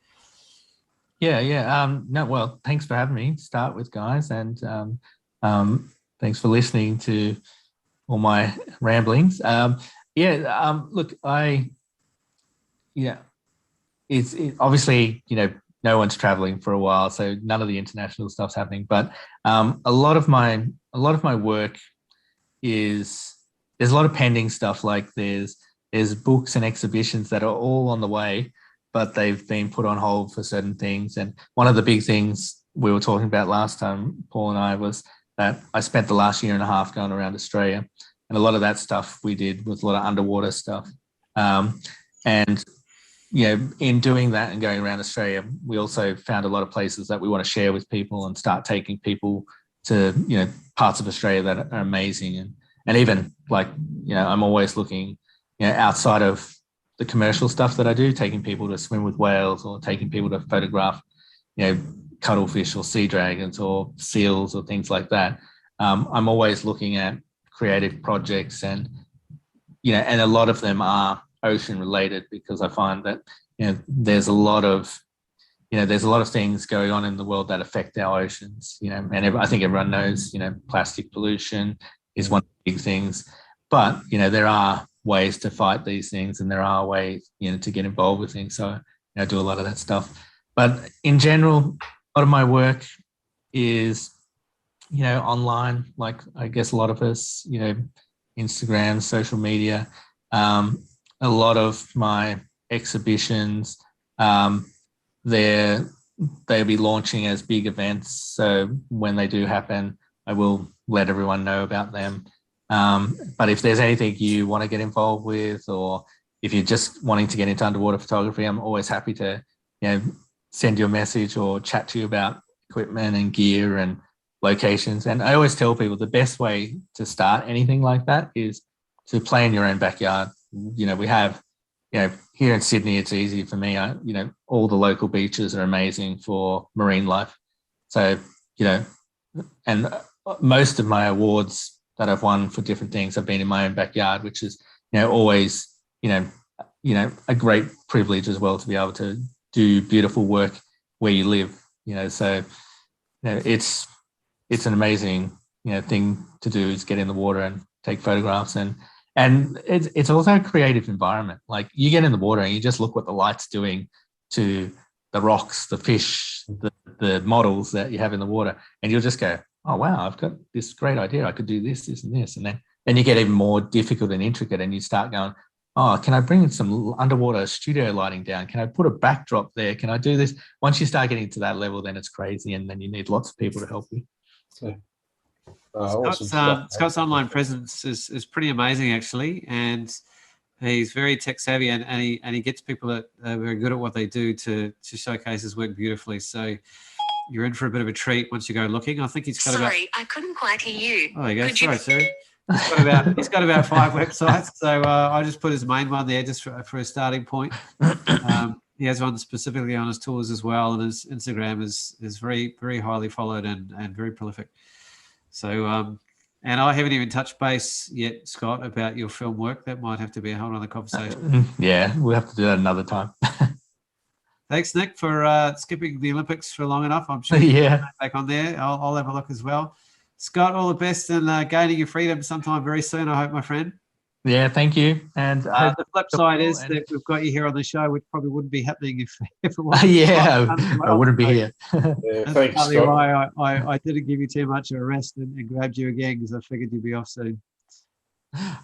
Yeah. No, well, thanks for having me to start with, guys, and thanks for listening to all my ramblings. Look, it's obviously no one's traveling for a while, so none of the international stuff's happening. But a lot of my work is there's a lot of pending stuff. Like there's books and exhibitions that are all on the way, but they've been put on hold for certain things. And one of the big things we were talking about last time, Paul and I, was that I spent the last year and a half going around Australia, and a lot of that stuff we did was a lot of underwater stuff. And in doing that and going around Australia, we also found a lot of places that we want to share with people and start taking people to, parts of Australia that are amazing. And even like, I'm always looking, outside of the commercial stuff that I do, taking people to swim with whales or taking people to photograph, cuttlefish or sea dragons or seals or things like that. I'm always looking at creative projects, and a lot of them are ocean related, because I find that there's a lot of things going on in the world that affect our oceans. And I think everyone knows plastic pollution is one of the big things, but there are ways to fight these things, and there are ways to get involved with things. So I do a lot of that stuff. But in general, a lot of my work is online, like I guess a lot of us, Instagram, social media. A lot of my exhibitions, they'll be launching as big events. So when they do happen, I will let everyone know about them. But if there's anything you want to get involved with, or if you're just wanting to get into underwater photography, I'm always happy to, send you a message or chat to you about equipment and gear and locations. And I always tell people the best way to start anything like that is to play in your own backyard. We have, here in Sydney, it's easy for me. All the local beaches are amazing for marine life. So, and most of my awards that I've won for different things have been in my own backyard, which is, always, a great privilege as well, to be able to do beautiful work where you live. So it's an amazing thing to do, is get in the water and take photographs, and it's also a creative environment. Like you get in the water and you just look what the light's doing to the rocks, the fish, the models that you have in the water, and you'll just go, oh wow, I've got this great idea, I could do this and this. And then you get even more difficult and intricate, and you start going, oh, can I bring some underwater studio lighting down? Can I put a backdrop there? Can I do this? Once you start getting to that level, then it's crazy, and then you need lots of people to help you. Yeah. Scott's online presence is pretty amazing, actually, and he's very tech savvy, and he gets people that are very good at what they do to showcase his work beautifully. So you're in for a bit of a treat once you go looking. I think he's got Sorry, I couldn't quite hear you. Oh, there you go. Sorry, Siri. He's got about 5 websites, so I just put his main one there just for a starting point. He has one specifically on his tours as well, and his Instagram is very, very highly followed and very prolific. So, and I haven't even touched base yet, Scott, about your film work. That might have to be a whole other conversation. Yeah, we'll have to do that another time. Thanks, Nick, for skipping the Olympics for long enough. I'm sure you'll back on there. I'll have a look as well. Scott, all the best in gaining your freedom sometime very soon, I hope, my friend. Yeah, thank you. And the flip side is that we've got you here on the show, which probably wouldn't be happening if it wasn't. I wouldn't be here. Yeah, thanks, Scott. Why I didn't give you too much of a rest and grabbed you again, because I figured you'd be off soon.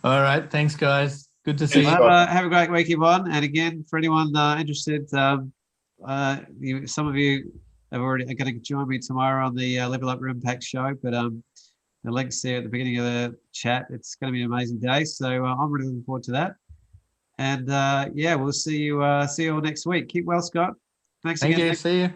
All right, thanks, guys. Good to see you. Have a great week, Yvonne. And again, for anyone interested, some of you are going to join me tomorrow on the Level Up Room Pack show, but the link's there at the beginning of the chat. It's going to be an amazing day, so I'm really looking forward to that. And we'll see you all next week. Keep well, Scott. Thanks again. Thank you. See you.